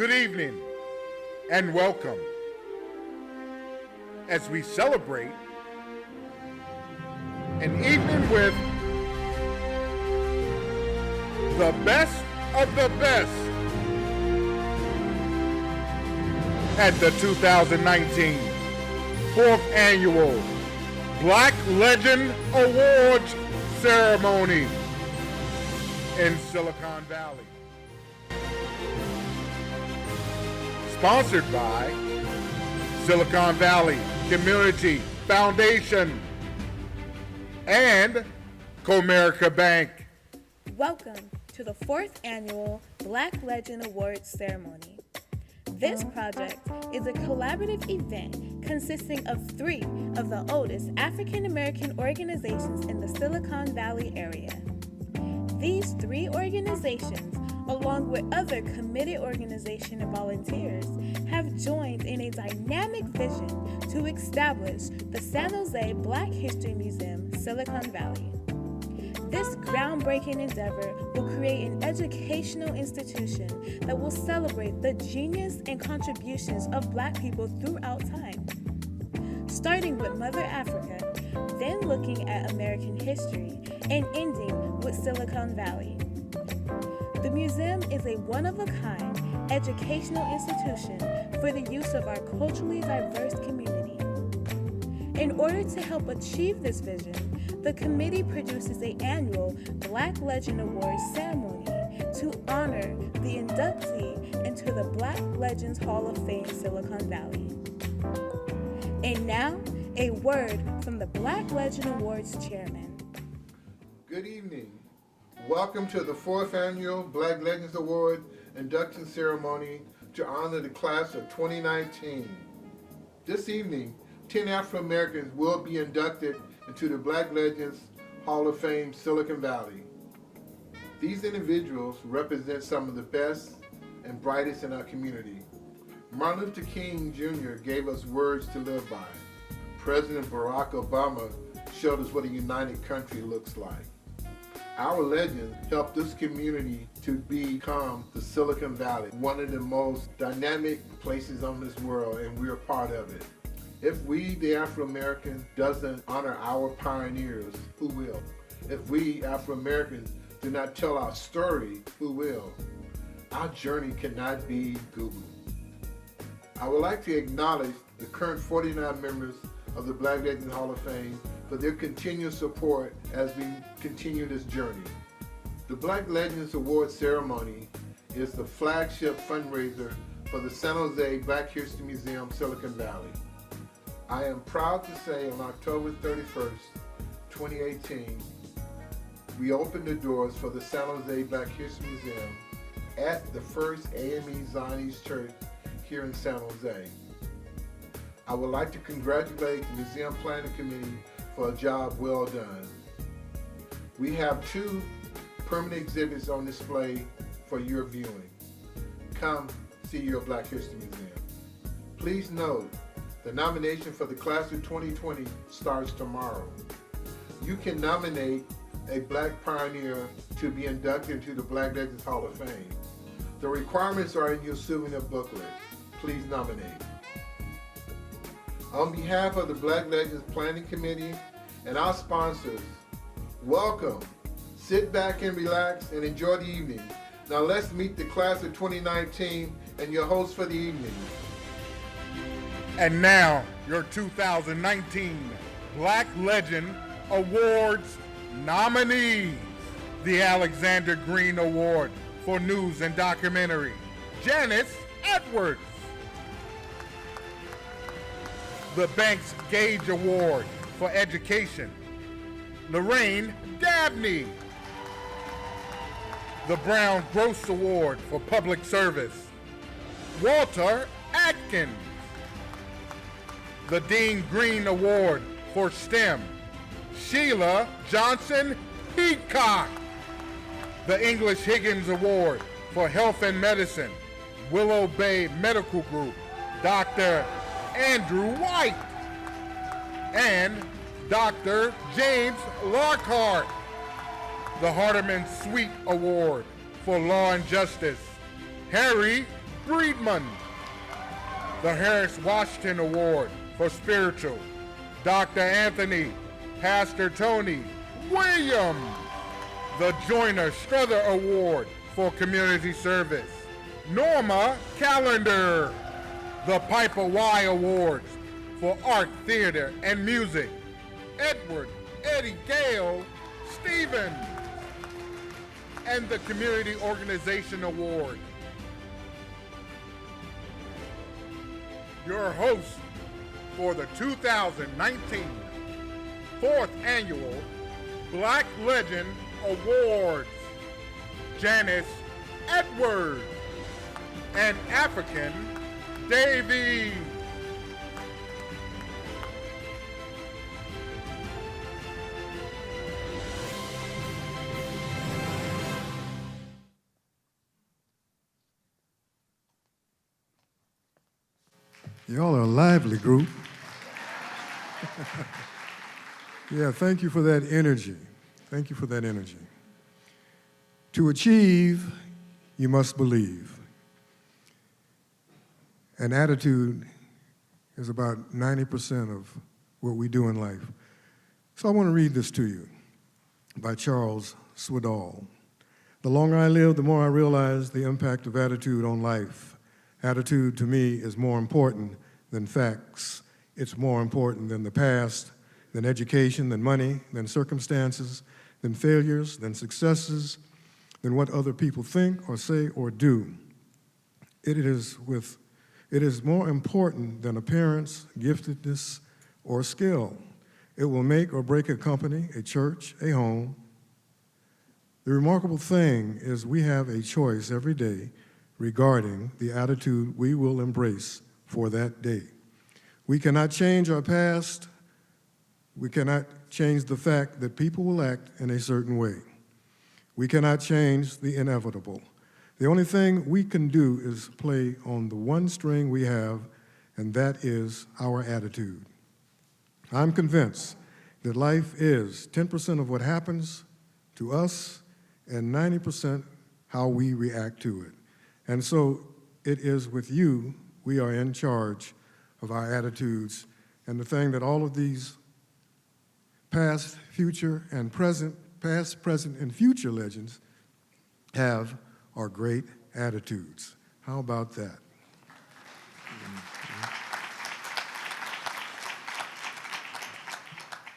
Good evening and welcome as we celebrate an evening with the best of the best at the 2019 4th Annual Black Legend Awards Ceremony in Silicon Valley. Sponsored by Silicon Valley Community Foundation and Comerica Bank. Welcome to the 4th Annual Black Legend Awards Ceremony. This project is a collaborative event consisting of 3 of the oldest African American organizations in the Silicon Valley area. These 3 organizations, along with other committed organizations and volunteers, have joined in a dynamic vision to establish the San Jose Black History Museum, Silicon Valley. This groundbreaking endeavor will create an educational institution that will celebrate the genius and contributions of Black people throughout time. Starting with Mother Africa, then looking at American history, and ending with Silicon Valley. The museum is a one-of-a-kind educational institution for the use of our culturally diverse community. In order to help achieve this vision, the committee produces an annual Black Legend Awards ceremony to honor the inductee into the Black Legends Hall of Fame, Silicon Valley. And now, a word from the Black Legend Awards chairman. Good evening. Welcome to the 4th Annual Black Legends Award induction ceremony to honor the class of 2019. This evening, 10 Afro-Americans will be inducted into the Black Legends Hall of Fame, Silicon Valley. These individuals represent some of the best and brightest in our community. Martin Luther King Jr. gave us words to live by. President Barack Obama showed us what a united country looks like. Our legends helped this community to become the Silicon Valley, one of the most dynamic places on this world, and we're part of it. If we, the Afro-Americans, doesn't honor our pioneers, who will? If we, Afro-Americans, do not tell our story, who will? Our journey cannot be Googled. I would like to acknowledge the current 49 members of the Black Legends Hall of Fame for their continued support as we continue this journey. The Black Legends Award ceremony is the flagship fundraiser for the San Jose Black History Museum, Silicon Valley. I am proud to say on October 31st, 2018, we opened the doors for the San Jose Black History Museum at the First AME Zionist Church here in San Jose. I would like to congratulate the Museum Planning Committee for a job well done. We have 2 permanent exhibits on display for your viewing. Come see your Black History Museum. Please note, the nomination for the class of 2020 starts tomorrow. You can nominate a Black pioneer to be inducted into the Black Legends Hall of Fame. The requirements are in your souvenir booklet. Please nominate. On behalf of the Black Legends Planning Committee and our sponsors, welcome. Sit back and relax and enjoy the evening. Now let's meet the class of 2019 and your host for the evening. And now, your 2019 Black Legend Awards nominees. The Alexander Green Award for News and Documentary, Janice Edwards. The Banks Gage Award for Education, Lorraine Dabney. The Brown Gross Award for Public Service, Walter Atkins. The Dean Green Award for STEM, Sheila Johnson Peacock. The English Higgins Award for Health and Medicine, Willow Bay Medical Group, Dr. Andrew White. And Dr. James Lockhart. The Hardeman Sweet Award for Law and Justice, Harry Breedman. The Harris Washington Award for Spiritual, Dr. Anthony Pastor Tony Williams. The Joyner Struther Award for Community Service, Norma Callender. The Piper Y Awards for Art, Theater, and Music, Edward Eddie Gale Stevens. And the Community Organization Award. Your host for the 2019 4th Annual Black Legend Awards, Janice Edwards and African Davies. Y'all are a lively group. Yeah, thank you for that energy. Thank you for that energy. To achieve, you must believe. An attitude is about 90% of what we do in life. So I want to read this to you by Charles Swindoll. The longer I live, the more I realize the impact of attitude on life. Attitude, to me, is more important than facts. It's more important than the past, than education, than money, than circumstances, than failures, than successes, than what other people think or say or do. It is more important than appearance, giftedness, or skill. It will make or break a company, a church, a home. The remarkable thing is we have a choice every day regarding the attitude we will embrace for that day. We cannot change our past. We cannot change the fact that people will act in a certain way. We cannot change the inevitable. The only thing we can do is play on the one string we have, and that is our attitude. I'm convinced that life is 10% of what happens to us and 90% how we react to it. And so it is with you we are in charge of our attitudes. And the thing that all of these past, future, and present, and future legends have are great attitudes. How about that?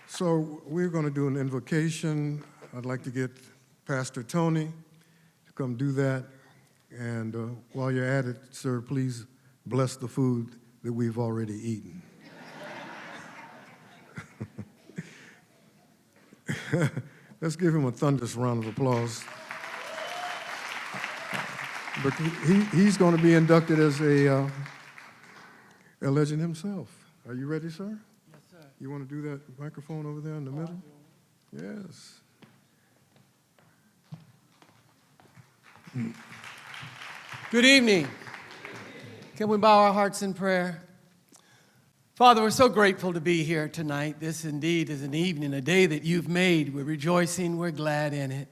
So we're going to do an invocation. I'd like to get Pastor Tony to come do that. And while you're at it, sir, please bless the food that we've already eaten. Let's give him a thunderous round of applause. But he's going to be inducted as a legend himself. Are you ready, sir? Yes, sir. You want to do that microphone over there in the middle? Yes. Good evening. Can we bow our hearts in prayer? Father, we're so grateful to be here tonight. This indeed is an evening, a day that you've made. We're rejoicing. We're glad in it.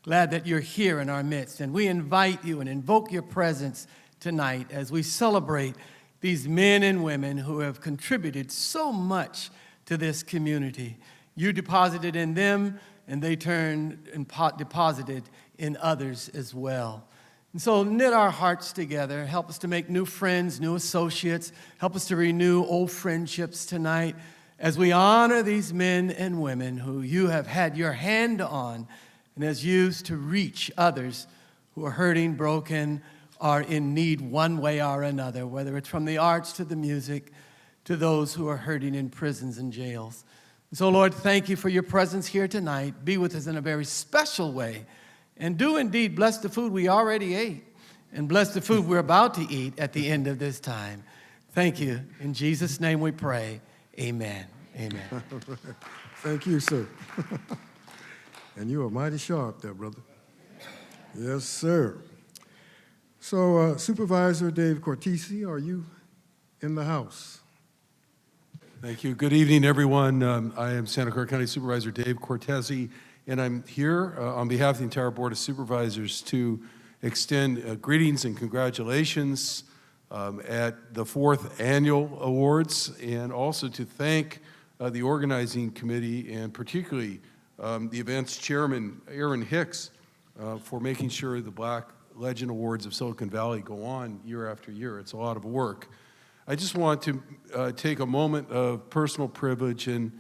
Glad that you're here in our midst. And we invite you and invoke your presence tonight as we celebrate these men and women who have contributed so much to this community. You deposited in them, and they turned and deposited in others as well. And so knit our hearts together. Help us to make new friends, new associates. Help us to renew old friendships tonight as we honor these men and women who you have had your hand on and has used to reach others who are hurting, broken, are in need one way or another, whether it's from the arts to the music to those who are hurting in prisons and jails. And so, Lord, thank you for your presence here tonight. Be with us in a very special way. And do indeed bless the food we already ate and bless the food we're about to eat at the end of this time. Thank you. In Jesus' name we pray. Amen. Amen. Thank you, sir. And you are mighty sharp there, brother. Yes, sir. So, Supervisor Dave Cortese, are you in the house? Thank you. Good evening, everyone. I am Santa Clara County Supervisor Dave Cortese, and I'm here on behalf of the entire Board of Supervisors to extend greetings and congratulations at the 4th Annual Awards, and also to thank the organizing committee, and particularly the event's chairman, Aaron Hicks, for making sure the Black Legend Awards of Silicon Valley go on year after year. It's a lot of work. I just want to take a moment of personal privilege and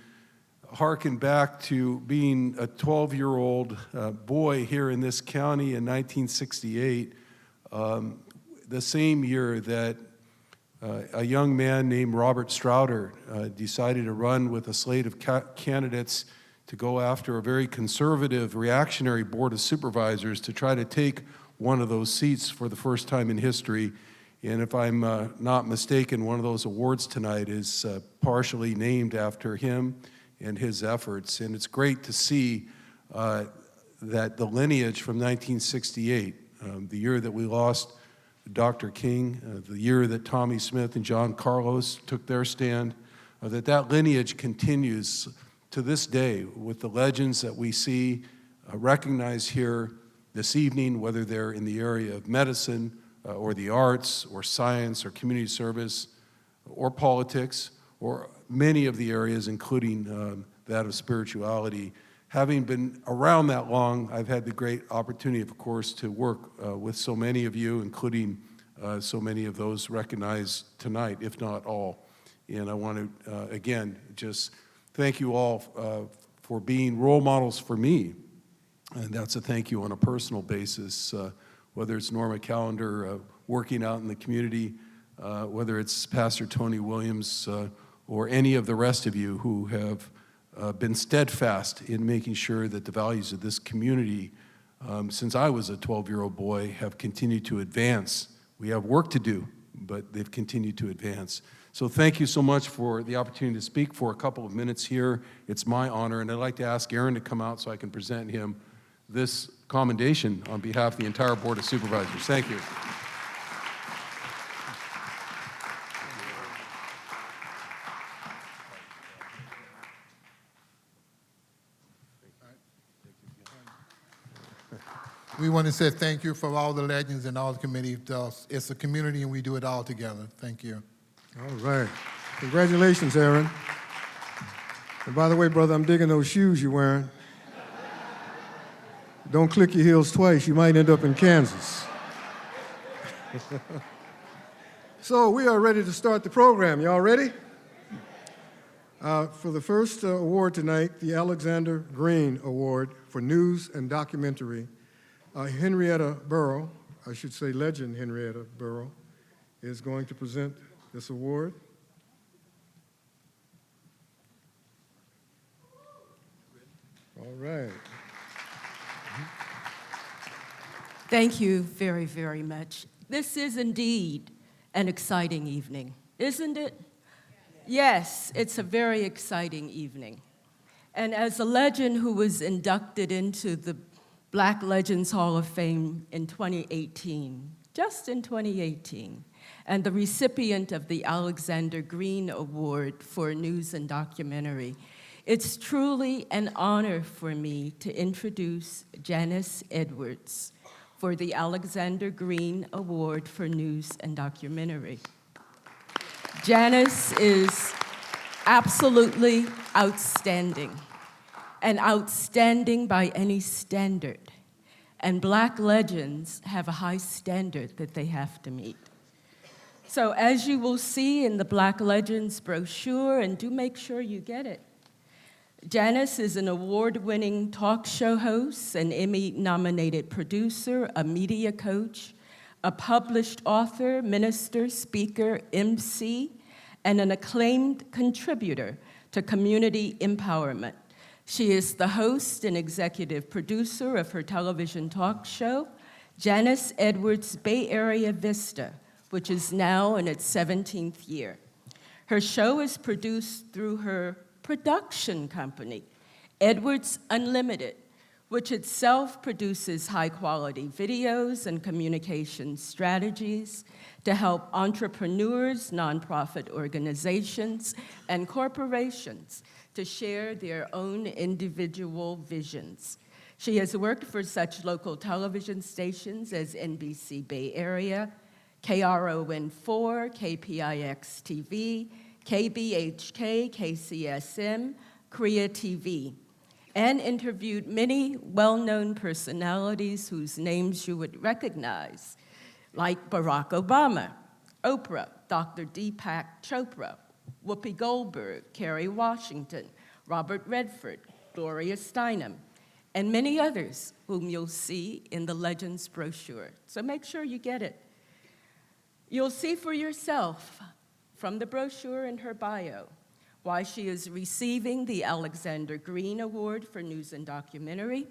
hearken back to being a 12-year-old boy here in this county in 1968, the same year that a young man named Robert Strouder decided to run with a slate of candidates to go after a very conservative, reactionary board of supervisors to try to take one of those seats for the first time in history. And if I'm not mistaken, one of those awards tonight is partially named after him and his efforts. And it's great to see that the lineage from 1968, the year that we lost Dr. King, the year that Tommy Smith and John Carlos took their stand, that lineage continues to this day with the legends that we see recognized here this evening, whether they're in the area of medicine or the arts or science or community service or politics or many of the areas, including that of spirituality. Having been around that long, I've had the great opportunity, of course, to work with so many of you, including so many of those recognized tonight, if not all. And I want to, again, just thank you all for being role models for me. And that's a thank you on a personal basis, whether it's Norma Callender working out in the community, whether it's Pastor Tony Williams, or any of the rest of you who have been steadfast in making sure that the values of this community, since I was a 12-year-old boy, have continued to advance. We have work to do, but they've continued to advance. So thank you so much for the opportunity to speak for a couple of minutes here. It's my honor, and I'd like to ask Aaron to come out so I can present him this commendation on behalf of the entire Board of Supervisors. Thank you. We want to say thank you for all the legends and all the committee. It's a community and we do it all together. Thank you. All right. Congratulations, Aaron. And by the way, brother, I'm digging those shoes you're wearing. Don't click your heels twice. You might end up in Kansas. So we are ready to start the program. Y'all ready? For the first award tonight, the Alexander Green Award for News and Documentary, Henrietta Burrow, I should say legend Henrietta Burrow, is going to present this award. All right. Thank you very, very much. This is indeed an exciting evening, isn't it? Yes, it's a very exciting evening. And as a legend who was inducted into the Black Legends Hall of Fame in 2018, just in 2018, and the recipient of the Alexander Green Award for News and Documentary, it's truly an honor for me to introduce Janice Edwards for the Alexander Green Award for News and Documentary. Janice is absolutely outstanding, and outstanding by any standard. And Black legends have a high standard that they have to meet. So as you will see in the Black Legends brochure, and do make sure you get it, Janice is an award-winning talk show host, an Emmy-nominated producer, a media coach, a published author, minister, speaker, MC, and an acclaimed contributor to community empowerment. She is the host and executive producer of her television talk show, Janice Edwards Bay Area Vista, which is now in its 17th year. Her show is produced through her production company, Edwards Unlimited, which itself produces high-quality videos and communication strategies to help entrepreneurs, nonprofit organizations, and corporations to share their own individual visions. She has worked for such local television stations as NBC Bay Area, KRON4, KPIX TV, KBHK, KCSM, Korea TV, and interviewed many well-known personalities whose names you would recognize, like Barack Obama, Oprah, Dr. Deepak Chopra, Whoopi Goldberg, Kerry Washington, Robert Redford, Gloria Steinem, and many others whom you'll see in the Legends brochure. So make sure you get it. You'll see for yourself from the brochure and her bio why she is receiving the Alexander Green Award for News and Documentary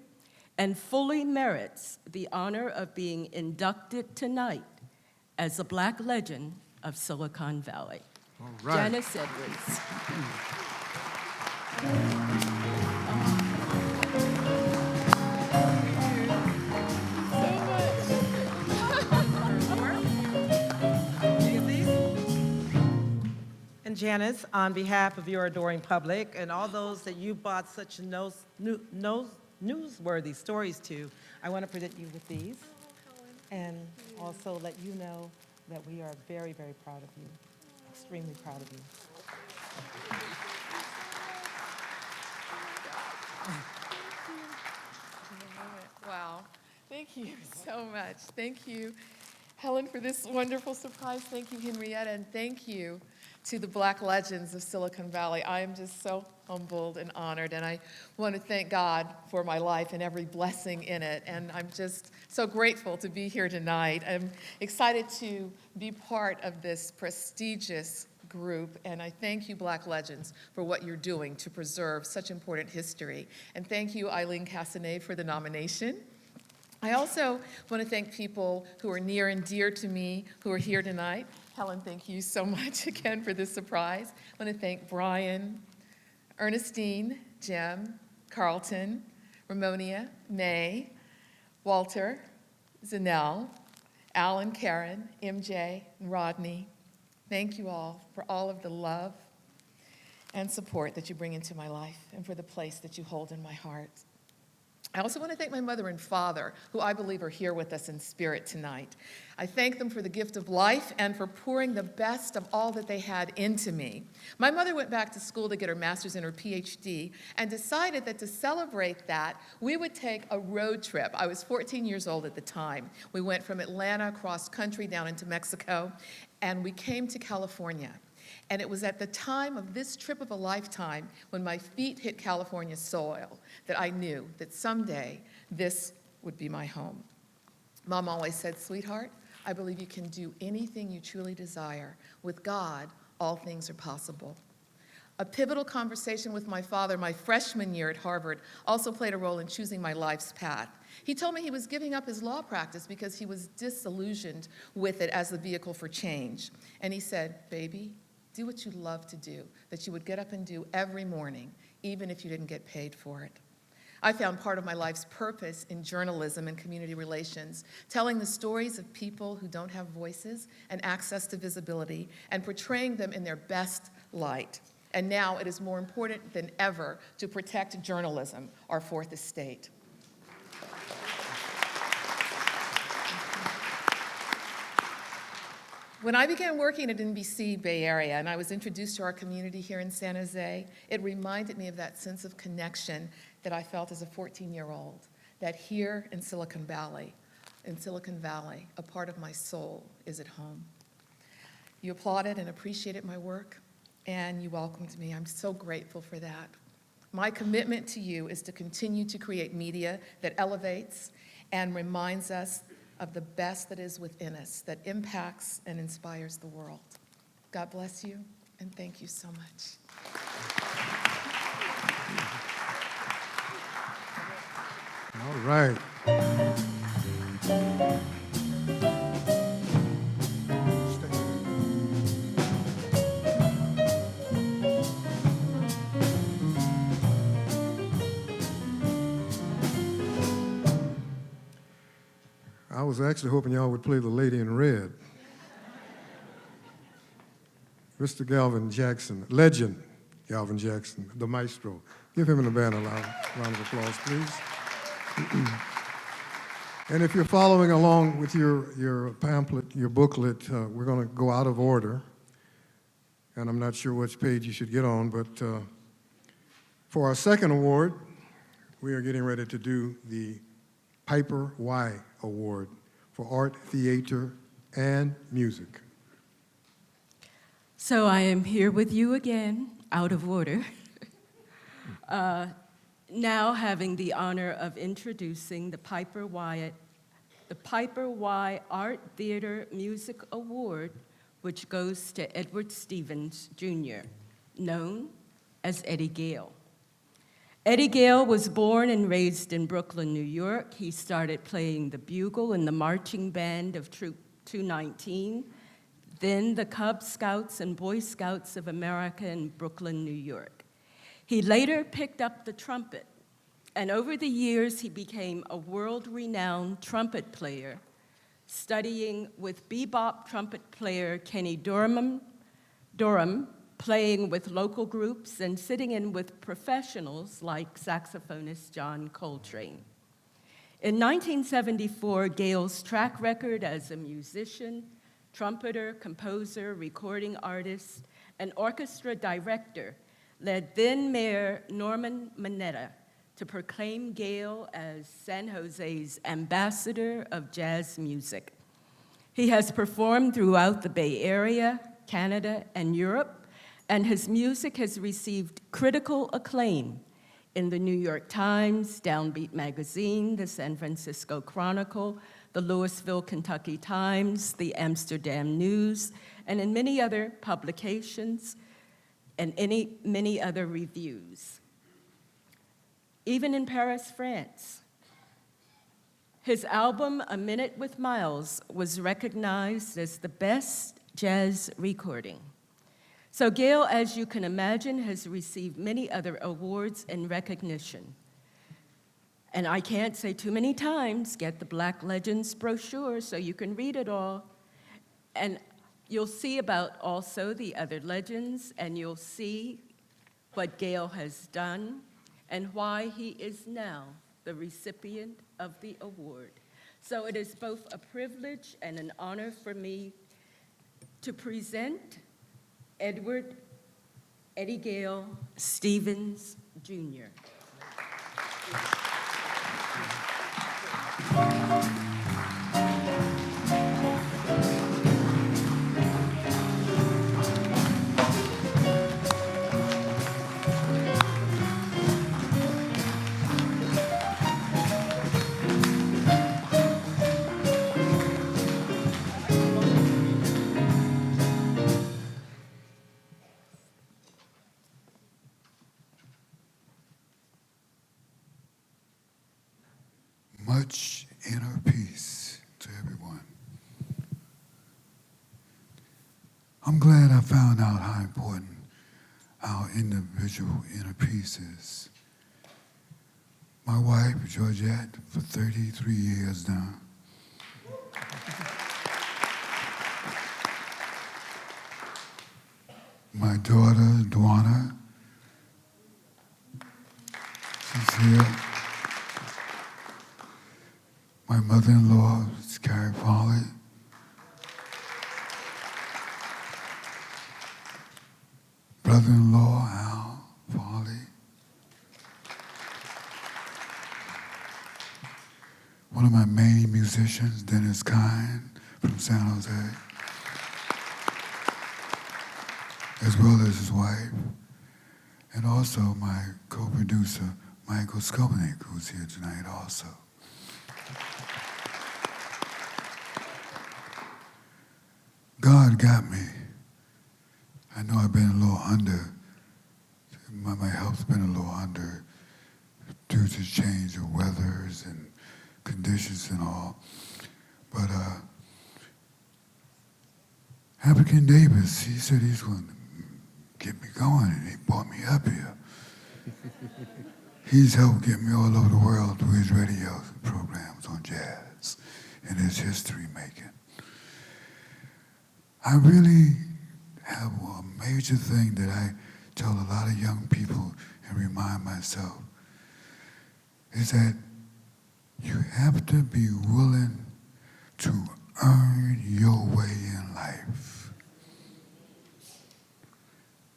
and fully merits the honor of being inducted tonight as a Black legend of Silicon Valley. All right. Janice Edwards. And Janice, on behalf of your adoring public and all those that you brought such newsworthy stories to, I want to present you with these and also let you know that we are very, very proud of you, extremely proud of you. Wow. Thank you so much. Thank you, Helen, for this wonderful surprise. Thank you, Henrietta, and thank you to the Black legends of Silicon Valley. I am just so humbled and honored, and I want to thank God for my life and every blessing in it. And I'm just so grateful to be here tonight. I'm excited to be part of this prestigious group, and I thank you, Black Legends, for what you're doing to preserve such important history. And thank you, Eileen Castanet, for the nomination. I also want to thank people who are near and dear to me who are here tonight. Helen, thank you so much again for this surprise. I want to thank Brian, Ernestine, Jim, Carlton, Ramonia, May, Walter, Zanelle, Alan, Karen, MJ, and Rodney. Thank you all for all of the love and support that you bring into my life and for the place that you hold in my heart. I also want to thank my mother and father, who I believe are here with us in spirit tonight. I thank them for the gift of life and for pouring the best of all that they had into me. My mother went back to school to get her master's and her PhD and decided that to celebrate that, we would take a road trip. I was 14 years old at the time. We went from Atlanta across country down into Mexico, and we came to California. And it was at the time of this trip of a lifetime, when my feet hit California soil, that I knew that someday this would be my home. Mom always said, "Sweetheart, I believe you can do anything you truly desire. With God, all things are possible." A pivotal conversation with my father my freshman year at Harvard also played a role in choosing my life's path. He told me he was giving up his law practice because he was disillusioned with it as the vehicle for change. And he said, "Baby, do what you love to do, that you would get up and do every morning, even if you didn't get paid for it." I found part of my life's purpose in journalism and community relations, telling the stories of people who don't have voices and access to visibility and portraying them in their best light. And now it is more important than ever to protect journalism, our fourth estate. When I began working at NBC Bay Area and I was introduced to our community here in San Jose, it reminded me of that sense of connection that I felt as a 14-year-old, that here in Silicon Valley, a part of my soul is at home. You applauded and appreciated my work, and you welcomed me. I'm so grateful for that. My commitment to you is to continue to create media that elevates and reminds us of the best that is within us, that impacts and inspires the world. God bless you, and thank you so much. All right. I was actually hoping y'all would play The Lady in Red. Mr. Galvin Jackson, legend Galvin Jackson, the maestro. Give him and the band a round of applause, please. And if you're following along with your pamphlet, your booklet, we're going to go out of order. And I'm not sure which page you should get on, but for our second award, we are getting ready to do the Piper Y Award for art, theater, and music. So I am here with you again, out of order. Now having the honor of introducing the Piper Y Art, Theater, Music Award, which goes to Edward Stevens, Jr., known as Eddie Gale. Eddie Gale was born and raised in Brooklyn, New York. He started playing the bugle in the marching band of Troop 219, then the Cub Scouts and Boy Scouts of America in Brooklyn, New York. He later picked up the trumpet, and over the years he became a world-renowned trumpet player, studying with bebop trumpet player Kenny Dorham, playing with local groups and sitting in with professionals like saxophonist John Coltrane. In 1974, Gale's track record as a musician, trumpeter, composer, recording artist, and orchestra director led then Mayor Norman Mineta to proclaim Gale as San Jose's ambassador of jazz music. He has performed throughout the Bay Area, Canada, and Europe, and his music has received critical acclaim in the New York Times, Downbeat Magazine, the San Francisco Chronicle, the Louisville, Kentucky Times, the Amsterdam News, and in many other publications and many other reviews. Even in Paris, France. His album, A Minute with Miles, was recognized as the best jazz recording. So Gale, as you can imagine, has received many other awards and recognition. And I can't say too many times, get the Black Legends brochure so you can read it all. And you'll see about also the other legends, and you'll see what Gale has done and why he is now the recipient of the award. So it is both a privilege and an honor for me to present Eddie Gale Stevens, Jr. Much inner peace to everyone. I'm glad I found out how important our individual inner peace is. My wife, Georgette, for 33 years now. My daughter, Dwana, she's here. My mother-in-law is Carrie Foley. Brother-in-law, Al Foley. One of my main musicians, Dennis Kine from San Jose, as well as his wife, and also my co-producer, Michael Skobnik, who's here tonight also. God got me. I know I've been a little under. My health's been a little under due to change of weathers and conditions and all. But Happy Davis, he said he's going to get me going, and he brought me up here. He's helped get me all over the world through his radio programs on jazz and his history making. I really have a major thing that I tell a lot of young people and remind myself is that You have to be willing to earn your way in life.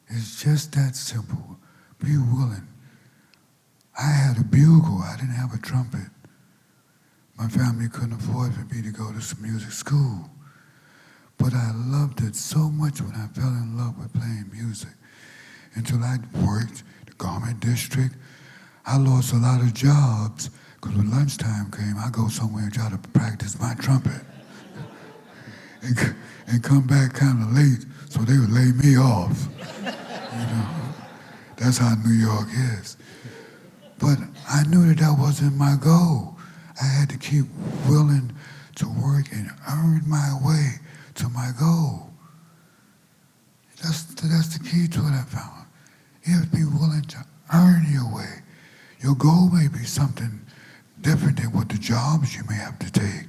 It's just that simple. Be willing. I had a bugle. I didn't have a trumpet. My family couldn't afford for me to go to some music school. But I loved it so much when I fell in love with playing music. Until I worked the garment district, I lost a lot of jobs because when lunchtime came, I go somewhere and try to practice my trumpet. and come back kind of late, so they would lay me off. You know, that's how New York is. But I knew that that wasn't my goal. I had to keep willing to work and earn my way to my goal. That's the key to it, I found. You have to be willing to earn your way. Your goal may be something different than what the jobs you may have to take,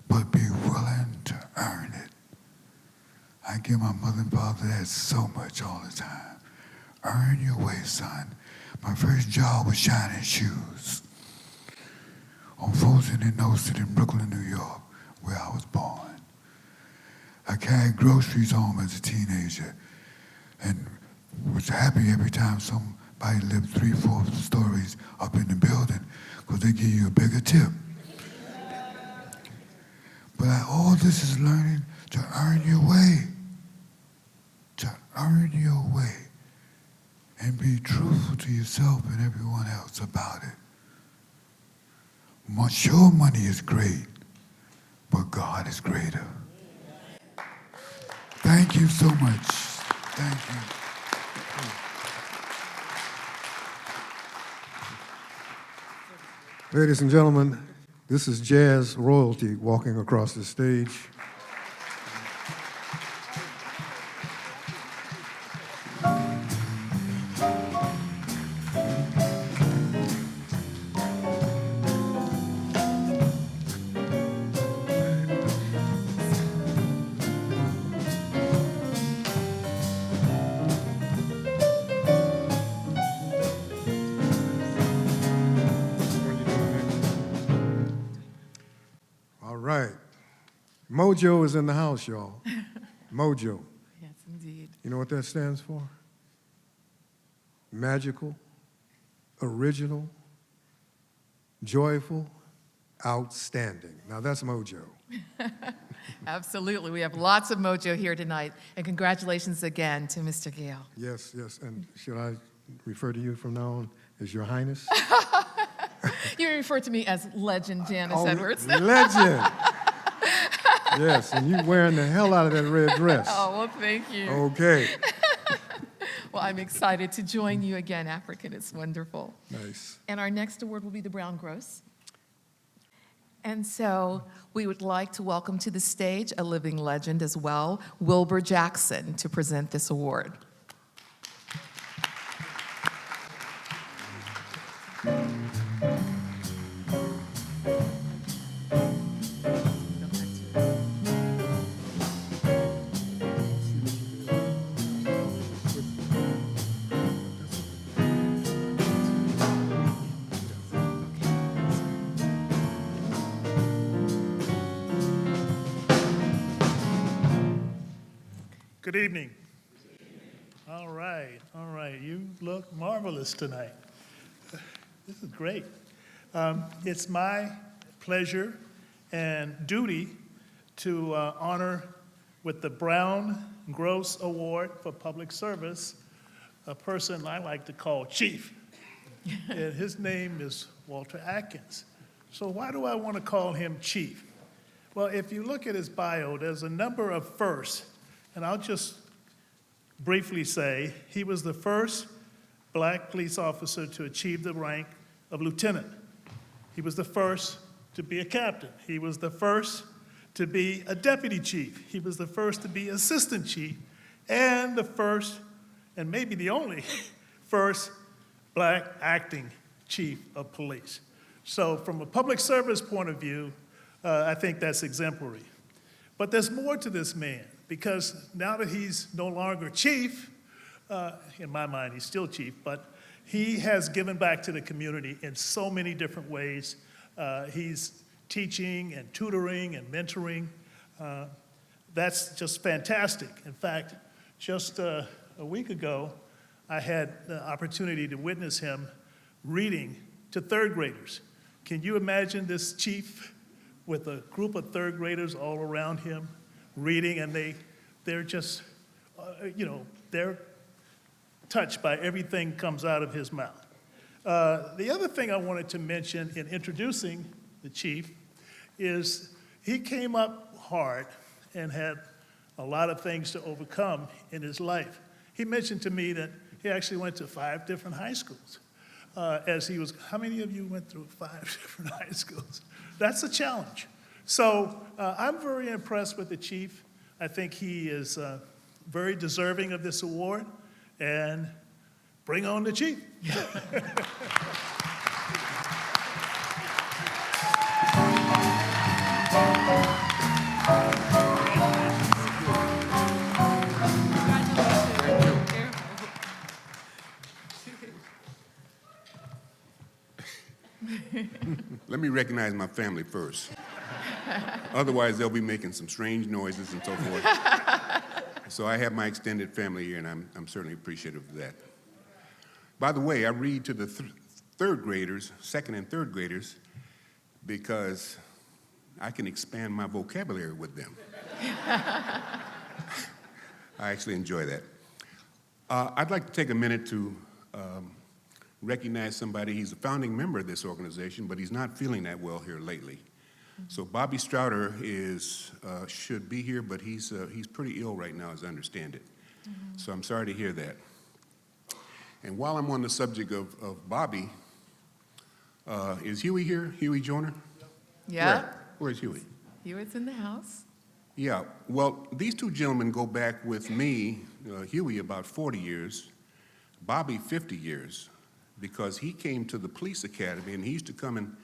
but be willing to earn it. I give my mother and father that so much all the time. Earn your way, son. My first job was shining shoes on Fulton and Nostrand in Brooklyn, New York, where I was born. I carried groceries home as a teenager and was happy every time somebody lived 3/4 stories up in the building because they give you a bigger tip. But all this is learning to earn your way. To earn your way. And be truthful to yourself and everyone else about it. Sure, money is great, but God is greater. Thank you so much. Thank you. Ladies and gentlemen, this is jazz royalty walking across the stage. Mojo is in the house, y'all. Mojo. Yes, indeed. You know what that stands for? Magical, original, joyful, outstanding. Now that's Mojo. Absolutely. We have lots of mojo here tonight. And congratulations again to Mr. Gale. Yes, yes. And should I refer to you from now on as Your Highness? You refer to me as Legend Janice Edwards. Legend. Yes, and you wearing the hell out of that red dress. Oh, well, thank you. Okay. Well, I'm excited to join you again, African. It's wonderful. Nice. And our next award will be the Brown Gross. And so we would like to welcome to the stage a living legend as well, Wilbur Jackson, to present this award. Good evening. All right. You look marvelous tonight. This is great. It's my pleasure and duty to honor with the Brown Gross Award for Public Service a person I like to call Chief. And his name is Walter Atkins. So why do I want to call him Chief? Well, if you look at his bio, there's a number of firsts. And I'll just briefly say he was the first black police officer to achieve the rank of lieutenant. He was the first to be a captain. He was the first to be a deputy chief. He was the first to be assistant chief, and the first, and maybe the only, first black acting chief of police. So from a public service point of view, I think that's exemplary. But there's more to this man. Because now that he's no longer chief, in my mind he's still chief, but he has given back to the community in so many different ways. He's teaching and tutoring and mentoring. That's just fantastic. In fact, just a week ago, I had the opportunity to witness him reading to third graders. Can you imagine this chief with a group of third graders all around him reading, and they're just, they're touched by everything comes out of his mouth. The other thing I wanted to mention in introducing the chief is he came up hard and had a lot of things to overcome in his life. He mentioned to me that he actually went to 5 different high schools. How many of you went through 5 different high schools? That's a challenge. So I'm very impressed with the chief. I think he is very deserving of this award, and bring on the chief. Let me recognize my family first. Otherwise, they'll be making some strange noises and so forth. So I have my extended family here, and I'm certainly appreciative of that. By the way, I read to the third graders, second and third graders, because I can expand my vocabulary with them. I actually enjoy that. I'd like to take a minute to recognize somebody. He's a founding member of this organization, but he's not feeling that well here lately. So Bobby Strouder should be here, but he's pretty ill right now, as I understand it. So I'm sorry to hear that. And while I'm on the subject of Bobby, is Huey here? Huey Joyner? Yeah. Where's Huey? Hewitt's in the house. Yeah, well, these two gentlemen go back with me, Huey, about 40 years, Bobby 50 years, because he came to the police academy and he used to come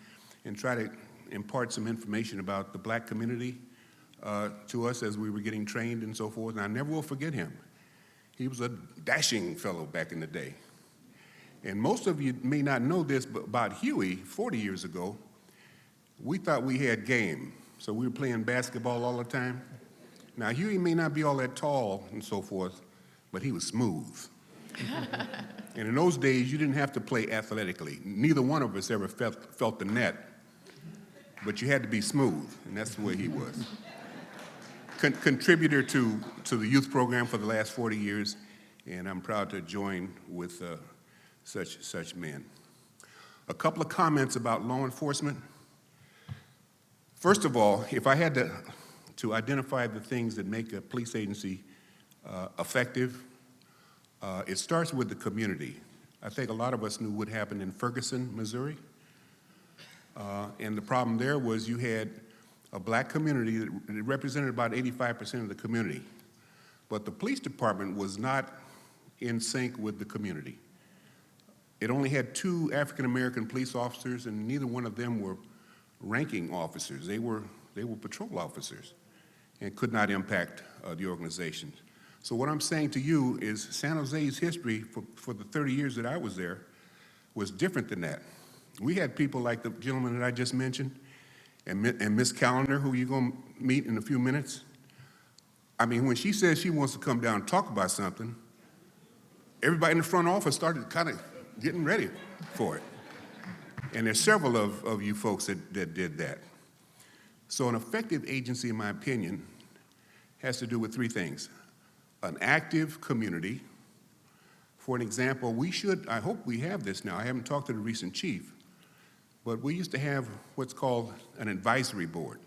and try to impart some information about the black community to us as we were getting trained and so forth, and I never will forget him. He was a dashing fellow back in the day. And most of you may not know this, but about Huey, 40 years ago, we thought we had game. So we were playing basketball all the time. Now, Huey may not be all that tall and so forth, but he was smooth. And in those days, you didn't have to play athletically. Neither one of us ever felt the net, but you had to be smooth, and that's the way he was. Contributor to the youth program for the last 40 years, and I'm proud to join with such men. A couple of comments about law enforcement. First of all, if I had to identify the things that make a police agency effective, it starts with the community. I think a lot of us knew what happened in Ferguson, Missouri. And the problem there was you had a black community that represented about 85% of the community. But the police department was not in sync with the community. It only had 2 African-American police officers, and neither one of them were ranking officers. They were patrol officers and could not impact the organization. So what I'm saying to you is San Jose's history for the 30 years that I was there was different than that. We had people like the gentleman that I just mentioned and Miss Callender, who you're going to meet in a few minutes. I mean, when she says she wants to come down and talk about something, everybody in the front office started kind of getting ready for it. And there's several of you folks that did that. So an effective agency, in my opinion, has to do with 3 things. An active community. For an example, I hope we have this now. I haven't talked to the recent chief, but we used to have what's called an advisory board.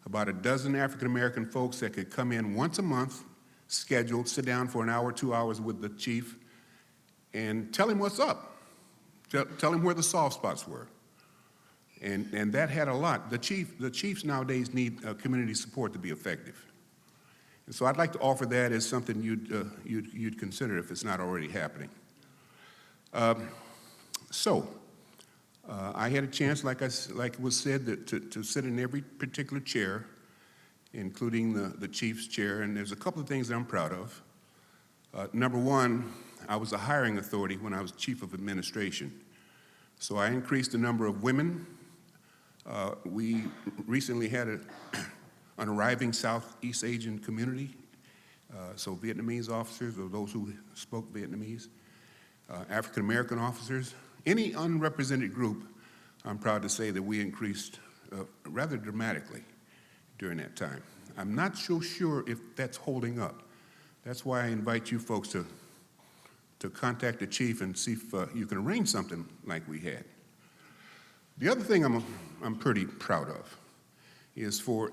About a dozen African-American folks that could come in once a month, scheduled, sit down for an hour, 2 hours with the chief, and tell him what's up. Tell him where the soft spots were. And that had a lot. The chiefs nowadays need community support to be effective. And so I'd like to offer that as something you'd consider if it's not already happening. I had a chance, like was said, to sit in every particular chair, including the chief's chair, and there's a couple of things that I'm proud of. Number one, I was a hiring authority when I was chief of administration. So I increased the number of women We recently had an arriving Southeast Asian community, so Vietnamese officers or those who spoke Vietnamese, African American officers, any unrepresented group. I'm proud to say that we increased rather dramatically during that time. I'm not so sure if that's holding up. That's why I invite you folks to contact the chief and see if you can arrange something like we had. The other thing I'm pretty proud of is for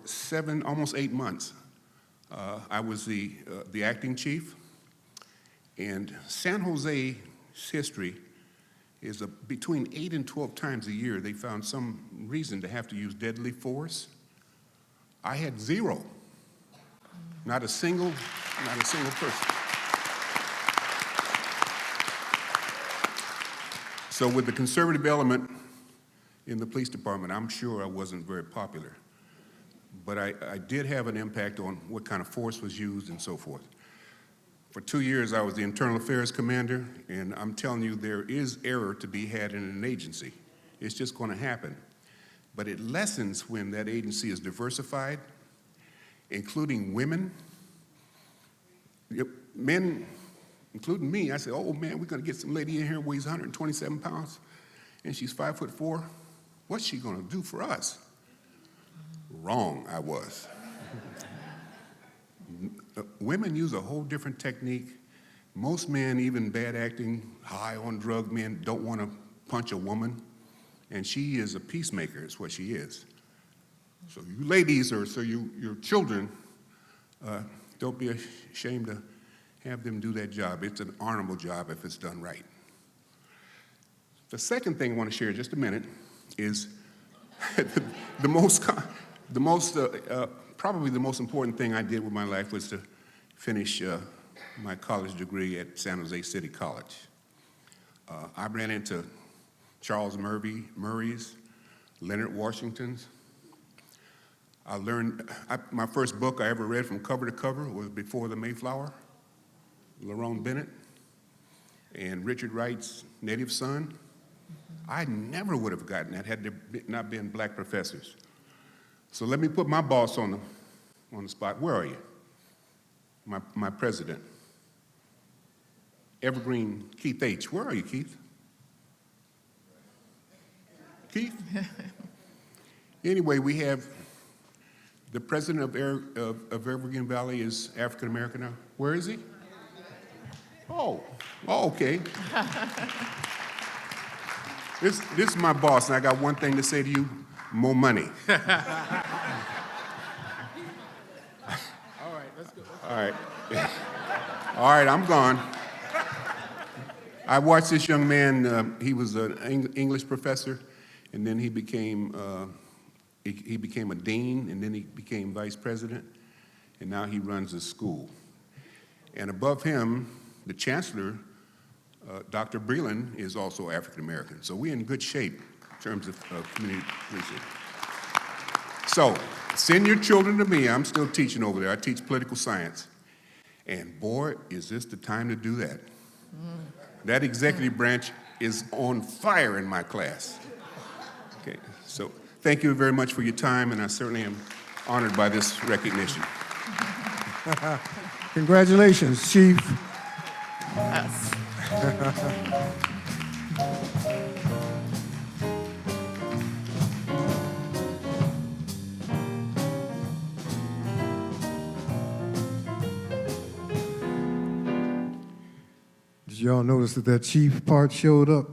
almost 8 months, I was the acting chief, and San Jose's history is between 8 and 12 times a year they found some reason to have to use deadly force. I had zero, not a single person. So with the conservative element in the police department, I'm sure I wasn't very popular. But I did have an impact on what kind of force was used and so forth. For 2 years, I was the internal affairs commander, and I'm telling you, there is error to be had in an agency. It's just going to happen. But it lessens when that agency is diversified, including women. Men, including me, I said, oh man, we're going to get some lady in here who weighs 127 pounds, and she's 5'4". What's she going to do for us? Wrong, I was. Women use a whole different technique. Most men, even bad acting, high on drug men, don't want to punch a woman, and she is a peacemaker, is what she is. So you ladies, or so your children, don't be ashamed to have them do that job. It's an honorable job if it's done right. The second thing I want to share in just a minute is probably the most important thing I did with my life was to finish my college degree at San Jose City College. I ran into Charles Murray's, Leonard Washington's. I learned, my first book I ever read from cover to cover was Before the Mayflower, Lerone Bennett, and Richard Wright's Native Son. I never would have gotten that had there not been black professors. So let me put my boss on the spot. Where are you? My president. Evergreen Keith H. Where are you, Keith? Keith? Anyway, we have the president of Evergreen Valley is African American now. Where is he? Oh, okay. This is my boss, and I got one thing to say to you: more money. All right, let's go. All right. All right, I'm gone. I watched this young man. He was an English professor, and then he became a dean, and then he became vice president, and now he runs a school. And above him, the chancellor, Dr. Breland, is also African American. So we're in good shape in terms of community policing. So send your children to me. I'm still teaching over there. I teach political science. And boy, is this the time to do that. That executive branch is on fire in my class. Okay, so thank you very much for your time, and I certainly am honored by this recognition. Congratulations, Chief. Yes. Did y'all notice that chief part showed up?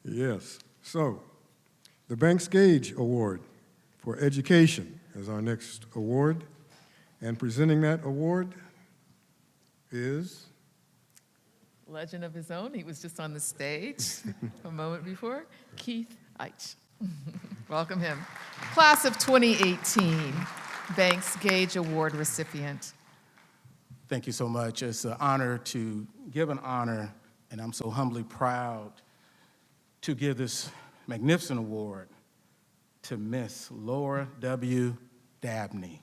Yes. So, the Banks Gage Award for Education is our next award. And presenting that award is? Legend of his own. He was just on the stage a moment before. Keith Eich. Welcome him. Class of 2018, Banks Gage Award recipient. Thank you so much. It's an honor to give an honor, and I'm so humbly proud to give this magnificent award to Miss Laura W. Dabney.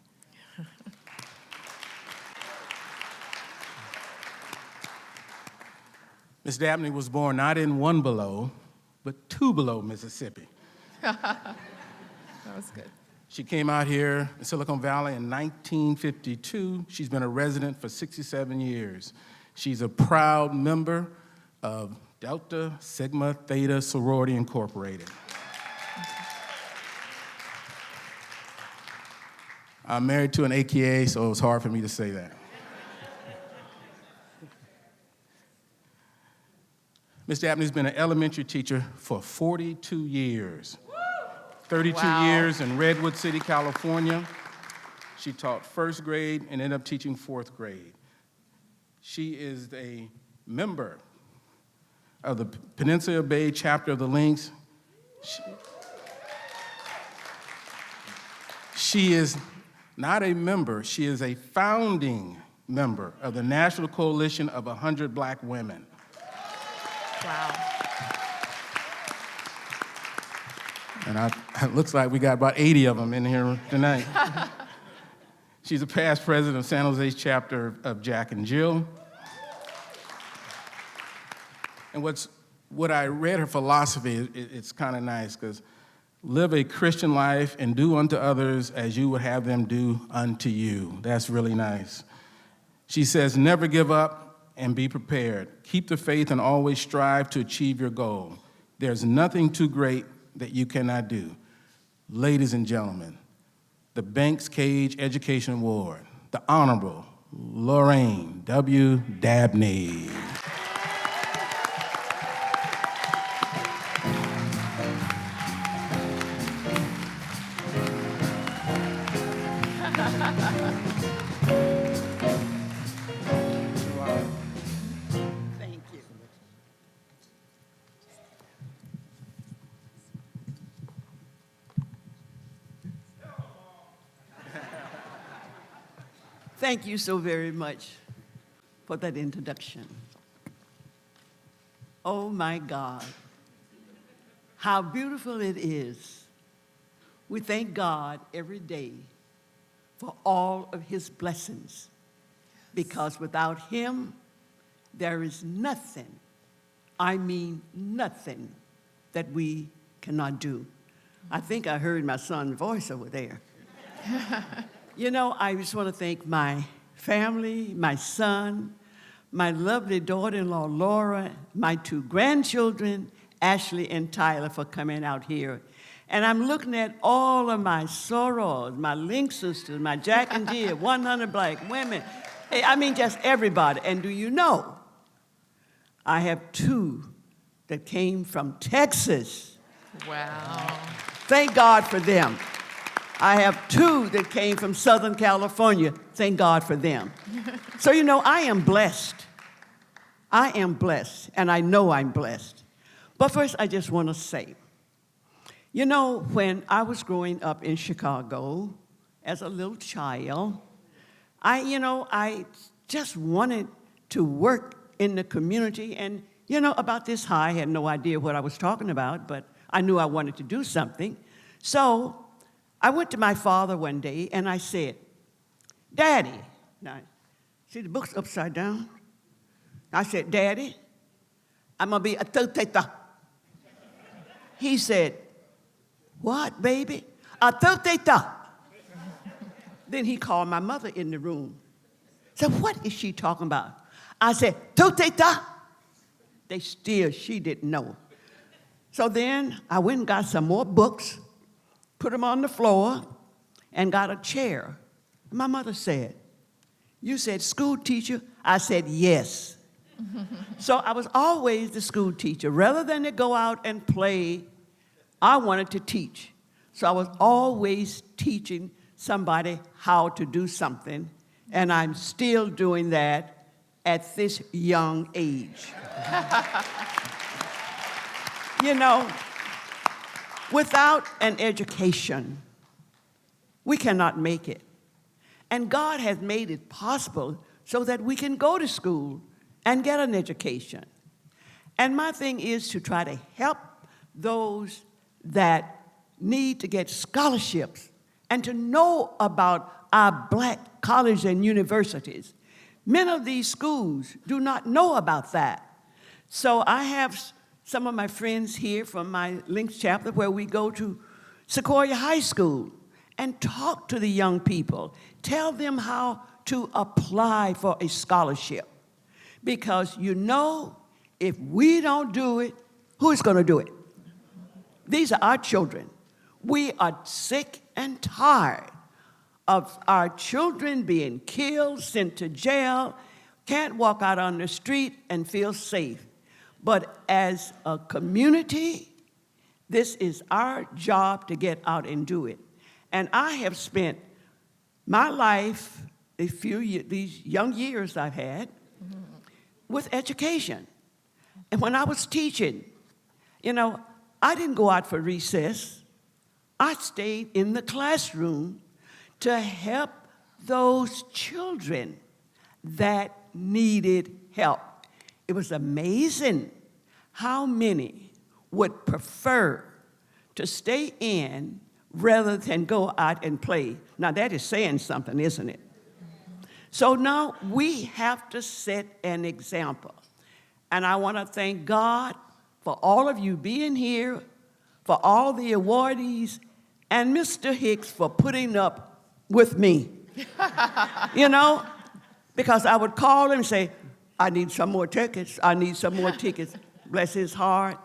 Miss Dabney was born not in One Below, but Tupelo, Mississippi. That was good. She came out here in Silicon Valley in 1952. She's been a resident for 67 years. She's a proud member of Delta Sigma Theta Sorority Incorporated. I'm married to an AKA, so it was hard for me to say that. Ms. Dabney's been an elementary teacher for 42 years. 32 Wow. years in Redwood City, California. She taught first grade and ended up teaching fourth grade. She is a member of the Peninsula Bay chapter of the Lynx. She is not a member, she is a founding member of the National Coalition of 100 Black Women. Wow. And it looks like we got about 80 of them in here tonight. She's a past president of San Jose's chapter of Jack and Jill. And what I read her philosophy, it's kind of nice, because live a Christian life and do unto others as you would have them do unto you. That's really nice. She says, never give up and be prepared. Keep the faith and always strive to achieve your goal. There's nothing too great that you cannot do. Ladies and gentlemen, the Banks Cage Education Award, the Honorable Lorraine W. Dabney. Thank you. Thank you so very much for that introduction. Oh my God, how beautiful it is. We thank God every day for all of his blessings, because without him, there is nothing, I mean nothing, that we cannot do. I think I heard my son's voice over there. You know, I just want to thank my family, my son, my lovely daughter-in-law, Laura, my two grandchildren, Ashley and Tyler, for coming out here. And I'm looking at all of my sorors, my Link sisters, my Jack and Jill, 100 Black Women. I mean, just everybody. And do you know, I have two that came from Texas. Wow. Thank God for them. I have two that came from Southern California. Thank God for them. So, you know, I am blessed. I am blessed, and I know I'm blessed. But first, I just want to say, you know, when I was growing up in Chicago as a little child, I just wanted to work in the community. And, you know, about this high, I had no idea what I was talking about, but I knew I wanted to do something. So I went to my father one day and I said, Daddy, now, see the book's upside down? I said, Daddy, I'm gonna be a tuteta. He said, what, baby? A tuteta. Then he called my mother in the room. Said, what is she talking about? I said, tuteta. She didn't know. So then I went and got some more books, put them on the floor, and got a chair. My mother said, you said school teacher? I said, yes. So I was always the school teacher. Rather than to go out and play, I wanted to teach. So I was always teaching somebody how to do something, and I'm still doing that at this young age. You know, without an education, we cannot make it. And God has made it possible so that we can go to school and get an education. And my thing is to try to help those that need to get scholarships and to know about our black colleges and universities. Many of these schools do not know about that. So I have some of my friends here from my Links chapter, where we go to Sequoia High School and talk to the young people, tell them how to apply for a scholarship. Because you know, if we don't do it, who's going to do it? These are our children. We are sick and tired of our children being killed, sent to jail, can't walk out on the street and feel safe. But as a community, this is our job to get out and do it. And I have spent my life, these young years I've had, with education. And when I was teaching, you know, I didn't go out for recess. I stayed in the classroom to help those children that needed help. It was amazing how many would prefer to stay in rather than go out and play. Now, that is saying something, isn't it? So now we have to set an example. And I want to thank God for all of you being here, for all the awardees, and Mr. Hicks for putting up with me. You know, because I would call him and say, I need some more tickets. I need some more tickets. Bless his heart.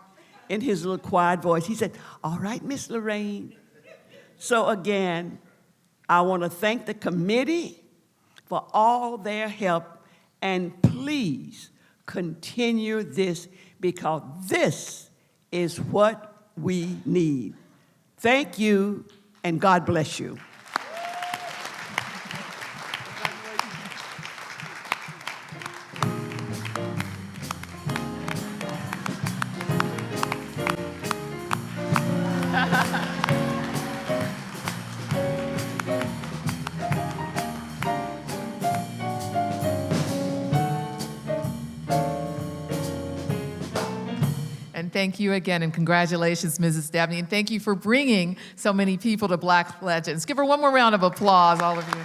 In his little quiet voice, he said, all right, Miss Lorraine. So again, I want to thank the committee for all their help, and please continue this, because this is what we need. Thank you, and God bless you. And thank you again, and congratulations, Mrs. Dabney. And thank you for bringing so many people to Black Legends. Give her one more round of applause, all of you.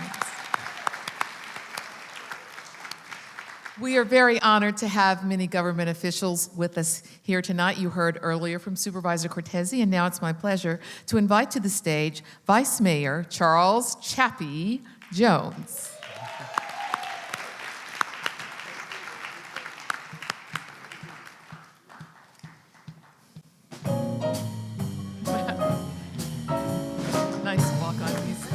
We are very honored to have many government officials with us here tonight. You heard earlier from Supervisor Cortese, and now it's my pleasure to invite to the stage Vice Mayor Charles Chappie Jones. Nice walk-on music.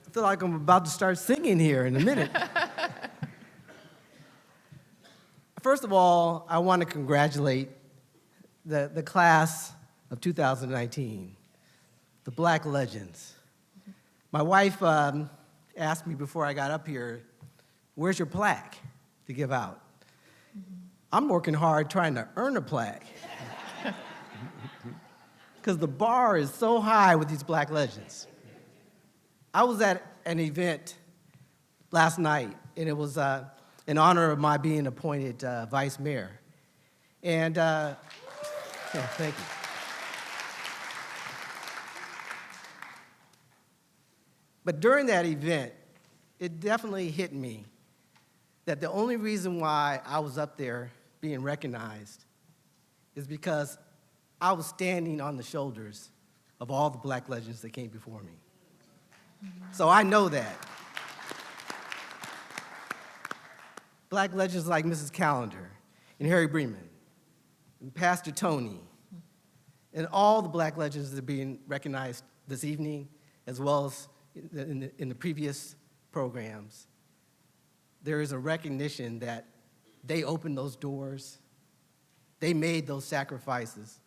I feel like I'm about to start singing here in a minute. First of all, I want to congratulate the class of 2019, the Black Legends. My wife asked me before I got up here, where's your plaque to give out? I'm working hard trying to earn a plaque, because the bar is so high with these Black Legends. I was at an event last night, and it was in honor of my being appointed vice mayor. And yeah, thank you. But during that event, it definitely hit me that the only reason why I was up there being recognized is because I was standing on the shoulders of all the Black legends that came before me. So I know that. Black legends like Mrs. Callender and Harry Bremen and Pastor Tony and all the Black legends that are being recognized this evening, as well as in the previous programs, there is a recognition that they opened those doors, they made those sacrifices,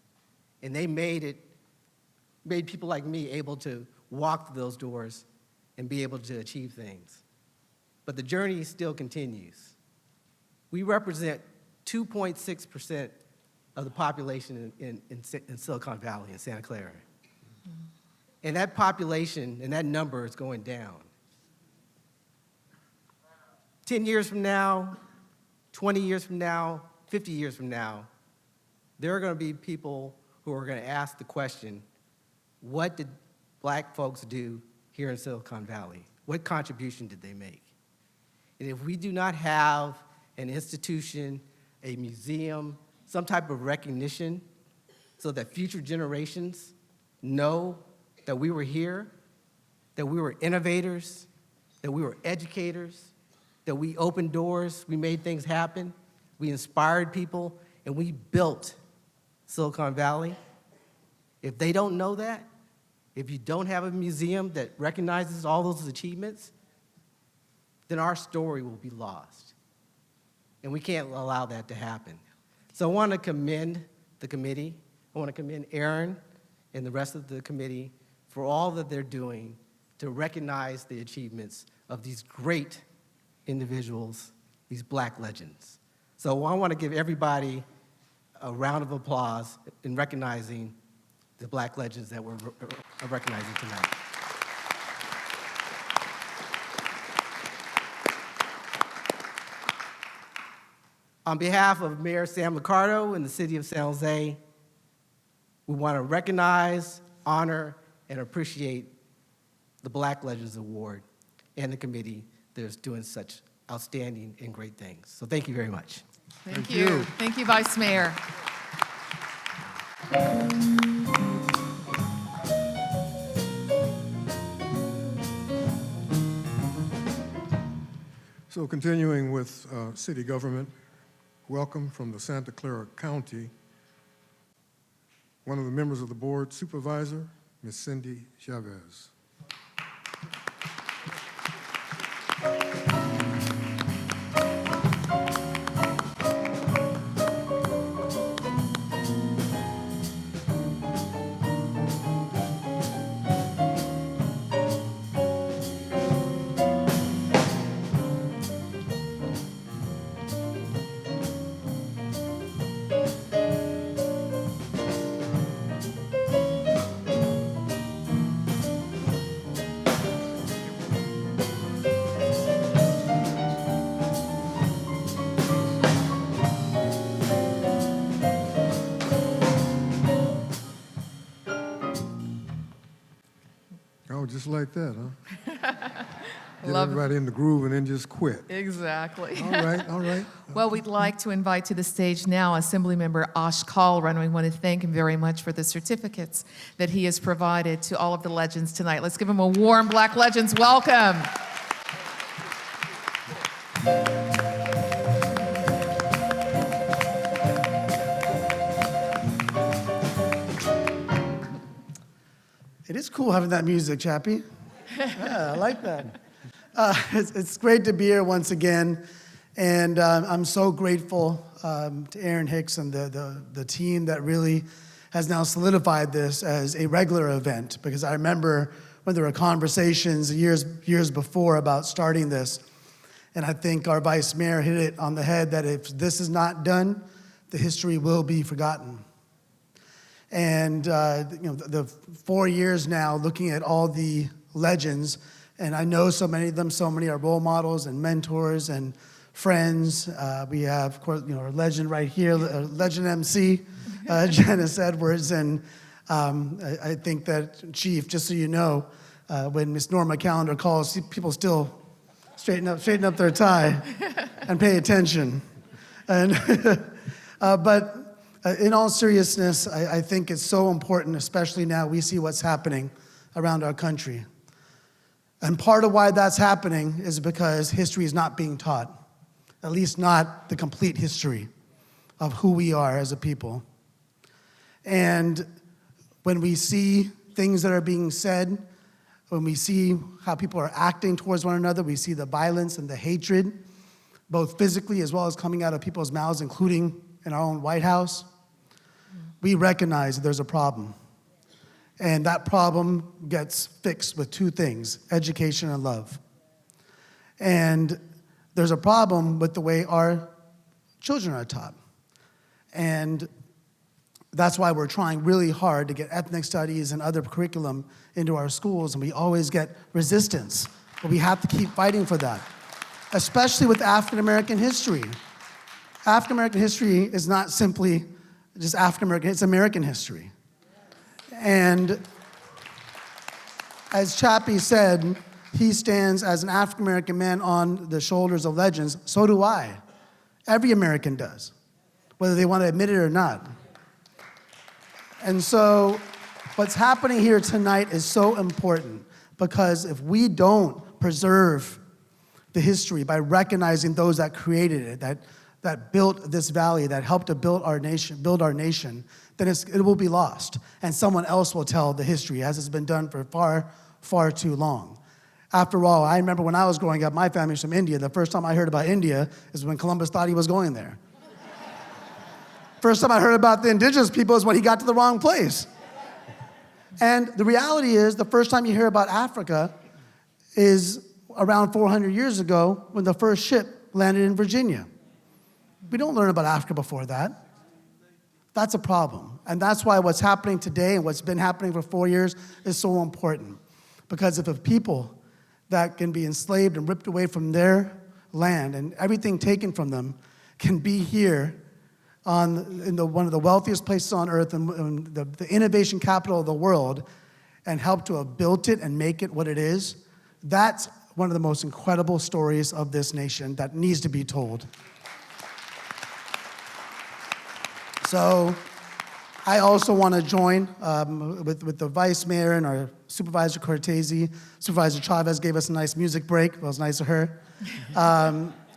and they made people like me able to walk through those doors and be able to achieve things. But the journey still continues. We represent 2.6% of the population in Silicon Valley, in Santa Clara. And that population and that number is going down. 10 years from now, 20 years from now, 50 years from now, there are going to be people who are going to ask the question, what did Black folks do here in Silicon Valley? What contribution did they make? And if we do not have an institution, a museum, some type of recognition so that future generations know that we were here, that we were innovators, that we were educators, that we opened doors, we made things happen, we inspired people, and we built Silicon Valley. If they don't know that, if you don't have a museum that recognizes all those achievements, then our story will be lost. And we can't allow that to happen. So I want to commend the committee. I want to commend Aaron and the rest of the committee for all that they're doing to recognize the achievements of these great individuals, these Black legends. So I want to give everybody a round of applause in recognizing the Black legends that we're recognizing tonight. On behalf of Mayor Sam Liccardo and the City of San Jose, we want to recognize, honor, and appreciate the Black Legends Award and the committee that is doing such outstanding and great things. So thank you very much. Thank you. Thank you, Vice Mayor. So continuing with city government, welcome from the Santa Clara County, one of the members of the board, Supervisor, Ms. Cindy Chavez. Oh, just like that, huh? Get Love everybody in the groove and then just quit. Exactly. All right, all right. Well, we'd like to invite to the stage now Assemblymember Ash Kalran. We want to thank him very much for the certificates that he has provided to all of the legends tonight. Let's give him a warm Black Legends welcome. It is cool having that music, Chappie. Yeah, I like that. It's great to be here once again, and I'm so grateful to Aaron Hicks and the team that really has now solidified this as a regular event, because I remember when there were conversations years before about starting this, and I think our Vice Mayor hit it on the head that if this is not done, the history will be forgotten. And the 4 years now, looking at all the legends, and I know so many of them, so many are role models and mentors and friends. We have, of course, our legend right here, legend MC, Janice Edwards, and I think that, Chief, just so you know, when Miss Norma Callender calls, people still straighten up their tie and pay attention. And but in all seriousness, I think it's so important, especially now we see what's happening around our country. And part of why that's happening is because history is not being taught, at least not the complete history of who we are as a people. And when we see things that are being said, when we see how people are acting towards one another, we see the violence and the hatred, both physically as well as coming out of people's mouths, including in our own White House, we recognize that there's a problem. And that problem gets fixed with two things: education and love. And there's a problem with the way our children are taught. And that's why we're trying really hard to get ethnic studies and other curriculum into our schools, and we always get resistance. But we have to keep fighting for that, especially with African American history. African American history is not simply just African American, it's American history. And as Chappie said, he stands as an African American man on the shoulders of legends, so do I. Every American does, whether they want to admit it or not. And so what's happening here tonight is so important, because if we don't preserve the history by recognizing those that created it, that built this valley, that helped to build our nation, then it will be lost. And someone else will tell the history, as it's been done for far, far too long. After all, I remember when I was growing up, my family's from India. The first time I heard about India is when Columbus thought he was going there. First time I heard about the indigenous people is when he got to the wrong place. And the reality is, the first time you hear about Africa is around 400 years ago when the first ship landed in Virginia. We don't learn about Africa before that. That's a problem. And that's why what's happening today and what's been happening for 4 years is so important. Because if a people that can be enslaved and ripped away from their land and everything taken from them can be here in one of the wealthiest places on earth and the innovation capital of the world, and help to have built it and make it what it is, that's one of the most incredible stories of this nation that needs to be told. So I also want to join with the vice mayor and our supervisor Cortese. Supervisor Chavez gave us a nice music break. It was nice of her.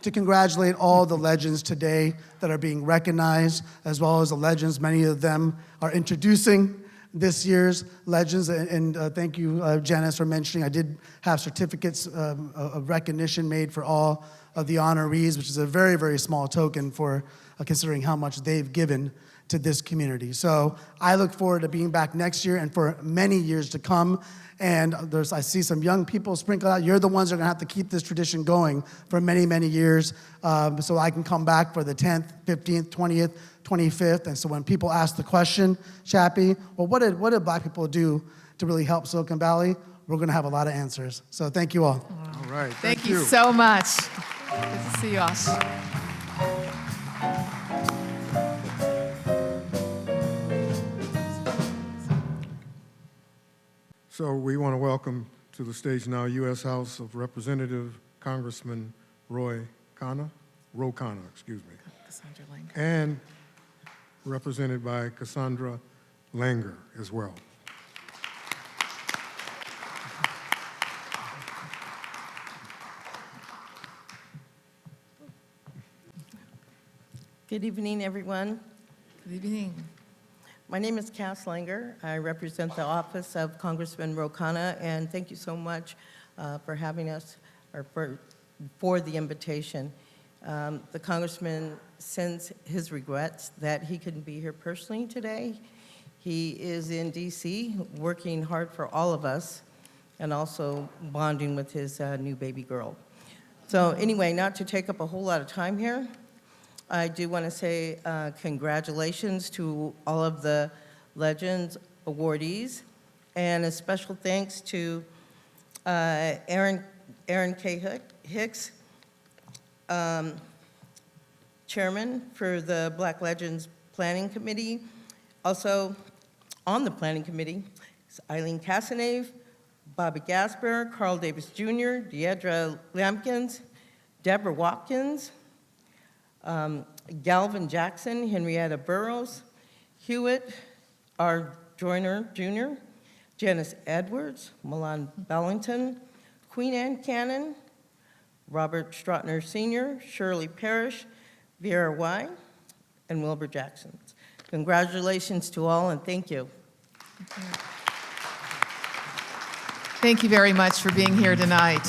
To congratulate all the legends today that are being recognized, as well as the legends, many of them are introducing this year's legends. And thank you, Janice, for mentioning I did have certificates of recognition made for all of the honorees, which is a very, very small token for considering how much they've given to this community. So I look forward to being back next year and for many years to come. And I see some young people sprinkled out. You're the ones that are going to have to keep this tradition going for many, many years, so I can come back for the 10th, 15th, 20th, 25th. And so when people ask the question, Chappie, well, what did Black people do to really help Silicon Valley? We're going to have a lot of answers. So thank you all. All right. Thank you so much. Good to see you all. So we want to welcome to the stage now U.S. House of Representative Congressman Ro Khanna, Cassandra Langer. and represented by Cassandra Langer as well. Good evening, everyone. Good evening. My name is Cass Langer. I represent the office of Congressman Ro Khanna, and thank you so much for having us, or for the invitation. The congressman sends his regrets that he couldn't be here personally today. He is in D.C. working hard for all of us and also bonding with his new baby girl. So anyway, not to take up a whole lot of time here, I do want to say congratulations to all of the Legends awardees, and a special thanks to Aaron K. Hicks, Chairman for the Black Legends Planning Committee. Also on the Planning Committee is Eileen Casanave, Bobby Gasper, Carl Davis Jr., Deidre Lampkins, Deborah Watkins, Galvin Jackson, Henrietta Burrows, Hewitt R. Joyner Jr., Janice Edwards, Milan Bellington, Queen Anne Cannon, Robert Strautner Sr., Shirley Parrish, Vera Y., and Wilbur Jackson. Congratulations to all, and thank you. Thank you very much for being here tonight.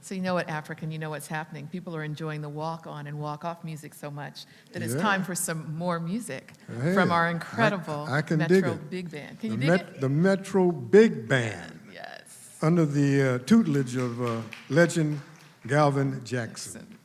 So you know what, African, you know what's happening. People are enjoying the walk-on and walk-off music so much that it's time for some more music from our incredible I can Metro dig it. Big Band. Can you dig it? The Metro Big Band. Yes. Under the tutelage of legend Galvin Jackson.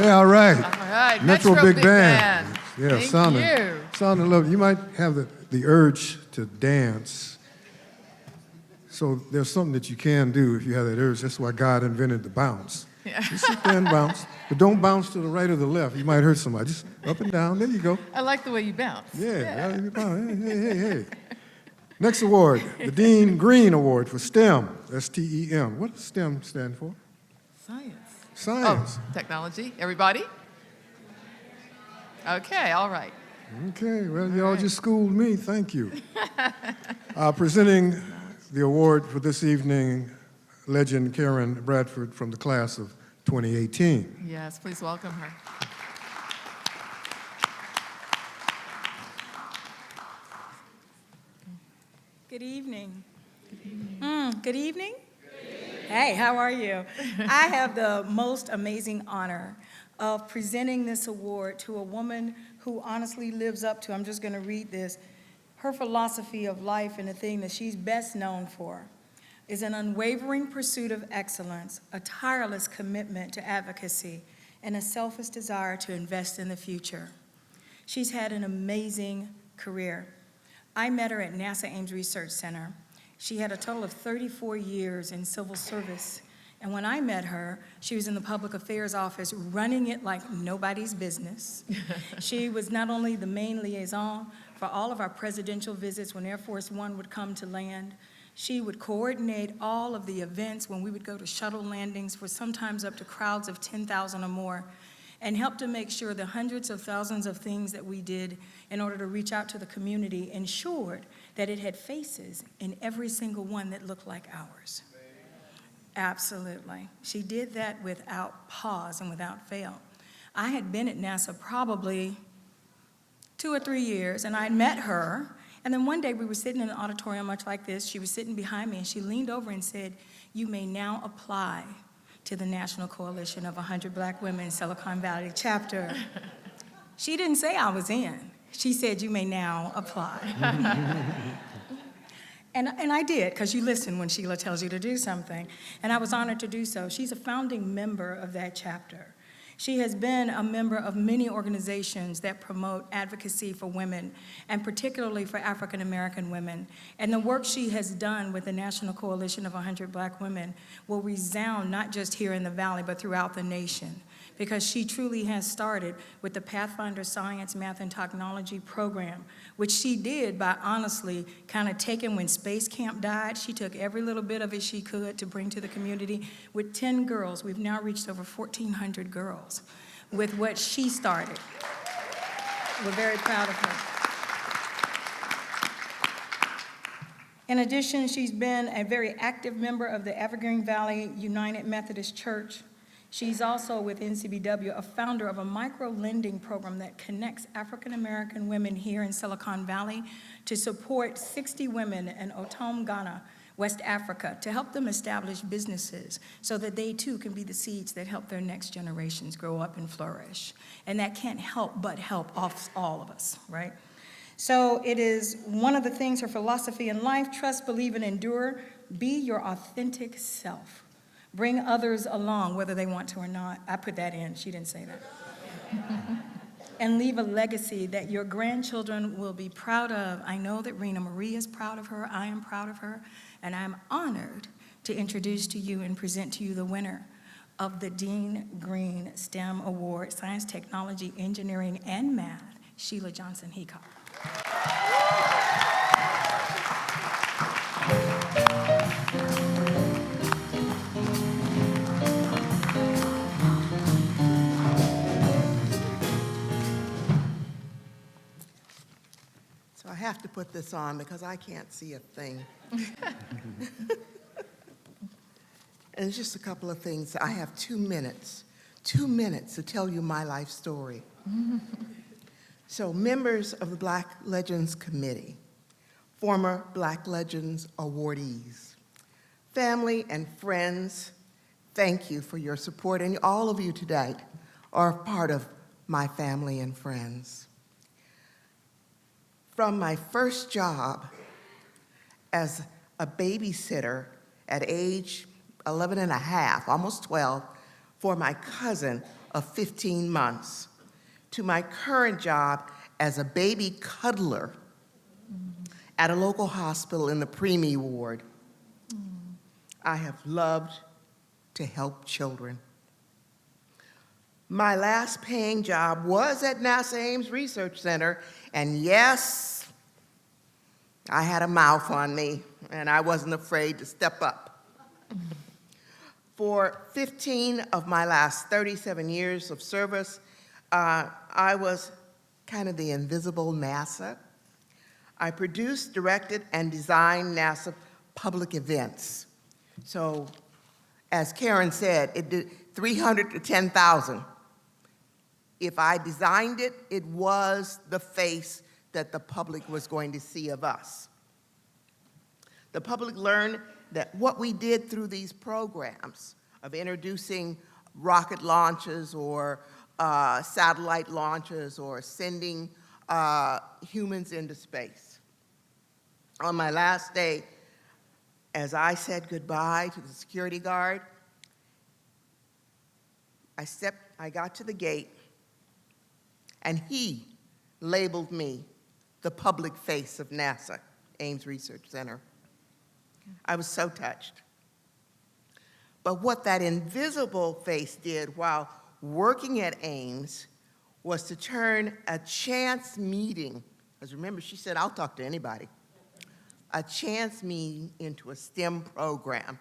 Yeah, all right. All right, Metro Metro Big Band. Yeah, Thank you. sounding lovely. You might have the urge to dance. So there's something that you can do if you have that urge. That's why God invented the bounce. Yeah. You sit there and bounce, but don't bounce to the right or the left. You might hurt somebody. Just up and down. There you go. I like the way you bounce. Yeah. Hey. Next award, the Dean Green Award for STEM, S-T-E-M. What does STEM stand for? Science. Oh, technology. Everybody? Okay, all right. Okay, well, y'all just schooled me. Thank you. Presenting the award for this evening, legend Karen Bradford from the class of 2018. Yes, please welcome her. Good evening. Good evening. Hey, how are you? I have the most amazing honor of presenting this award to a woman who honestly lives up to, I'm just going to read this, her philosophy of life, and the thing that she's best known for is an unwavering pursuit of excellence, a tireless commitment to advocacy, and a selfless desire to invest in the future. She's had an amazing career. I met her at NASA Ames Research Center. She had a total of 34 years in civil service. And when I met her, she was in the public affairs office running it like nobody's business. She was not only the main liaison for all of our presidential visits when Air Force One would come to land, she would coordinate all of the events when we would go to shuttle landings for sometimes up to crowds of 10,000 or more, and help to make sure the hundreds of thousands of things that we did in order to reach out to the community ensured that it had faces in every single one that looked like ours. Absolutely. She did that without pause and without fail. I had been at NASA probably 2 or 3 years, and I met her, and then one day we were sitting in an auditorium much like this. She was sitting behind me, and she leaned over and said, "You may now apply to the National Coalition of 100 Black Women in Silicon Valley chapter." She didn't say I was in. She said, "You may now apply." And I did, because you listen when Sheila tells you to do something. And I was honored to do so. She's a founding member of that chapter. She has been a member of many organizations that promote advocacy for women, and particularly for African American women. And the work she has done with the National Coalition of 100 Black Women will resound not just here in the Valley, but throughout the nation, because she truly has started with the Pathfinder Science, Math, and Technology program, which she did by honestly kind of taking when Space Camp died. She took every little bit of it she could to bring to the community. With 10 girls, we've now reached over 1,400 girls with what she started. We're very proud of her. In addition, she's been a very active member of the Evergreen Valley United Methodist Church. She's also, with NCBW, a founder of a micro-lending program that connects African American women here in Silicon Valley to support 60 women in Otom, Ghana, West Africa, to help them establish businesses so that they too can be the seeds that help their next generations grow up and flourish. And that can't help but help all of us, right? So it is one of the things, her philosophy in life: trust, believe, and endure. Be your authentic self. Bring others along, whether they want to or not. I put that in. She didn't say that. And leave a legacy that your grandchildren will be proud of. I know that Rena Marie is proud of her. I am proud of her. And I'm honored to introduce to you and present to you the winner of the Dean Green STEM Award, Science, Technology, Engineering, and Math, Sheila Johnson Heacock. I have to put this on because I can't see a thing. And it's just a couple of things. I have 2 minutes to tell you my life story. So, members of the Black Legends Committee, former Black Legends awardees, family and friends, thank you for your support, and all of you today are part of my family and friends. From my first job as a babysitter at age 11 and a half, almost 12, for my cousin of 15 months to my current job as a baby cuddler at a local hospital in the preemie ward. I have loved to help children. My last paying job was at NASA Ames Research Center, and yes, I had a mouth on me, and I wasn't afraid to step up. For 15 of my last 37 years of service, I was kind of the invisible NASA. I produced, directed, and designed NASA public events. So, as Karen said, it did 300 to 10,000. If I designed it, it was the face that the public was going to see of us. The public learned that what we did through these programs of introducing rocket launches or satellite launches or sending humans into space. On my last day, as I said goodbye to the security guard, I got to the gate, and he labeled me the public face of NASA, Ames Research Center. I was so touched. But what that invisible face did while working at Ames was to turn a chance meeting, because remember, she said, I'll talk to anybody, a chance meeting into a STEM program.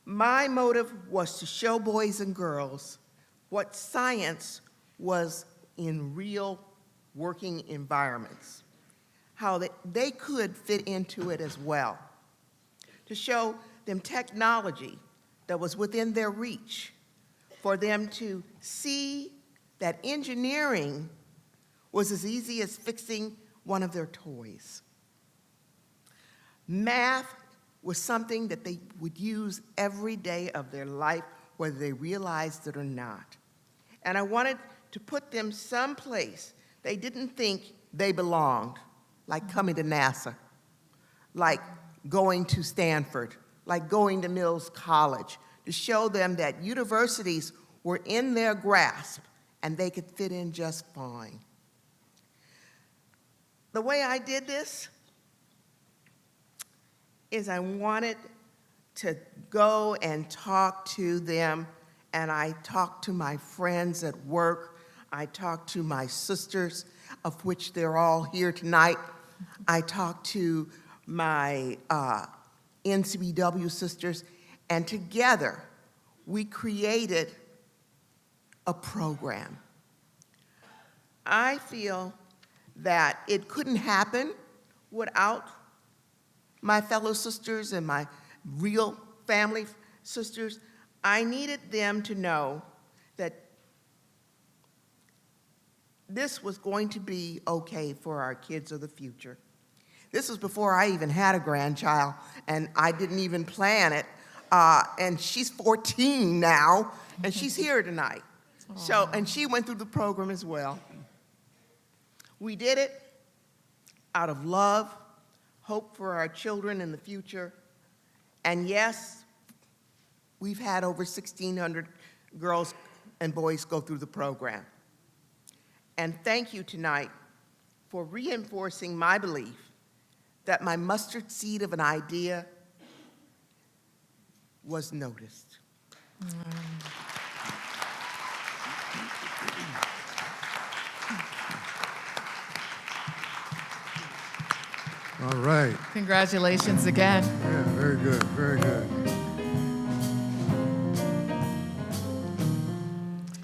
My motive was to show boys and girls what science was in real working environments, how they could fit into it as well, to show them technology that was within their reach, for them to see that engineering was as easy as fixing one of their toys. Math was something that they would use every day of their life, whether they realized it or not. And I wanted to put them someplace they didn't think they belonged, like coming to NASA, like going to Stanford, like going to Mills College, to show them that universities were in their grasp and they could fit in just fine. The way I did this is I wanted to go and talk to them, and I talked to my friends at work. I talked to my sisters, of which they're all here tonight. I talked to my NCBW sisters, and together we created a program. I feel that it couldn't happen without my fellow sisters and my real family sisters. I needed them to know that this was going to be okay for our kids of the future. This was before I even had a grandchild, and I didn't even plan it. And she's 14 now, and she's here tonight. So, and she went through the program as well. We did it out of love, hope for our children in the future, and yes, we've had over 1,600 girls and boys go through the program. And thank you tonight for reinforcing my belief that my mustard seed of an idea was noticed. All right. Congratulations again. Yeah, very good, very good.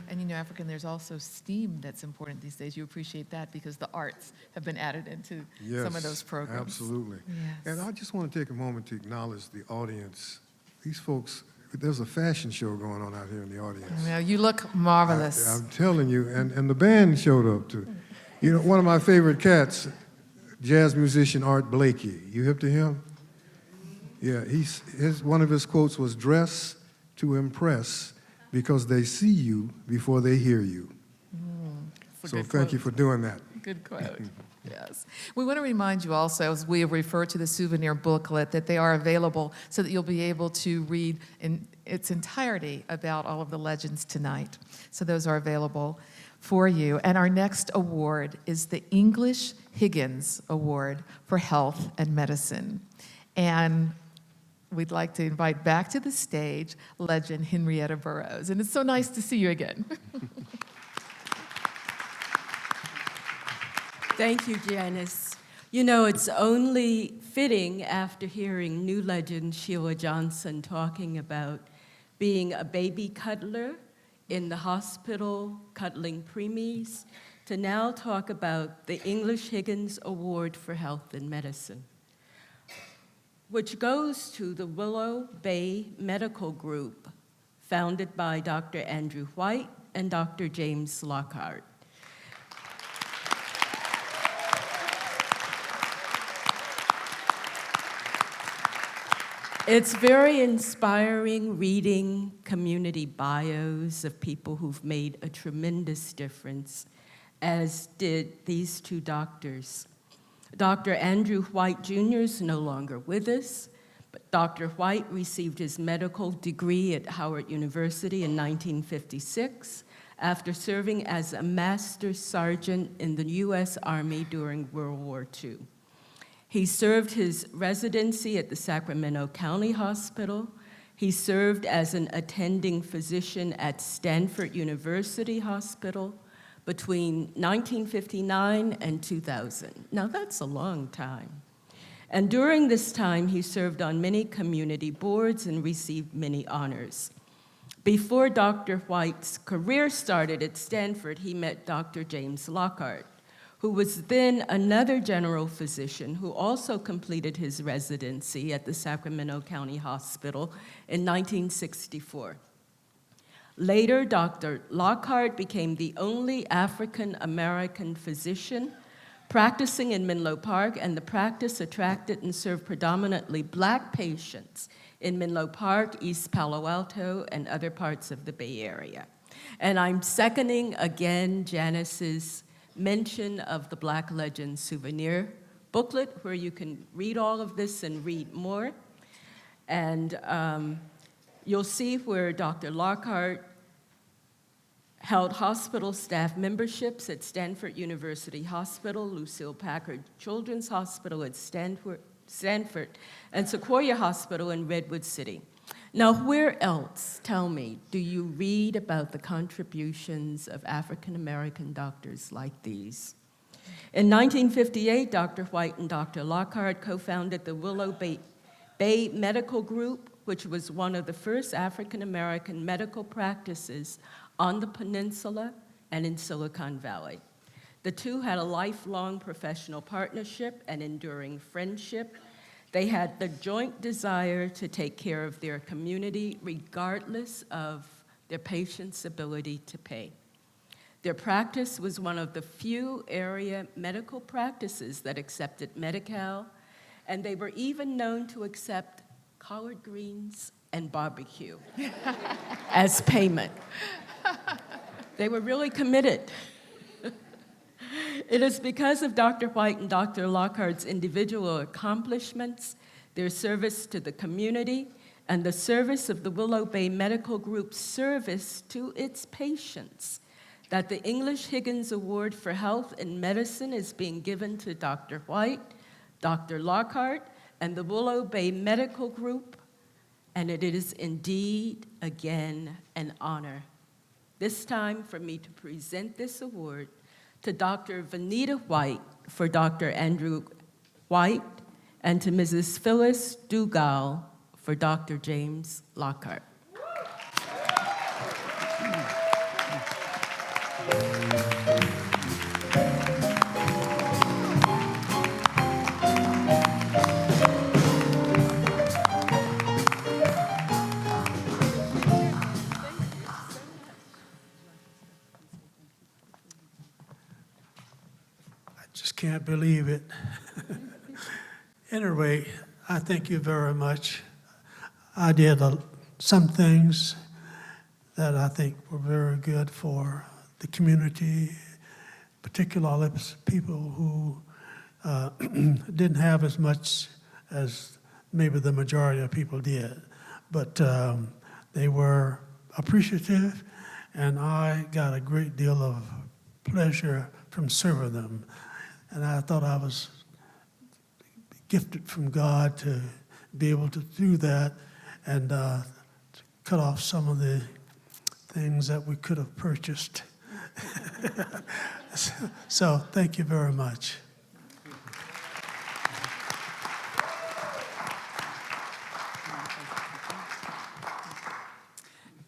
And you know, African, there's also STEAM that's important these days. You appreciate that because the arts have been added into some of those programs. Absolutely. Yes. And I just want to take a moment to acknowledge the audience. These folks, there's a fashion show going on out here in the audience. Well, you look marvelous. I'm telling you, and the band showed up too. You know, one of my favorite cats, jazz musician Art Blakey. You hip to him? Yeah, one of his quotes was, "Dress to impress because they see you before they hear you." So thank you for doing that. Good quote. Yeah. Yes. We want to remind you also, as we refer to the souvenir booklet, that they are available so that you'll be able to read in its entirety about all of the legends tonight. So those are available for you. And our next award is the English Higgins Award for Health and Medicine. And we'd like to invite back to the stage legend Henrietta Burroughs. And it's so nice to see you again. Thank you, Janice. You know, it's only fitting after hearing new legend Sheila Johnson talking about being a baby cuddler in the hospital, cuddling preemies, to now talk about the English Higgins Award for Health and Medicine, which goes to the Willow Bay Medical Group, founded by Dr. Andrew White and Dr. James Lockhart. It's very inspiring reading community bios of people who've made a tremendous difference, as did these two doctors. Dr. Andrew White Jr. is no longer with us, but Dr. White received his medical degree at Howard University in 1956 after serving as a master sergeant in the U.S. Army during World War II. He served his residency at the Sacramento County Hospital. He served as an attending physician at Stanford University Hospital between 1959 and 2000. Now, that's a long time. And during this time, he served on many community boards and received many honors. Before Dr. White's career started at Stanford, he met Dr. James Lockhart, who was then another general physician who also completed his residency at the Sacramento County Hospital in 1964. Later, Dr. Lockhart became the only African-American physician practicing in Menlo Park, and the practice attracted and served predominantly Black patients in Menlo Park, East Palo Alto, and other parts of the Bay Area. And I'm seconding again Janice's mention of the Black Legends souvenir booklet, where you can read all of this and read more. And you'll see where Dr. Lockhart held hospital staff memberships at Stanford University Hospital, Lucille Packard Children's Hospital at Stanford, and Sequoia Hospital in Redwood City. Now, where else, tell me, do you read about the contributions of African-American doctors like these? In 1958, Dr. White and Dr. Lockhart co-founded the Willow Bay Medical Group, which was one of the first African-American medical practices on the peninsula and in Silicon Valley. The two had a lifelong professional partnership and enduring friendship. They had the joint desire to take care of their community regardless of their patients' ability to pay. Their practice was one of the few area medical practices that accepted Medi-Cal, and they were even known to accept collard greens and barbecue as payment. They were really committed. It is because of Dr. White and Dr. Lockhart's individual accomplishments, their service to the community, and the service of the Willow Bay Medical Group's service to its patients, that the English Higgins Award for Health and Medicine is being given to Dr. White, Dr. Lockhart, and the Willow Bay Medical Group, and it is indeed, again, an honor. This time for me to present this award to Dr. Vanita White for Dr. Andrew White, and to Mrs. Phyllis Dugal for Dr. James Lockhart. Can't believe it. Anyway, I thank you very much. I did some things that I think were very good for the community, particularly people who didn't have as much as maybe the majority of people did, but they were appreciative, and I got a great deal of pleasure from serving them. And I thought I was gifted from God to be able to do that and to cut off some of the things that we could have purchased. So thank you very much.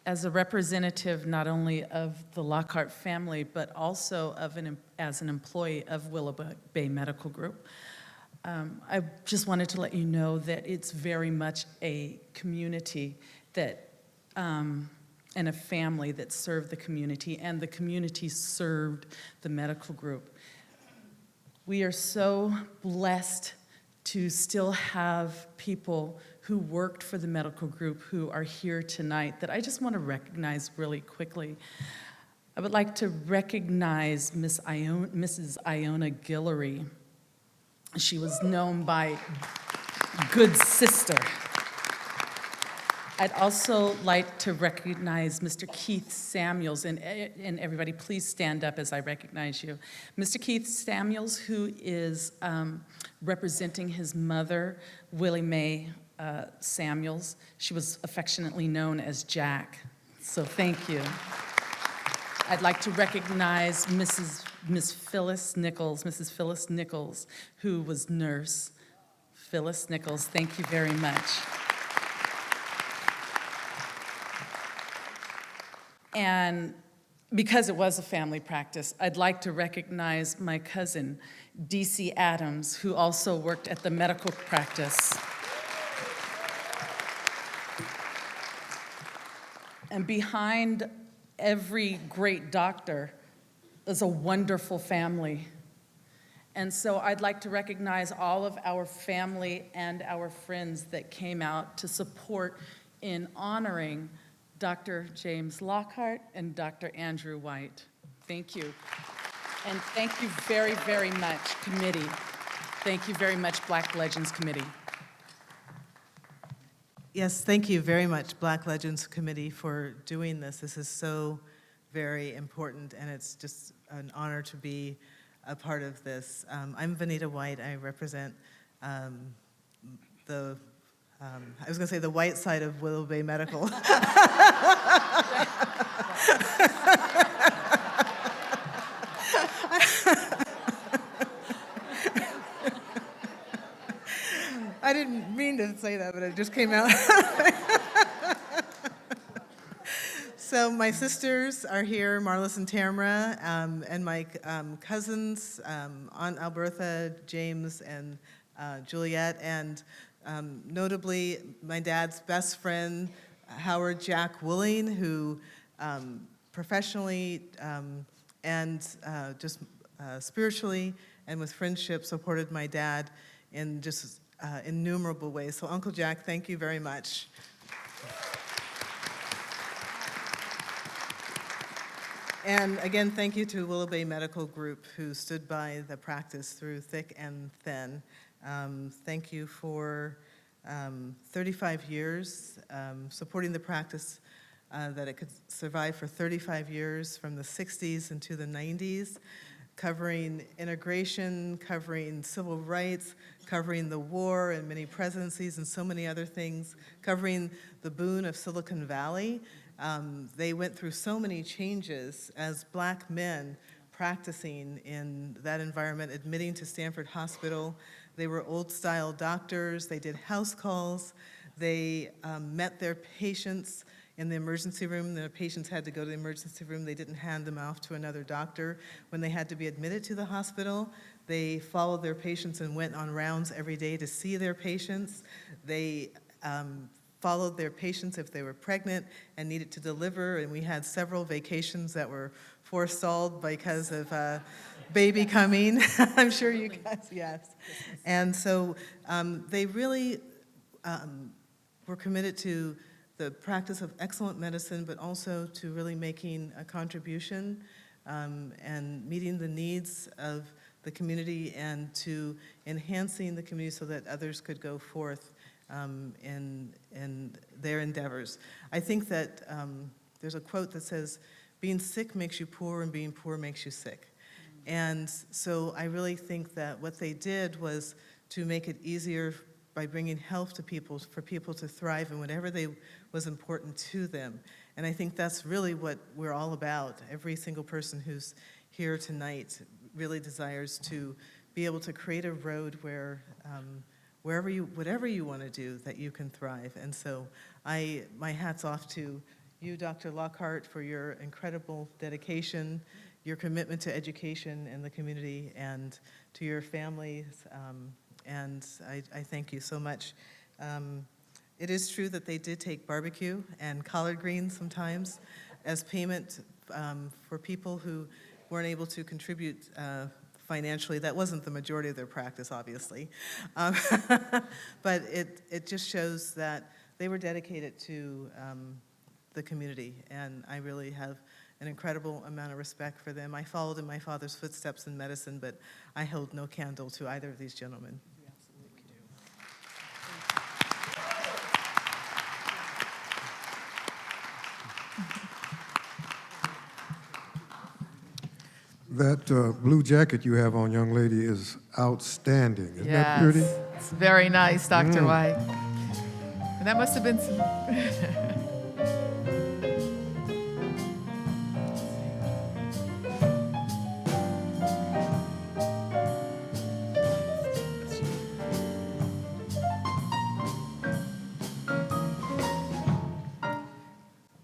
As a representative not only of the Lockhart family, but also as an employee of Willow Bay Medical Group, I just wanted to let you know that it's very much a community that, and a family that served the community, and the community served the medical group. We are so blessed to still have people who worked for the medical group who are here tonight that I just want to recognize really quickly. I would like to recognize Mrs. Iona Guillory. She was known by Good Sister. I'd also like to recognize Mr. Keith Samuels, and everybody please stand up as I recognize you. Mr. Keith Samuels, who is representing his mother, Willie Mae Samuels. She was affectionately known as Jack, so thank you. I'd like to recognize Miss Phyllis Nichols, who was nurse. Phyllis Nichols, thank you very much. And because it was a family practice, I'd like to recognize my cousin, D.C. Adams, who also worked at the medical practice. And behind every great doctor is a wonderful family. And so I'd like to recognize all of our family and our friends that came out to support in honoring Dr. James Lockhart and Dr. Andrew White. Thank you. And thank you very, very much, committee. Thank you very much, Black Legends Committee. Yes, thank you very much, Black Legends Committee, for doing this. This is so very important, and it's just an honor to be a part of this. I'm Vanita White. I represent I was going to say the white side of Willow Bay Medical. I didn't mean to say that, but it just came out. So my sisters are here, Marlis and Tamara, and my cousins, Aunt Albertha, James, and Juliet, and notably my dad's best friend, Howard Jack Willing, who professionally and just spiritually and with friendship supported my dad in just innumerable ways. So Uncle Jack, thank you very much. And again, thank you to Willow Bay Medical Group, who stood by the practice through thick and thin. Thank you for 35 years supporting the practice, that it could survive for 35 years from the 60s into the 90s, covering integration, covering civil rights, covering the war and many presidencies and so many other things, covering the boon of Silicon Valley. They went through so many changes as Black men practicing in that environment, admitting to Stanford Hospital. They were old-style doctors. They did house calls. They met their patients in the emergency room. The patients had to go to the emergency room. They didn't hand them off to another doctor. When they had to be admitted to the hospital, they followed their patients and went on rounds every day to see their patients. They followed their patients if they were pregnant and needed to deliver, and we had several vacations that were forestalled because of baby coming. I'm sure you guys, yes. And so they really were committed to the practice of excellent medicine, but also to really making a contribution and meeting the needs of the community and to enhancing the community so that others could go forth in their endeavors. I think that there's a quote that says, being sick makes you poor and being poor makes you sick. And so I really think that what they did was to make it easier by bringing health to people, for people to thrive in whatever was important to them. And I think that's really what we're all about. Every single person who's here tonight really desires to be able to create a road where whatever you want to do, that you can thrive. And so my hat's off to you, Dr. Lockhart, for your incredible dedication, your commitment to education in the community, and to your families. And I thank you so much. It is true that they did take barbecue and collard greens sometimes as payment for people who weren't able to contribute financially. That wasn't the majority of their practice, obviously. But it just shows that they were dedicated to the community, and I really have an incredible amount of respect for them. I followed in my father's footsteps in medicine, but I held no candle to either of these gentlemen. That blue jacket you have on, young lady, is outstanding. Isn't that pretty? It's very nice, Dr. White. And that must have been some...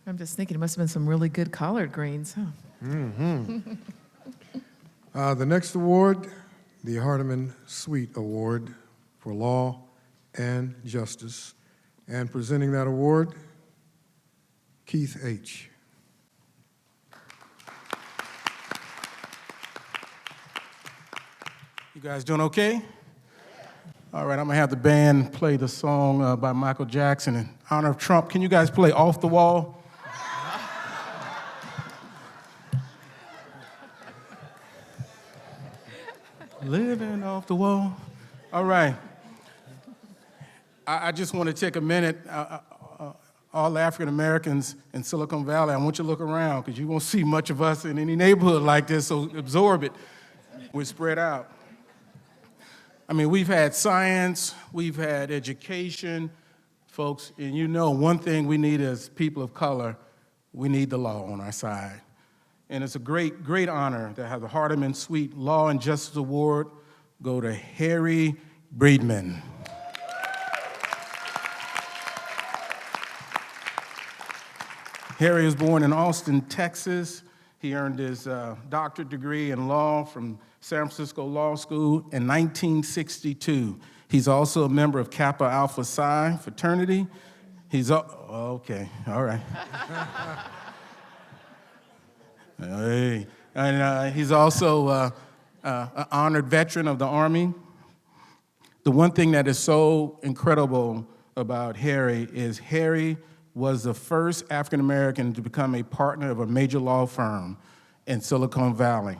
I'm just thinking it must have been some really good collard greens, huh? Mm-hmm. The next award, the Hardeman Sweet Award for Law and Justice. And presenting that award, Keith H. You guys doing okay? All right, I'm gonna have the band play the song by Michael Jackson in honor of Trump. Can you guys play Off the Wall? Living off the wall. All right. I just want to take a minute. All African Americans in Silicon Valley, I want you to look around because you won't see much of us in any neighborhood like this, so absorb it. We're spread out. I mean, we've had science, we've had education, folks, and you know one thing we need as people of color, we need the law on our side. And it's a great, great honor to have the Hardeman Sweet Law and Justice Award go to Harry Breedman. Harry was born in Austin, Texas. He earned his doctorate degree in law from San Francisco Law School in 1962. He's also a member of Kappa Alpha Psi fraternity. Okay, all right. Hey. And he's also an honored veteran of the Army. The one thing that is so incredible about Harry is Harry was the first African American to become a partner of a major law firm in Silicon Valley.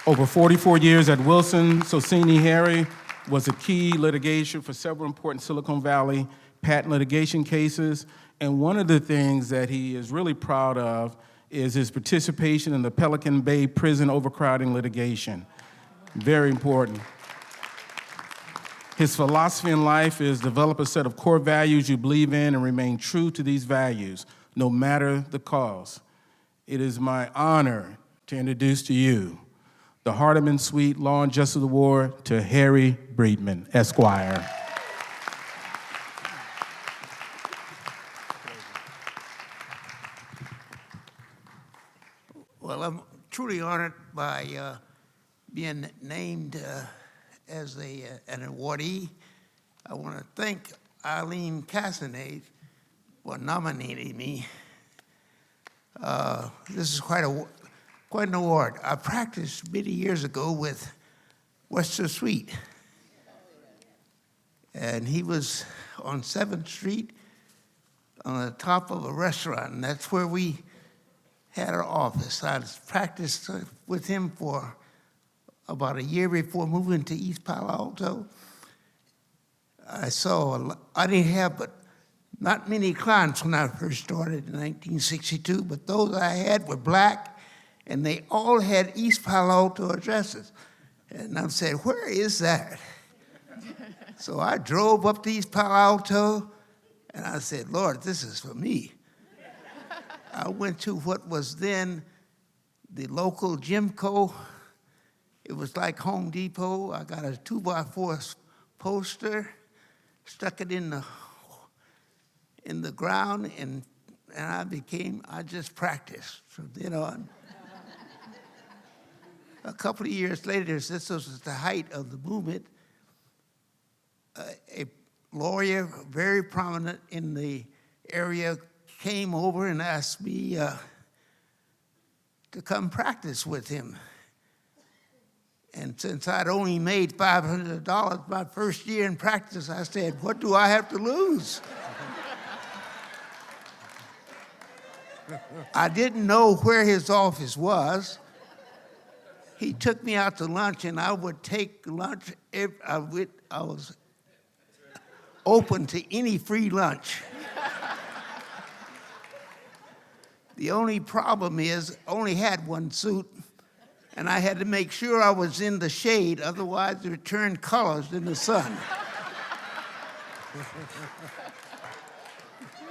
Over 44 years at Wilson Sonsini, Harry was a key litigation for several important Silicon Valley patent litigation cases. And one of the things that he is really proud of is his participation in the Pelican Bay prison overcrowding litigation. Very important. His philosophy in life is develop a set of core values you believe in and remain true to these values, no matter the cost. It is my honor to introduce to you the Hardeman Sweet Law and Justice Award to Harry Breedman, Esquire. Well, I'm truly honored by being named as an awardee. I want to thank Eileen Casanate for nominating me. This is quite an award. I practiced many years ago with Wester Sweet, and he was on 7th Street on the top of a restaurant, and that's where we had our office. I practiced with him for about a year before moving to East Palo Alto, I didn't have but not many clients when I first started in 1962, but those I had were black, and they all had East Palo Alto addresses. And I said, where is that? So I drove up to East Palo Alto, and I said, Lord, this is for me. I went to what was then the local Jimco. It was like Home Depot. I got a 2x4 poster, stuck it in the ground, and I just practiced from then on. A couple of years later, this was the height of the movement, a lawyer, very prominent in the area, came over and asked me to come practice with him. And since I'd only made $500 my first year in practice, I said, what do I have to lose? I didn't know where his office was. He took me out to lunch, and I would take lunch. I was open to any free lunch. The only problem is I only had one suit, and I had to make sure I was in the shade, otherwise it would turn colors in the sun.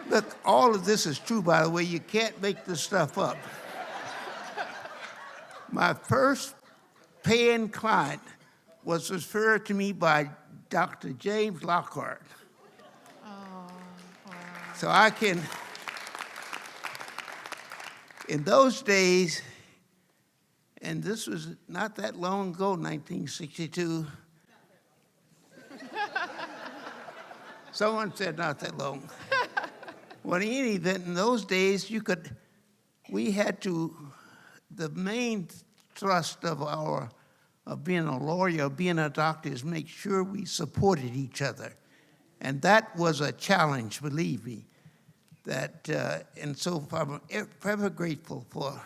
Look, all of this is true, by the way. You can't make this stuff up. My first paying client was referred to me by Dr. James Lockhart. Oh, wow. So I can, in those days, and this was not that long ago, 1962. Someone said not that long. Well, in any event, in those days, the main thrust of being a lawyer, being a doctor, is make sure we supported each other. And that was a challenge, believe me. And so I'm ever grateful for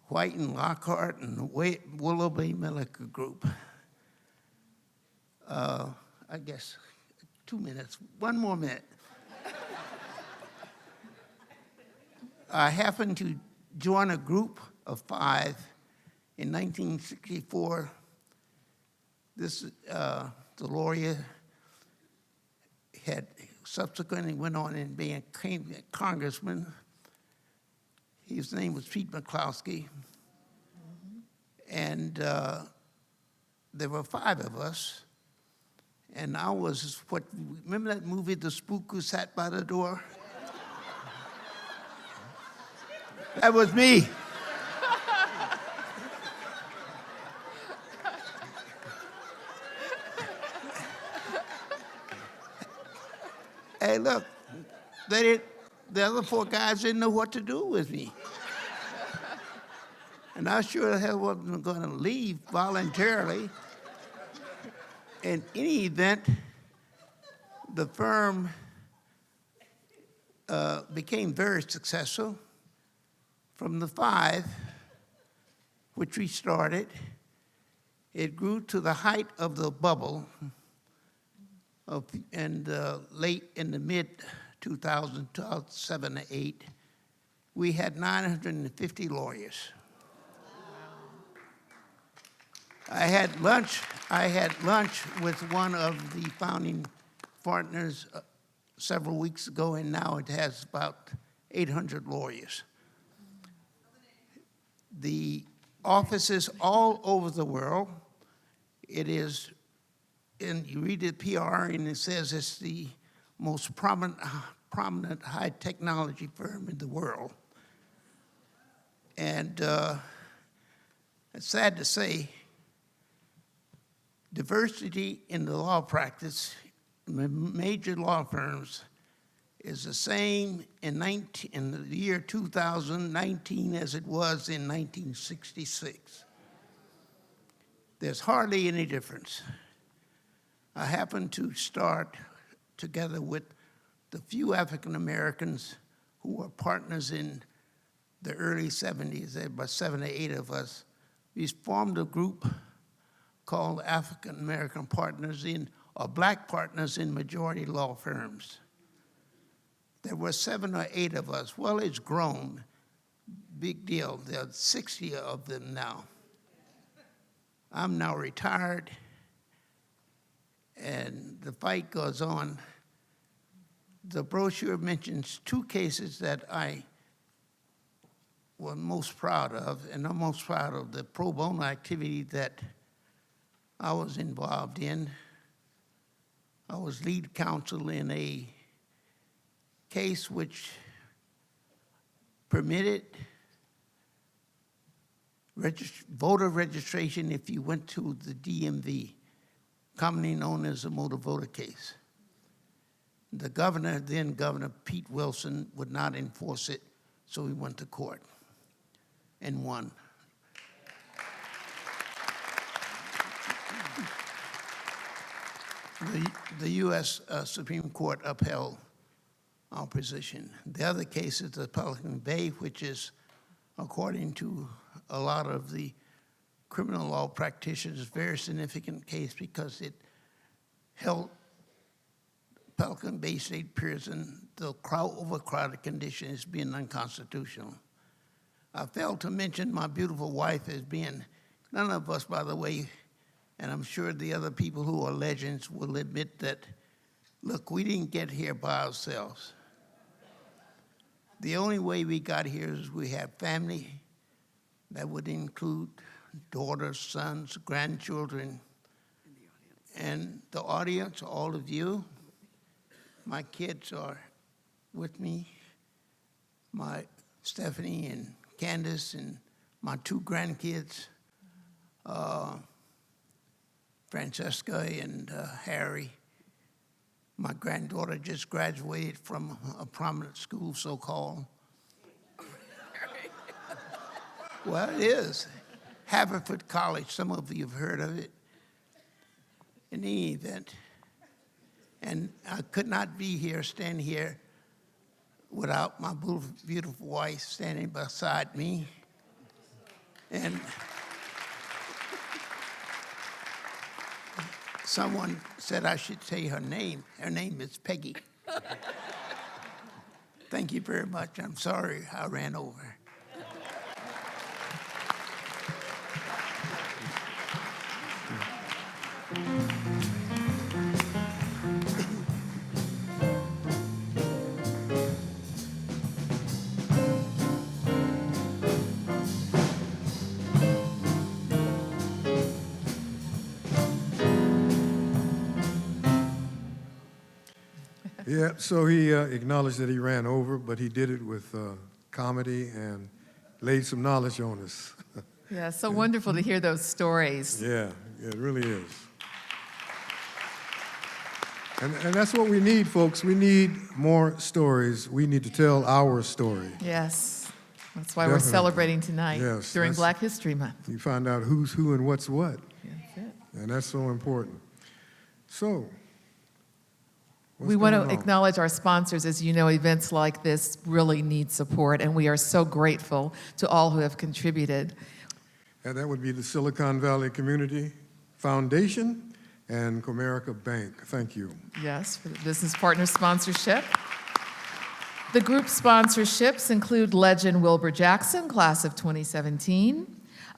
White and Lockhart and the Willow Bay Medical Group. I guess 2 minutes, one more minute. I happened to join a group of 5 in 1964. The lawyer had subsequently went on and became a congressman. His name was Pete McCloskey. And there were 5 of us. And I was remember that movie, The Spook Who Sat by the Door? That was me. Hey, look, the other 4 guys didn't know what to do with me. And I sure the hell wasn't going to leave voluntarily. In any event, the firm became very successful. From the 5, which we started, it grew to the height of the bubble late in the mid-2000, 2007 to 8. We had 950 lawyers. I had lunch with one of the founding partners several weeks ago, and now it has about 800 lawyers. The offices all over the world. It is, and you read the PR, and it says it's the most prominent high technology firm in the world. And it's sad to say, diversity in the law practice, major law firms, is the same in the year 2019 as it was in 1966. There's hardly any difference. I happened to start together with the few African Americans who were partners in the early 70s. There were about 7 or 8 of us we formed a group called African American Partners or Black Partners in Majority Law Firms. There were 7 or 8 of us. Well, it's grown. Big deal. There are 60 of them now. I'm now retired, and the fight goes on. The brochure mentions 2 cases that I was most proud of, and I'm most proud of the pro bono activity that I was involved in. I was lead counsel in a case which permitted voter registration if you went to the DMV, commonly known as the motor voter case. The governor, then Governor Pete Wilson, would not enforce it, so we went to court and won. The U.S. Supreme Court upheld our position. The other case is the Pelican Bay, which is, according to a lot of the criminal law practitioners, a very significant case because it held Pelican Bay State Prison, the overcrowded condition, as being unconstitutional. I failed to mention my beautiful wife as being, none of us, by the way, and I'm sure the other people who are legends will admit that, look, we didn't get here by ourselves. The only way we got here is we have family. That would include daughters, sons, grandchildren, and the audience, all of you. My kids are with me, my Stephanie and Candace, and my 2 grandkids, Francesca and Harry. My granddaughter just graduated from a prominent school, so-called. Well, it is. Haverford College, some of you have heard of it. In any event, and I could not be here, stand here, without my beautiful wife standing beside me. And someone said I should say her name. Her name is Peggy. Thank you very much. I'm sorry I ran over. Yeah, so he acknowledged that he ran over, but he did it with comedy and laid some knowledge on us. Yeah, so wonderful to hear those stories. Yeah, it really is. And that's what we need, folks. We need more stories. We need to tell our story. Yes, that's why Definitely. we're celebrating tonight Yes, during that's- Black History Month. You find out who's who and what's what. That's it. And that's so important. So, We want to acknowledge our sponsors. As you know, events like this really need support, and we are so grateful to all who have contributed. and that would be the Silicon Valley Community Foundation and Comerica Bank. Thank you. Yes, for the business partner sponsorship. The group sponsorships include legend Wilbur Jackson, class of 2017,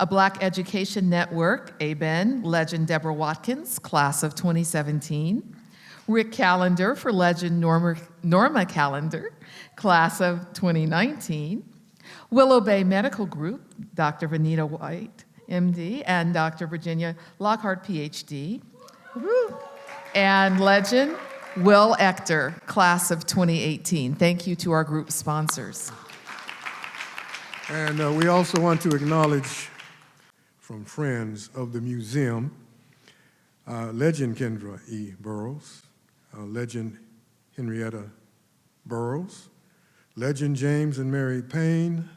a Black Education Network, ABEN, legend Deborah Watkins, class of 2017, Rick Callender for legend Norma Callender, class of 2019, Willow Bay Medical Group, Dr. Vanita White, MD, and Dr. Virginia Lockhart, PhD, and legend Will Ector, class of 2018. Thank you to our group sponsors. And we also want to acknowledge from friends of the museum, legend Kendra E. Burroughs, legend Henrietta Burroughs, legend James and Mary Payne,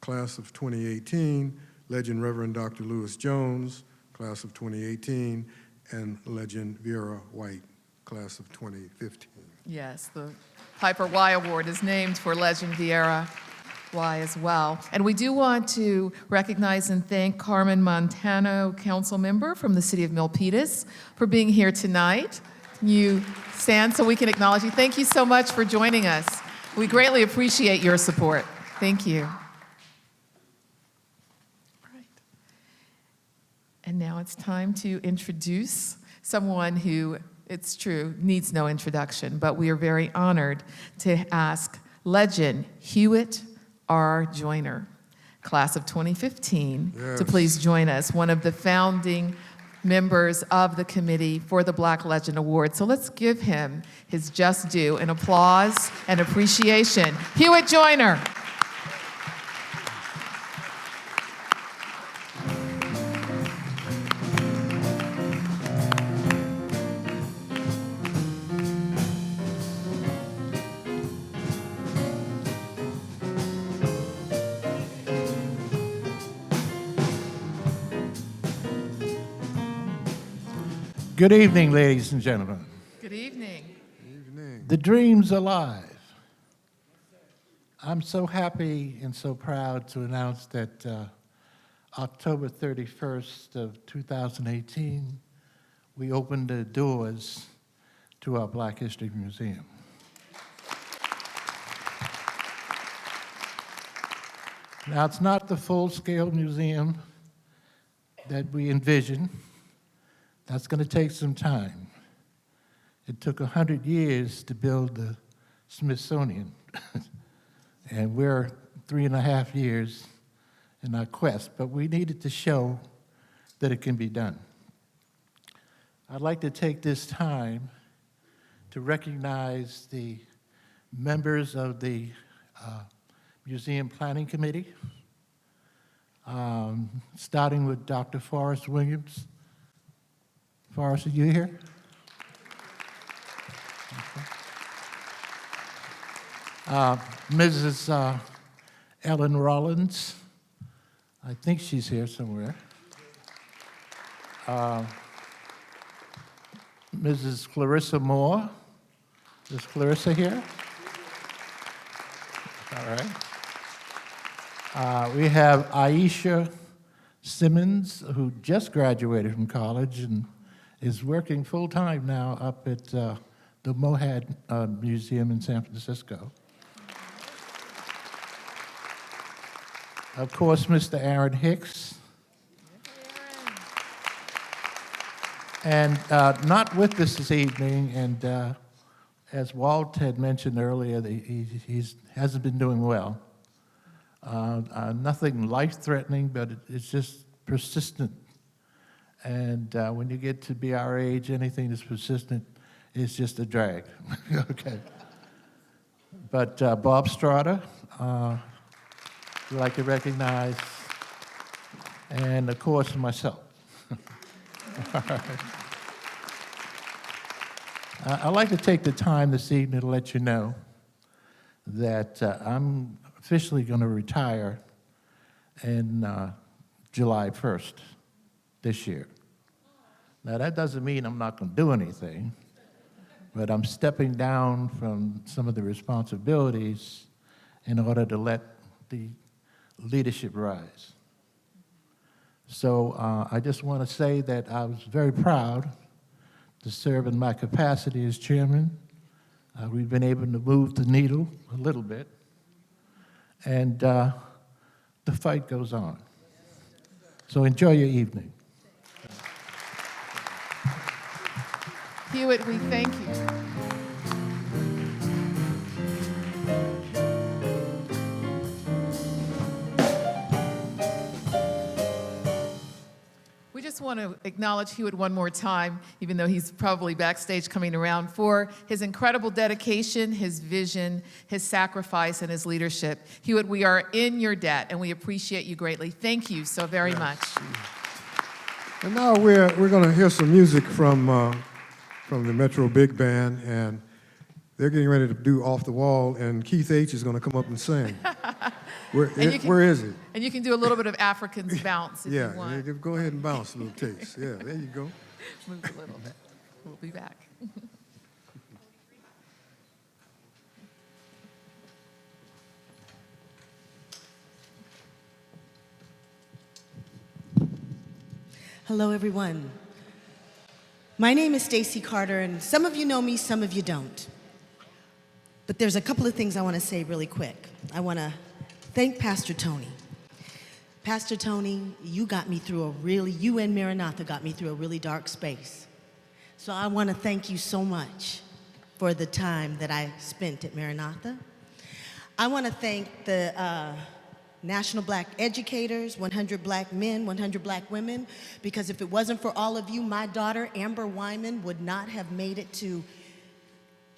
class of 2018, legend Reverend Dr. Lewis Jones, class of 2018, and legend Vera White, class of 2015. Yes, the Piper Y Award is named for legend Vieira. fly as well. And we do want to recognize and thank Carmen Montano, council member from the city of Milpitas, for being here tonight. Can you stand so we can acknowledge you? Thank you so much for joining us. We greatly appreciate your support. Thank you. And now it's time to introduce someone who, it's true, needs no introduction, but we are very honored to ask legend Hewitt R. Joyner, class of 2015, to please join us, one of the founding members of the committee for the Black Legend Award. So let's give him his just due, an applause and appreciation. Hewitt Joyner. Good evening, ladies and gentlemen. Good evening. The dream's alive. I'm so happy and so proud to announce that October 31st of 2018, we opened the doors to our Black History Museum. Now, it's not the full-scale museum that we envisioned. That's going to take some time. It took 100 years to build the Smithsonian, and we're 3.5 years in our quest, but we needed to show that it can be done. I'd like to take this time to recognize the members of the Museum Planning Committee, starting with Dr. Forrest Williams. Forrest, are you here? Mrs. Ellen Rollins, I think she's here somewhere. Mrs. Clarissa Moore, is Clarissa here? All right. We have Aisha Simmons, who just graduated from college and is working full-time now up at the Mohad Museum in San Francisco. Of course, Mr. Aaron Hicks. And not with us this evening, and as Walt had mentioned earlier, he hasn't been doing well. Nothing life-threatening, but it's just persistent. And when you get to be our age, anything that's persistent is just a drag. Okay. But Bob Strata, we'd like to recognize, and of course myself. All right. I'd like to take the time this evening to let you know that I'm officially going to retire in July 1st this year. Now, that doesn't mean I'm not going to do anything, but I'm stepping down from some of the responsibilities in order to let the leadership rise. So I just want to say that I was very proud to serve in my capacity as chairman. We've been able to move the needle a little bit, and the fight goes on. So enjoy your evening. Hewitt, we thank you. We just want to acknowledge Hewitt one more time, even though he's probably backstage coming around, for his incredible dedication, his vision, his sacrifice, and his leadership. Hewitt, we are in your debt, and we appreciate you greatly. Thank you so very much. And now we're going to hear some music from the Metro Big Band, and they're getting ready to do Off the Wall, and Keith H. is going to come up and sing. Where is he? And you can do a little bit of Africans bounce if you want. Yeah, go ahead and bounce a little taste. Yeah, there you go. Move a little bit. We'll be back. Hello, everyone. My name is Stacy Carter, and some of you know me, some of you don't. But there's a couple of things I want to say really quick. I want to thank Pastor Tony. Pastor Tony, you and Maranatha got me through a really dark space. So I want to thank you so much for the time that I spent at Maranatha. I want to thank the National Black Educators, 100 Black Men, 100 Black Women, because if it wasn't for all of you, my daughter, Amber Wyman, would not have made it to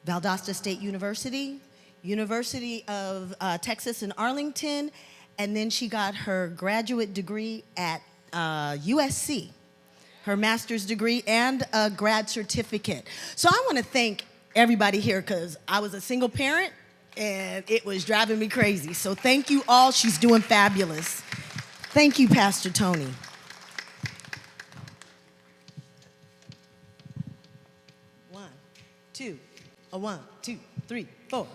Valdosta State University, University of Texas in Arlington, and then she got her graduate degree at USC, her master's degree and a grad certificate. So I want to thank everybody here because I was a single parent and it was driving me crazy. So thank you all. She's doing fabulous. Thank you, Pastor Tony. One, two, 1, 2, 3, 4.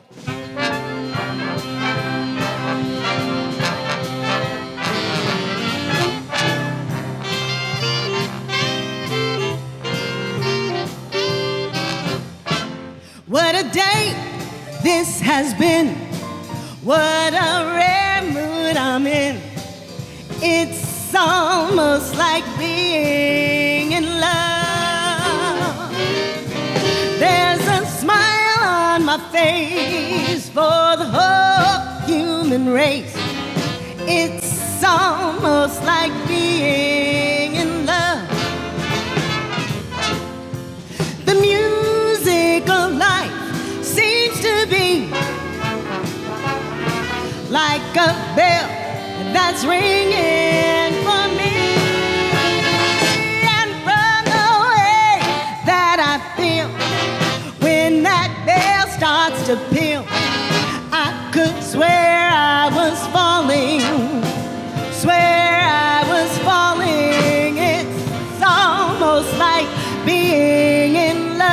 What a day this has been. What a rare mood I'm in. It's almost like being in love. There's a smile on my face for the whole human race. It's almost like being in love. The music of life seems to be like a bell that's ringing for me. And from the way that I feel when that bell starts to peal, I could swear I was falling, swear I was falling. It's almost like being in love.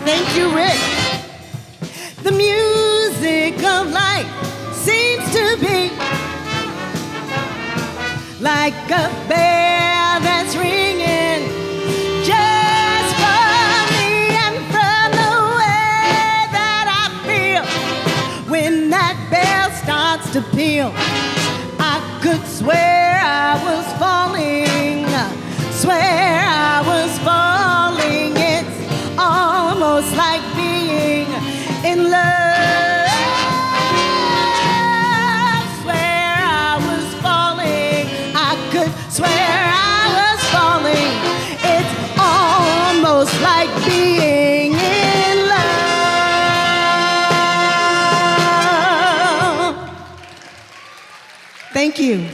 Thank you, Rick. The music of life seems to be like a bell that's ringing just for me. And from the way that I feel when that bell starts to peal, I could swear I was falling, swear I was falling. It's almost like being in love. Swear I was falling, I could swear I was falling. It's almost like being in love. Thank you.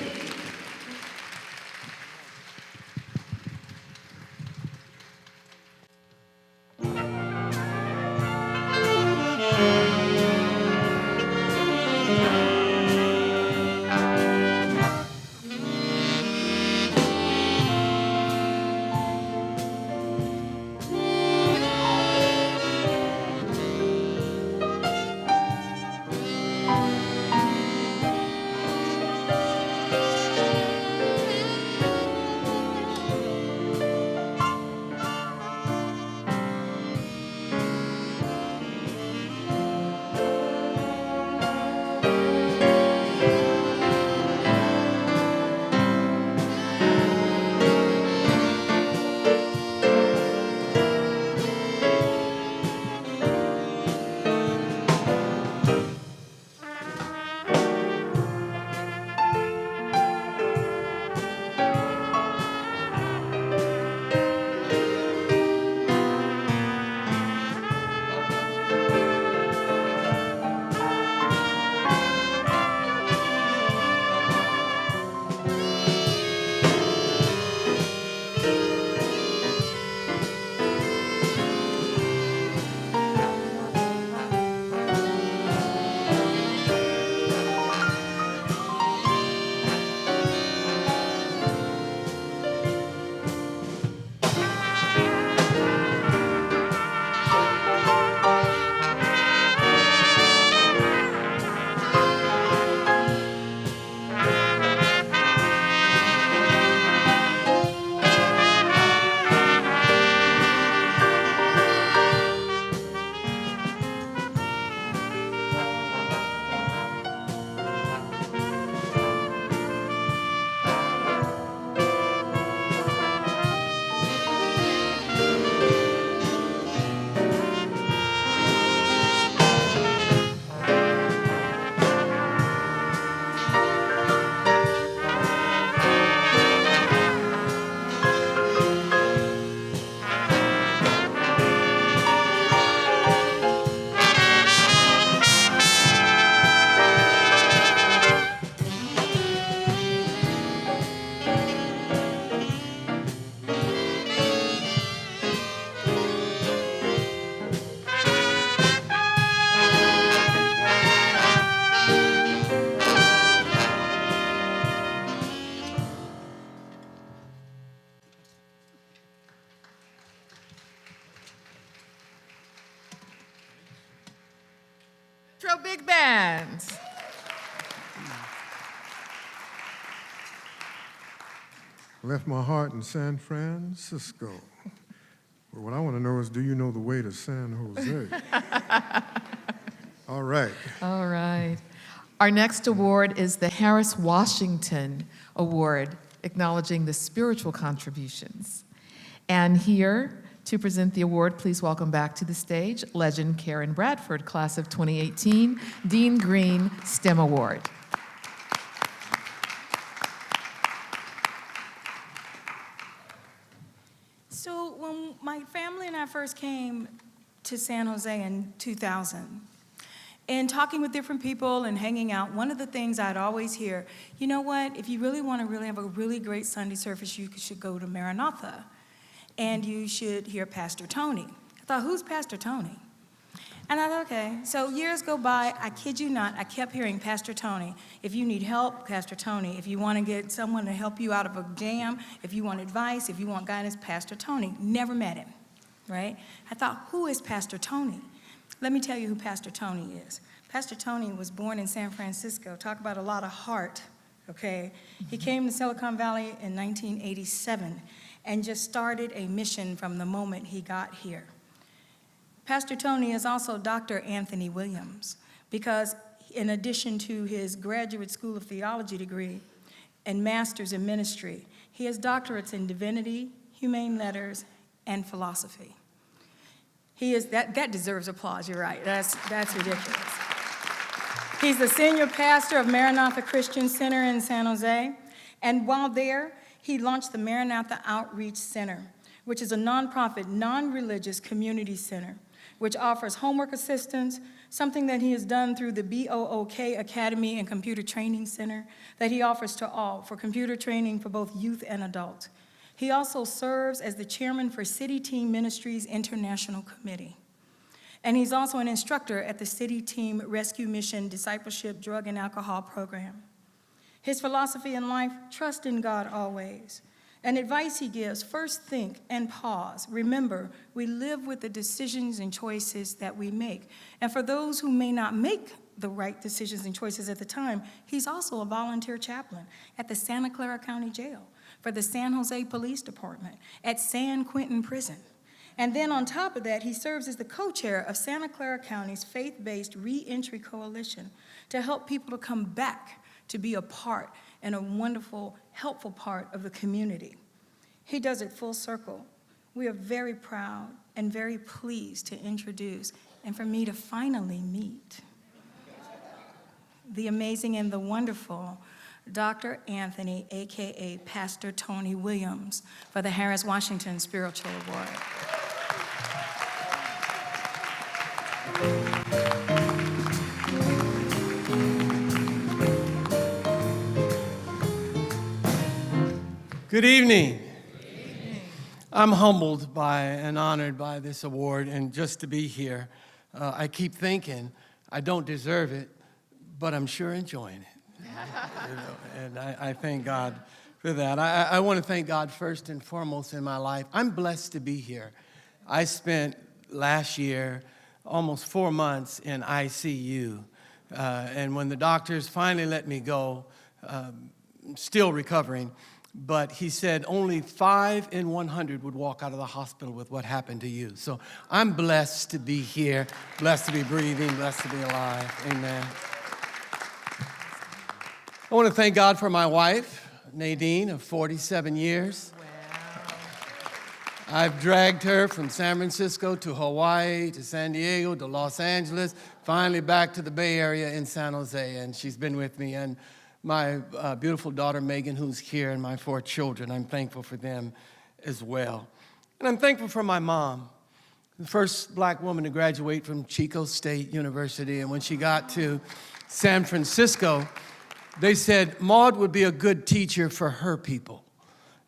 big band. Left my heart in San Francisco. Well, what I want to know is, do you know the way to San Jose? All right. All right. Our next award is the Harris Washington Award, acknowledging the spiritual contributions. And here to present the award, please welcome back to the stage legend Karen Bradford, class of 2018, Dean Green STEM Award. So when my family and I first came to San Jose in 2000, and talking with different people and hanging out, one of the things I'd always hear, you know what, if you really want to really have a really great Sunday service, you should go to Maranatha, and you should hear Pastor Tony. I thought, who's Pastor Tony? And I thought, okay. So years go by, I kid you not, I kept hearing Pastor Tony. If you need help, Pastor Tony. If you want to get someone to help you out of a jam, if you want advice, if you want guidance, Pastor Tony. Never met him, right? I thought, who is Pastor Tony? Let me tell you who Pastor Tony is. Pastor Tony was born in San Francisco. Talk about a lot of heart, okay? He came to Silicon Valley in 1987 and just started a mission from the moment he got here. Pastor Tony is also Dr. Anthony Williams, because in addition to his graduate school of theology degree and master's in ministry, he has doctorates in divinity, humane letters, and philosophy. He is, that deserves applause, you're right, that's ridiculous. He's the senior pastor of Maranatha Christian Center in San Jose, and while there, he launched the Maranatha Outreach Center, which is a nonprofit, non-religious community center, which offers homework assistance, something that he has done through the BOOK Academy and Computer Training Center that he offers to all for computer training for both youth and adults. He also serves as the chairman for City Team Ministries International Committee. And he's also an instructor at the City Team Rescue Mission Discipleship Drug and Alcohol Program. His philosophy in life, trust in God always. And advice he gives, first think and pause. Remember, we live with the decisions and choices that we make. And for those who may not make the right decisions and choices at the time, he's also a volunteer chaplain at the Santa Clara County Jail, for the San Jose Police Department, at San Quentin Prison. And then on top of that, he serves as the co-chair of Santa Clara County's faith-based reentry coalition to help people to come back to be a part and a wonderful, helpful part of the community. He does it full circle. We are very proud and very pleased to introduce, and for me to finally meet, the amazing and the wonderful Dr. Anthony, AKA Pastor Tony Williams, for the Harris Washington Spiritual Award. Good evening. I'm humbled by and honored by this award, and just to be here. I keep thinking I don't deserve it, but I'm sure enjoying it. And I thank God for that. I want to thank God first and foremost in my life. I'm blessed to be here. I spent last year almost 4 months in ICU, and when the doctors finally let me go, still recovering, but he said only 5 in 100 would walk out of the hospital with what happened to you. So I'm blessed to be here, blessed to be breathing, blessed to be alive. Amen. I want to thank God for my wife, Nadine, of 47 years. Wow. I've dragged her from San Francisco to Hawaii, to San Diego, to Los Angeles, finally back to the Bay Area in San Jose, and she's been with me. And my beautiful daughter, Megan, who's here, and my 4 children, I'm thankful for them as well. And I'm thankful for my mom, the first black woman to graduate from Chico State University. And when she got to San Francisco, they said Maud would be a good teacher for her people.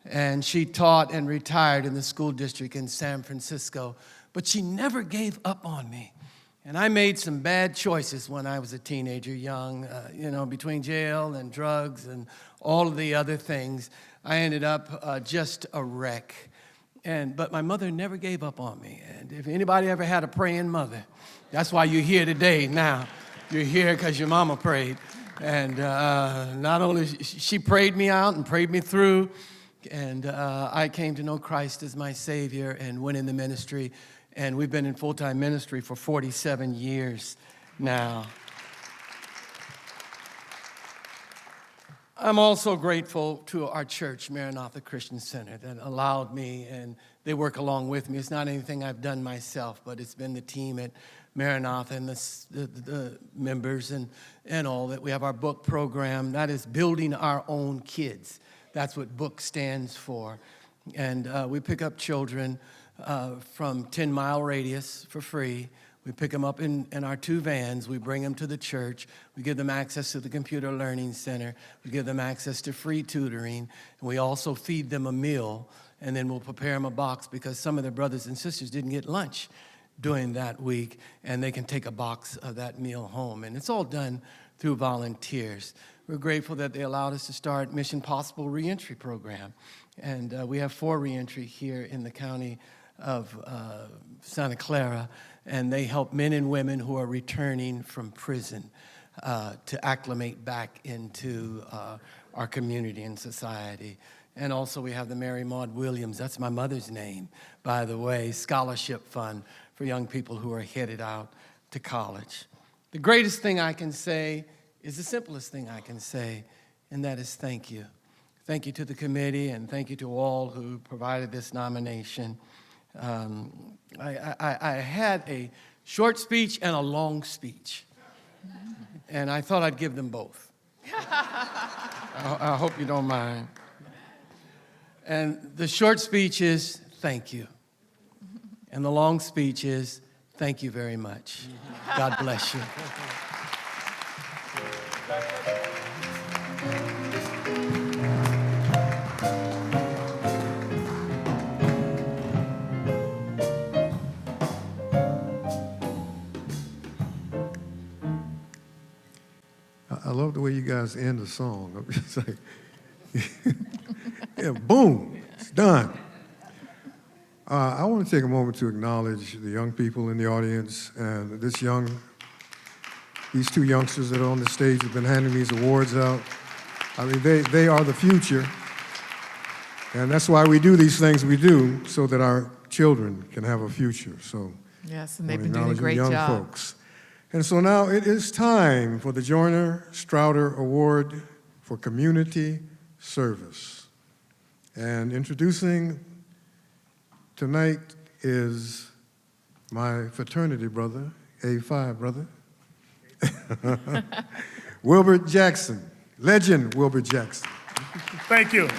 And she taught and retired in the school district in San Francisco, but she never gave up on me. And I made some bad choices when I was a teenager, young, between jail and drugs and all of the other things. I ended up just a wreck. But my mother never gave up on me. And if anybody ever had a praying mother, that's why you're here today now. you're here because your mama prayed. And not only she prayed me out and prayed me through, and I came to know Christ as my Savior and went in the ministry. And we've been in full-time ministry for 47 years now. I'm also grateful to our church, Maranatha Christian Center, that allowed me, and they work along with me. It's not anything I've done myself, but it's been the team at Maranatha and the members and all that. We have our book program. That is building our own kids. That's what book stands for. And we pick up children from 10-mile radius for free. We pick them up in our 2 vans. We bring them to the church. We give them access to the Computer Learning Center. We give them access to free tutoring. And we also feed them a meal, and then we'll prepare them a box because some of their brothers and sisters didn't get lunch during that week, and they can take a box of that meal home. And it's all done through volunteers. We're grateful that they allowed us to start Mission Possible Reentry Program. And we have 4 reentry here in the county of Santa Clara, and they help men and women who are returning from prison to acclimate back into our community and society. And also we have the Mary Maud Williams, that's my mother's name, by the way, scholarship fund for young people who are headed out to college. The greatest thing I can say is the simplest thing I can say, and that is thank you. Thank you to the committee, and thank you to all who provided this nomination. I had a short speech and a long speech, and I thought I'd give them both. I hope you don't mind. And the short speech is thank you, and the long speech is thank you very much. God bless you. I love the way you guys end the song. I'm just like, yeah, boom, it's done. I want to take a moment to acknowledge the young people in the audience and these 2 youngsters that are on the stage have been handing these awards out. I mean, they are the future. And that's why we do these things we do, so that our children can have a future. So yes, and they've been doing a great young job. Folks. And so now it is time for the Joyner Strouder Award for Community Service. And introducing tonight is my fraternity brother, A5 brother, Wilbert Jackson, legend Wilbert Jackson. Thank you.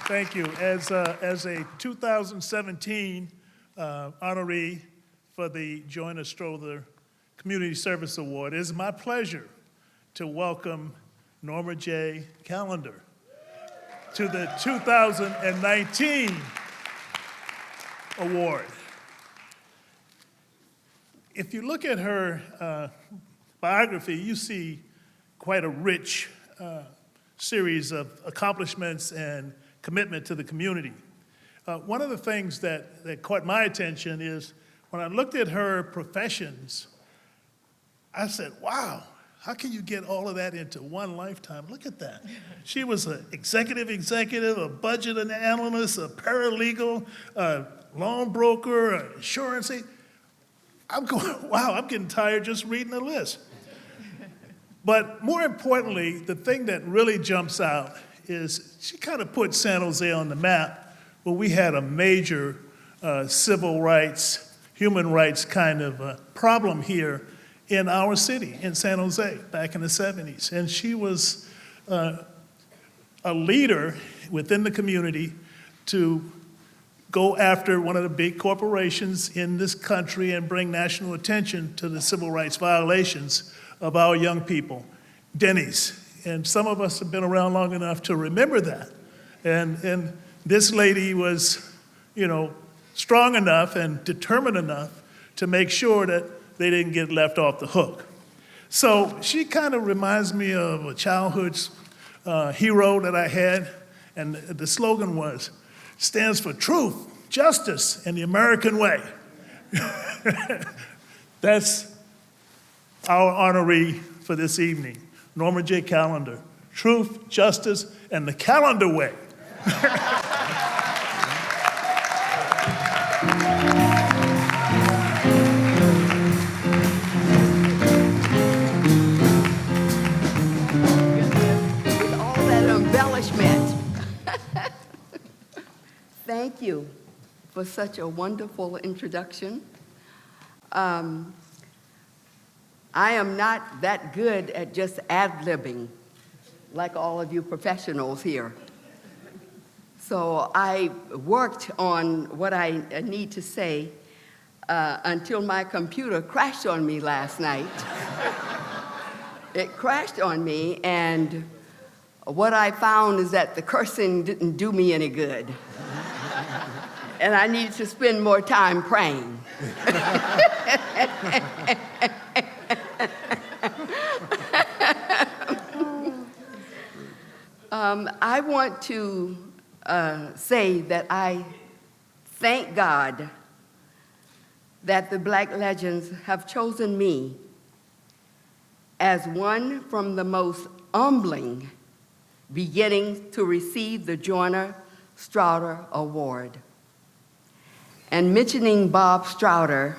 Thank you. As a 2017 honoree for the Joyner Strouder Community Service Award, it is my pleasure to welcome Norma J. Callender to the 2019 award. If you look at her biography, you see quite a rich series of accomplishments and commitment to the community. One of the things that caught my attention is when I looked at her professions, I said, wow, how can you get all of that into one lifetime? Look at that. She was an executive, a budget analyst, a paralegal, a loan broker, an insurance agent. I'm going, wow, I'm getting tired just reading the list. But more importantly, the thing that really jumps out is she kind of put San Jose on the map where we had a major civil rights, human rights kind of problem here in our city, in San Jose, back in the 70s. And she was a leader within the community to go after one of the big corporations in this country and bring national attention to the civil rights violations of our young people, Denny's. And some of us have been around long enough to remember that. And this lady was, strong enough and determined enough to make sure that they didn't get left off the hook. So she kind of reminds me of a childhood hero that I had, and the slogan stands for truth, justice, and the American way. That's our honoree for this evening, Norma J. Callender. Truth, justice, and the calendar way. With all that embellishment. Thank you for such a wonderful introduction. I am not that good at just ad-libbing like all of you professionals here. So I worked on what I need to say until my computer crashed on me last night. It crashed on me, and what I found is that the cursing didn't do me any good. And I needed to spend more time praying. I want to say that I thank God that the Black Legends have chosen me as one from the most humbling beginnings to receive the Joyner Strouder Award. And mentioning Bob Strouder,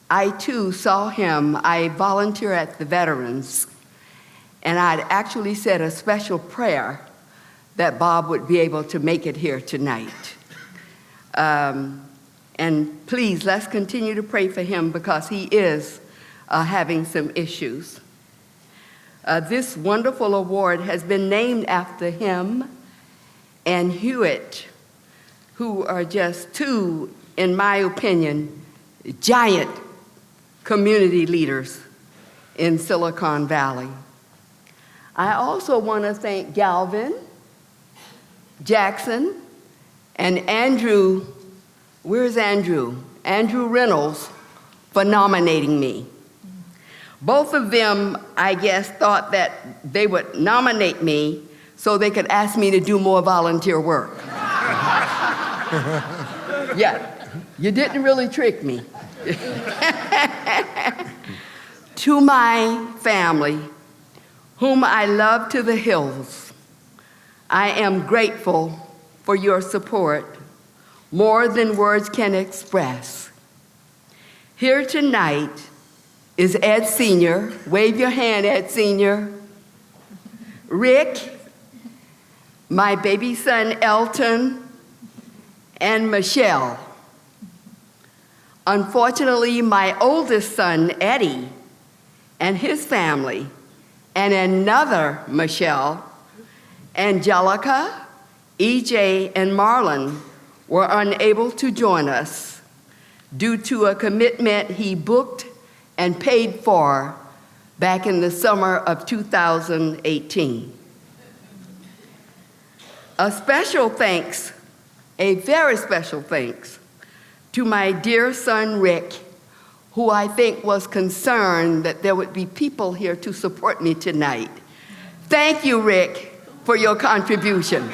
I too saw him. I volunteer at the Veterans, and I'd actually said a special prayer that Bob would be able to make it here tonight. And please, let's continue to pray for him because he is having some issues. This wonderful award has been named after him and Hewitt, who are just two, in my opinion, giant community leaders in Silicon Valley. I also want to thank Galvin, Jackson, and Andrew, where's Andrew? Andrew Reynolds, for nominating me. Both of them, I guess, thought that they would nominate me so they could ask me to do more volunteer work. Yeah, you didn't really trick me. To my family, whom I love to the hills, I am grateful for your support, more than words can express. Here tonight is Ed Sr. Wave your hand, Ed Sr. Rick, my baby son Elton, and Michelle. Unfortunately, my oldest son, Eddie, and his family, and another Michelle, Angelica, EJ, and Marlon were unable to join us due to a commitment he booked and paid for back in the summer of 2018. A special thanks, a very special thanks, to my dear son Rick, who I think was concerned that there would be people here to support me tonight. Thank you, Rick, for your contribution.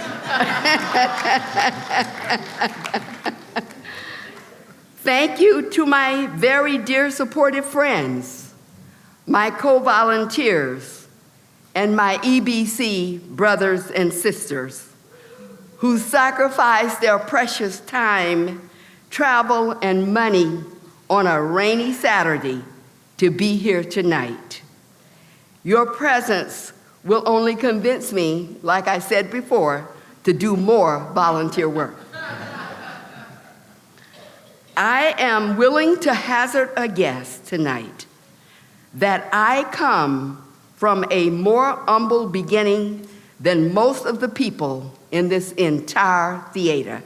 Thank you to my very dear supportive friends, my co-volunteers, and my EBC brothers and sisters who sacrificed their precious time, travel, and money on a rainy Saturday to be here tonight. Your presence will only convince me, like I said before, to do more volunteer work. I am willing to hazard a guess tonight that I come from a more humble beginning than most of the people in this entire theater.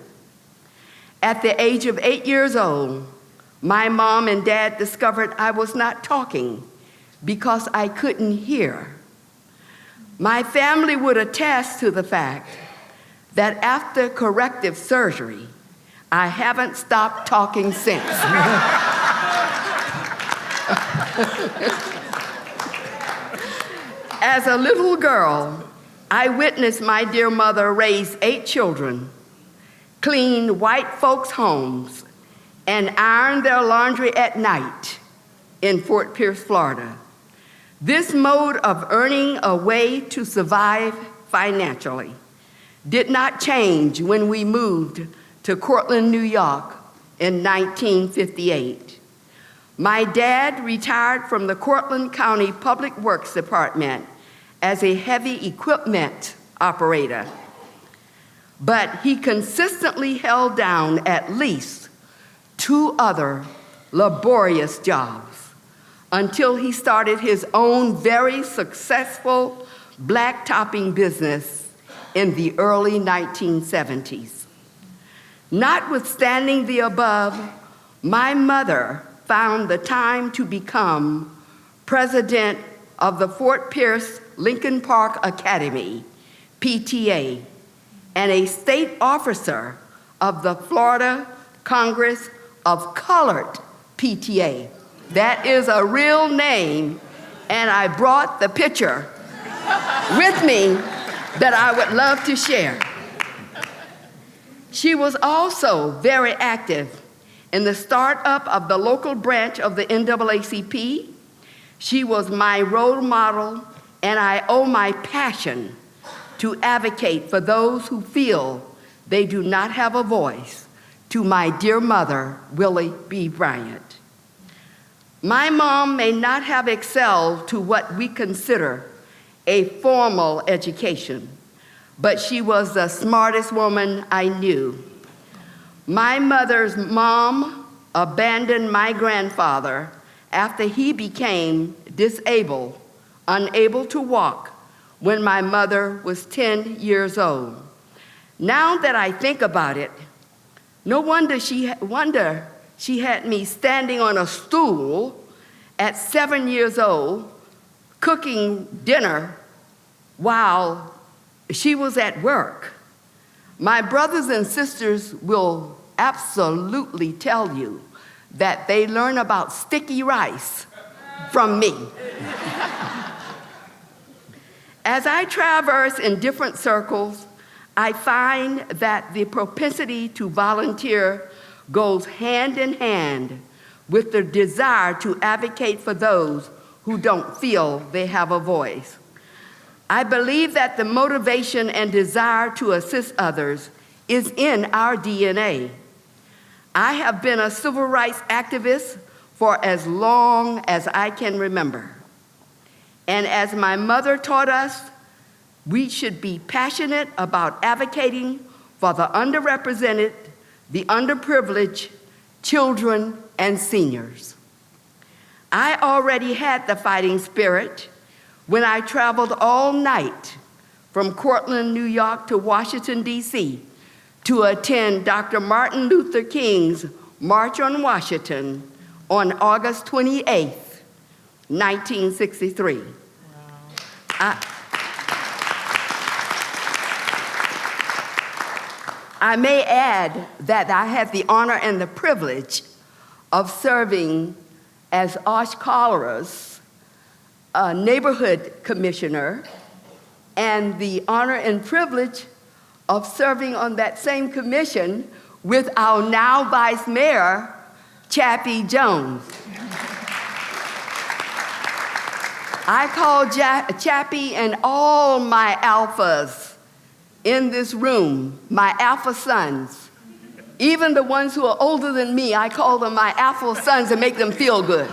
At the age of 8 years old, my mom and dad discovered I was not talking because I couldn't hear. My family would attest to the fact that after corrective surgery, I haven't stopped talking since. As a little girl, I witnessed my dear mother raise 8 children, clean white folks' homes, and iron their laundry at night in Fort Pierce, Florida. This mode of earning a way to survive financially did not change when we moved to Cortland, New York in 1958. My dad retired from the Cortland County Public Works Department as a heavy equipment operator, but he consistently held down at least 2 other laborious jobs until he started his own very successful blacktopping business in the early 1970s. Notwithstanding the above, my mother found the time to become president of the Fort Pierce Lincoln Park Academy, PTA, and a state officer of the Florida Congress of Colored PTA. That is a real name, and I brought the picture with me that I would love to share. She was also very active in the startup of the local branch of the NAACP. She was my role model, and I owe my passion to advocate for those who feel they do not have a voice to my dear mother, Willie B. Bryant. My mom may not have excelled to what we consider a formal education, but she was the smartest woman I knew. My mother's mom abandoned my grandfather after he became disabled, unable to walk, when my mother was 10 years old. Now that I think about it, no wonder she had me standing on a stool at 7 years old, cooking dinner while she was at work. My brothers and sisters will absolutely tell you that they learn about sticky rice from me. As I traverse in different circles, I find that the propensity to volunteer goes hand in hand with the desire to advocate for those who don't feel they have a voice. I believe that the motivation and desire to assist others is in our DNA. I have been a civil rights activist for as long as I can remember. And as my mother taught us, we should be passionate about advocating for the underrepresented, the underprivileged, children, and seniors. I already had the fighting spirit when I traveled all night from Cortland, New York to Washington, D.C. to attend Dr. Martin Luther King's March on Washington on August 28th, 1963. Wow. I may add that I had the honor and the privilege of serving as Osh Cholera's neighborhood commissioner, and the honor and privilege of serving on that same commission with our now Vice Mayor, Chappie Jones. I call Chappie and all my alphas in this room, my alpha sons. Even the ones who are older than me, I call them my alpha sons to make them feel good.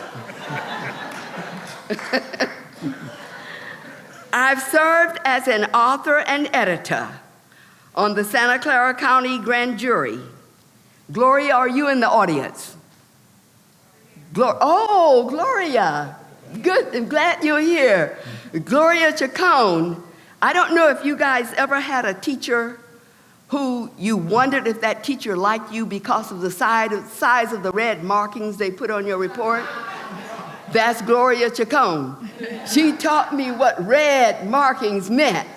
I've served as an author and editor on the Santa Clara County Grand Jury. Gloria, are you in the audience? Oh, Gloria. Good, I'm glad you're here. Gloria Chacon. I don't know if you guys ever had a teacher who you wondered if that teacher liked you because of the size of the red markings they put on your report. That's Gloria Chacon. She taught me what red markings meant.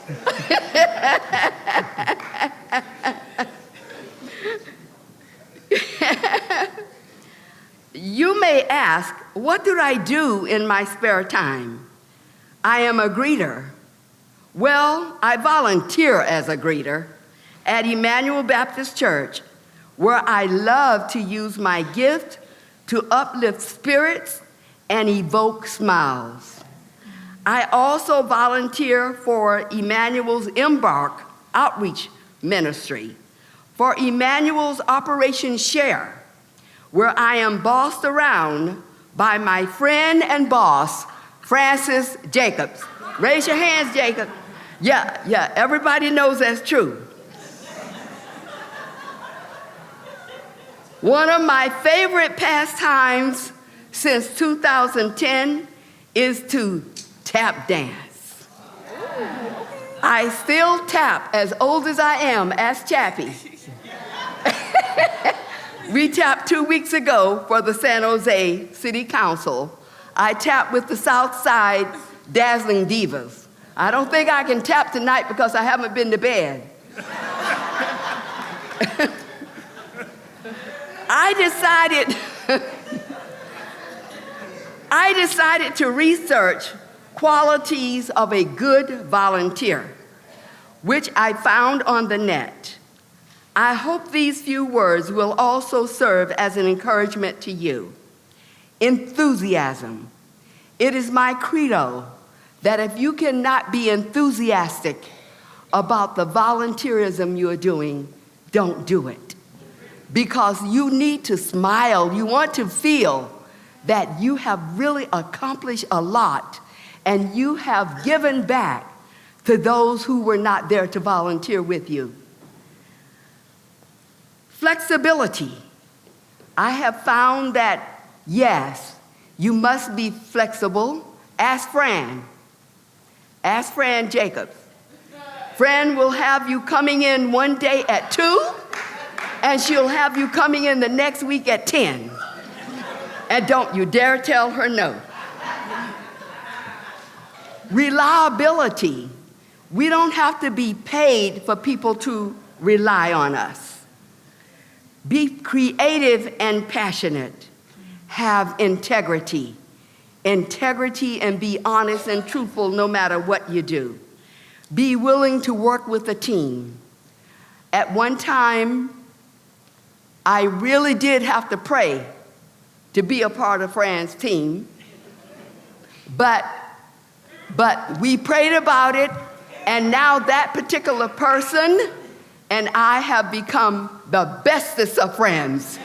You may ask, what do I do in my spare time? I am a greeter. Well, I volunteer as a greeter at Emmanuel Baptist Church, where I love to use my gift to uplift spirits and evoke smiles. I also volunteer for Emmanuel's Embark Outreach Ministry, for Emmanuel's Operation Share, where I am bossed around by my friend and boss, Francis Jacobs. Raise your hands, Jacob. Yeah, everybody knows that's true. One of my favorite pastimes since 2010 is to tap dance. I still tap, as old as I am. Ask Chappie. We tapped 2 weeks ago for the San Jose City Council. I tapped with the South Side Dazzling Divas. I don't think I can tap tonight because I haven't been to bed. I decided to research qualities of a good volunteer, which I found on the net. I hope these few words will also serve as an encouragement to you. Enthusiasm. It is my credo that if you cannot be enthusiastic about the volunteerism you are doing, don't do it. Because you need to smile. You want to feel that you have really accomplished a lot and you have given back to those who were not there to volunteer with you. Flexibility. I have found that, yes, you must be flexible. Ask Fran. Ask Fran Jacobs. Fran will have you coming in one day at 2, and she'll have you coming in the next week at 10. And don't you dare tell her no. Reliability. We don't have to be paid for people to rely on us. Be creative and passionate. Have integrity. Integrity and be honest and truthful no matter what you do. Be willing to work with a team. At one time, I really did have to pray to be a part of Fran's team. But we prayed about it, and now that particular person and I have become the bestest of friends.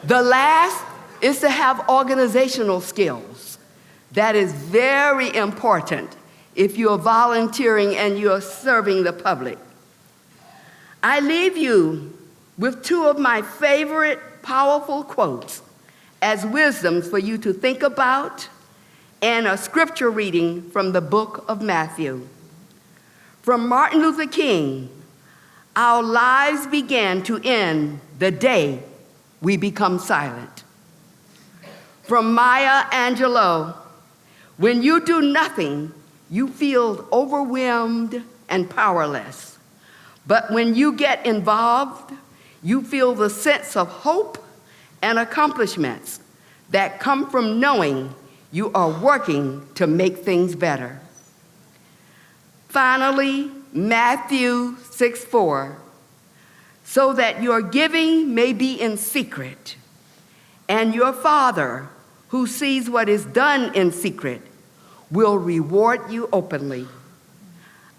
The last is to have organizational skills. That is very important if you're volunteering and you're serving the public. I leave you with 2 of my favorite powerful quotes as wisdoms for you to think about, and a scripture reading from the book of Matthew. From Martin Luther King, our lives began to end the day we become silent. From Maya Angelou, when you do nothing, you feel overwhelmed and powerless. But when you get involved, you feel the sense of hope and accomplishments that come from knowing you are working to make things better. Finally, Matthew 6:4, so that your giving may be in secret, and your Father, who sees what is done in secret, will reward you openly.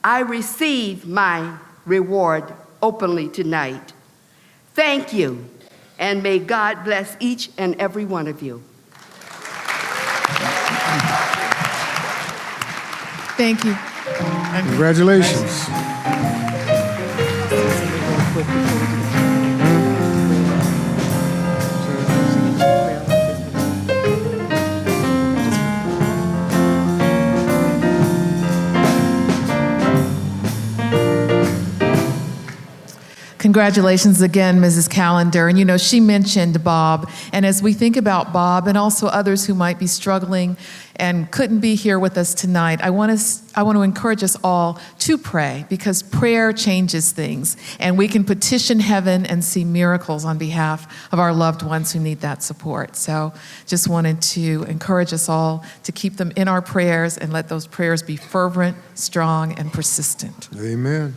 I receive my reward openly tonight. Thank you, and may God bless each and every one of you. Thank you. Congratulations. Congratulations again, Mrs. Callender. And you know, she mentioned Bob. And as we think about Bob and also others who might be struggling and couldn't be here with us tonight, I want to encourage us all to pray, because prayer changes things. And we can petition heaven and see miracles on behalf of our loved ones who need that support. So just wanted to encourage us all to keep them in our prayers and let those prayers be fervent, strong, and persistent. Amen.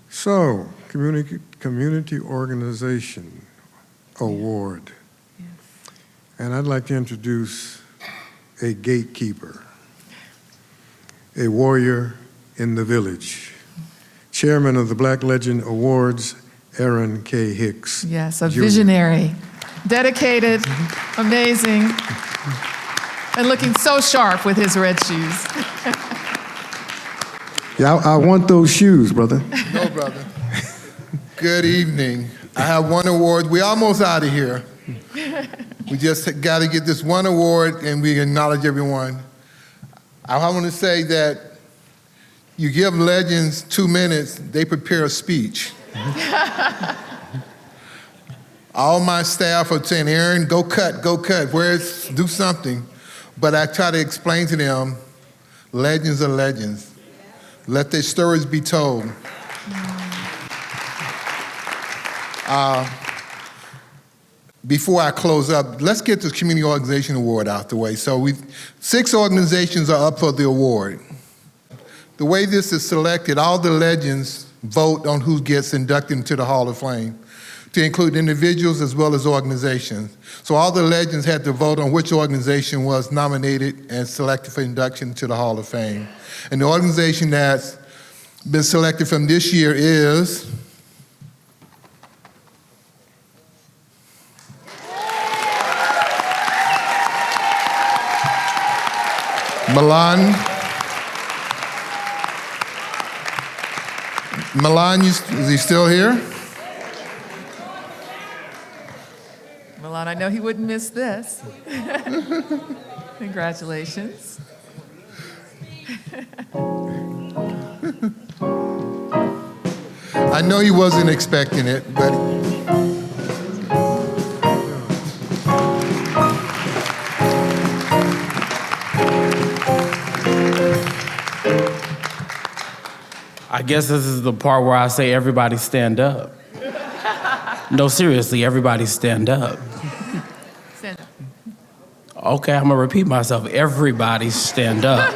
So, Community Organization Award. And I'd like to introduce a gatekeeper, a warrior in the village, chairman of the Black Legend Awards, Aaron K. Hicks. Yes, a Jr. visionary, dedicated, amazing, and looking so sharp with his red shoes. Yeah, I want those shoes, brother. No, brother. Good evening. I have one award. We're almost out of here. We just got to get this one award, and we acknowledge everyone. I want to say that you give legends 2 minutes, they prepare a speech. All my staff are saying, Aaron, go cut, do something. But I try to explain to them, legends are legends. Let their stories be told. Before I close up, let's get the Community Organization Award out the way. So 6 organizations are up for the award. The way this is selected, all the legends vote on who gets inducted into the Hall of Fame, to include individuals as well as organizations. So all the legends had to vote on which organization was nominated and selected for induction to the Hall of Fame. And the organization that's been selected from this year is Milan, is he still here? Milan, I know he wouldn't miss this. Congratulations. I know he wasn't expecting it, but I guess this is the part where I say everybody stand up. No, seriously, everybody stand up. Stand up. Okay, I'm gonna repeat myself. Everybody stand up.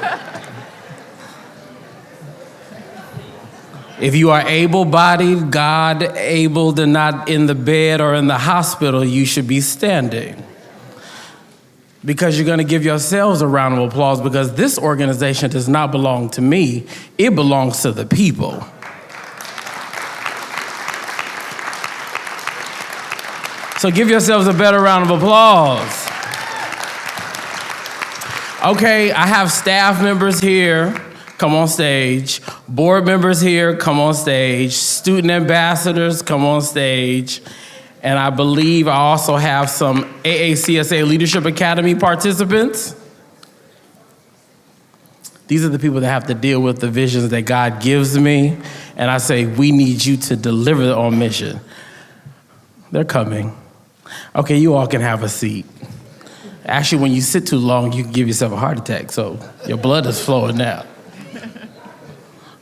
If you are able-bodied, God-abled, and not in the bed or in the hospital, you should be standing. Because you're gonna give yourselves a round of applause, because this organization does not belong to me, it belongs to the people. So give yourselves a better round of applause. Okay, I have staff members here, come on stage. Board members here, come on stage. Student ambassadors, come on stage. And I believe I also have some AACSA Leadership Academy participants. These are the people that have to deal with the visions that God gives me. And I say, we need you to deliver on mission. They're coming. Okay, you all can have a seat. Actually, when you sit too long, you can give yourself a heart attack, so your blood is flowing now.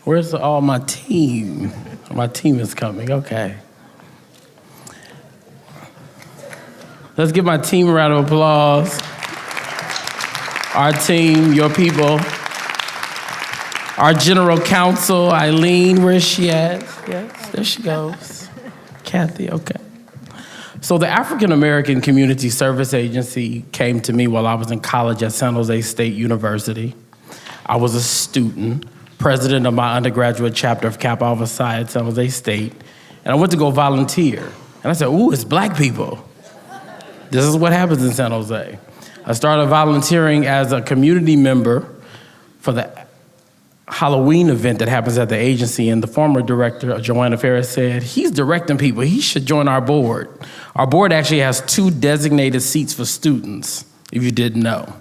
Where's all my team? My team is coming, okay. Let's give my team a round of applause. Our team, your people. Our general counsel, Eileen, where is she at? Yes, there she goes. Kathy, okay. So the African American Community Service Agency came to me while I was in college at San Jose State University. I was a student, president of my undergraduate chapter of Kappa Alpha Psi at San Jose State, and I went to go volunteer. And I said, ooh, it's black people. This is what happens in San Jose. I started volunteering as a community member for the Halloween event that happens at the agency, and the former director, Joanna Ferris, said, he's directing people, he should join our board. Our board actually has 2 designated seats for students, if you didn't know,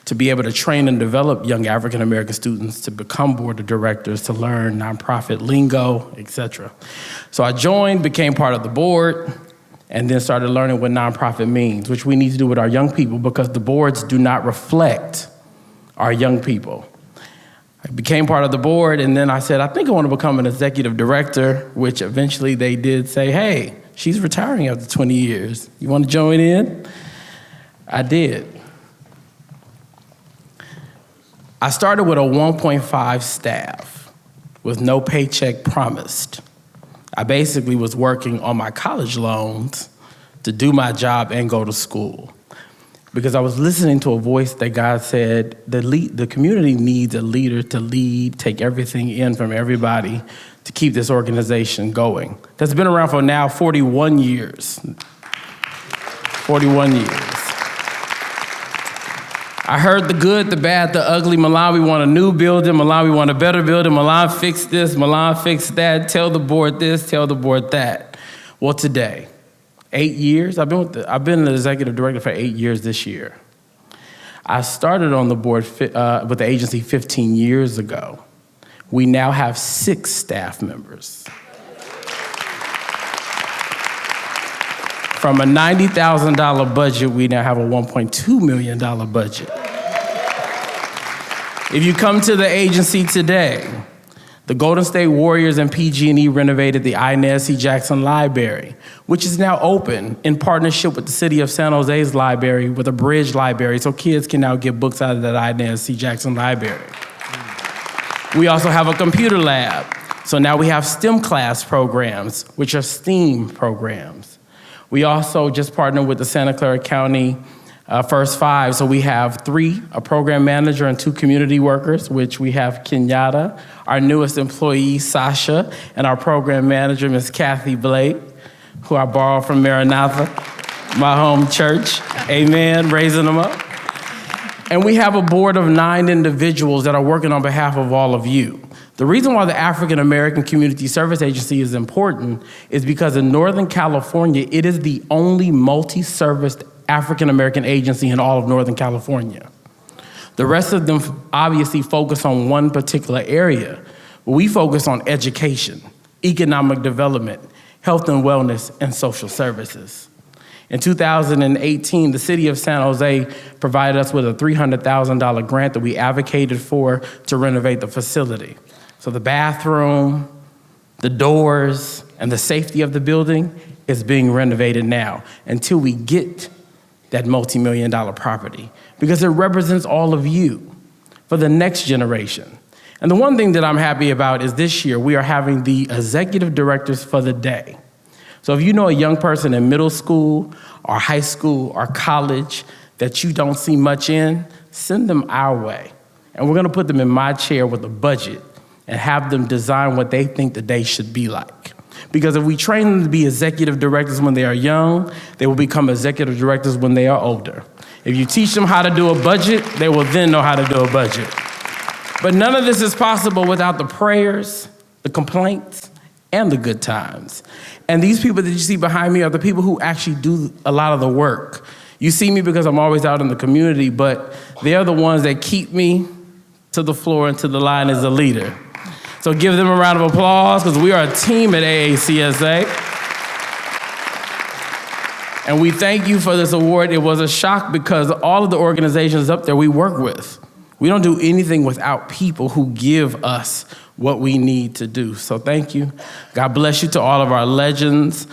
to be able to train and develop young African-American students to become board of directors, to learn nonprofit lingo, etc. So I joined, became part of the board, and then started learning what nonprofit means, which we need to do with our young people because the boards do not reflect our young people. I became part of the board, and then I said, I think I want to become an executive director, which eventually they did say, hey, she's retiring after 20 years. You want to join in? I did. I started with a 1.5 staff with no paycheck promised. I basically was working on my college loans to do my job and go to school. because I was listening to a voice that God said, the community needs a leader to lead, take everything in from everybody to keep this organization going. That's been around for now 41 years. 41 years. I heard the good, the bad, the ugly. Milan, we want a new building. Milan, we want a better building. Milan, fix this. Milan, fix that. Tell the board this, tell the board that. Well, today, 8 years, I've been an executive director for 8 years this year. I started on the board with the agency 15 years ago. We now have 6 staff members. From a $90,000 budget, we now have a $1.2 million budget. If you come to the agency today, the Golden State Warriors and PG&E renovated the Inez C. Jackson Library, which is now open in partnership with the City of San Jose's library with a bridge library, so kids can now get books out of that Inez C. Jackson Library. We also have a computer lab, so now we have STEM class programs, which are STEAM programs. We also just partnered with the Santa Clara County First Five, so we have 3, a program manager and 2 community workers, which we have Kenyatta, our newest employee, Sasha, and our program manager, Miss Kathy Blake, who I borrowed from Maranatha, my home church. Amen, raising them up. And we have a board of 9 individuals that are working on behalf of all of you. The reason why the African American Community Service Agency is important is because in Northern California, it is the only multi-serviced African American agency in all of Northern California. The rest of them obviously focus on one particular area. We focus on education, economic development, health and wellness, and social services. In 2018, the City of San Jose provided us with a $300,000 grant that we advocated for to renovate the facility. So the bathroom, the doors, and the safety of the building is being renovated now until we get that multi-million-dollar property, because it represents all of you for the next generation. And the one thing that I'm happy about is this year we are having the executive directors for the day. So if you know a young person in middle school or high school or college that you don't see much in, send them our way. And we're gonna put them in my chair with a budget and have them design what they think the day should be like. Because if we train them to be executive directors when they are young, they will become executive directors when they are older. If you teach them how to do a budget, they will then know how to do a budget. But none of this is possible without the prayers, the complaints, and the good times. And these people that you see behind me are the people who actually do a lot of the work. You see me because I'm always out in the community, but they're the ones that keep me to the floor and to the line as a leader. So give them a round of applause, because we are a team at AACSA. And we thank you for this award. It was a shock because all of the organizations up there we work with, we don't do anything without people who give us what we need to do. So thank you. God bless you to all of our legends.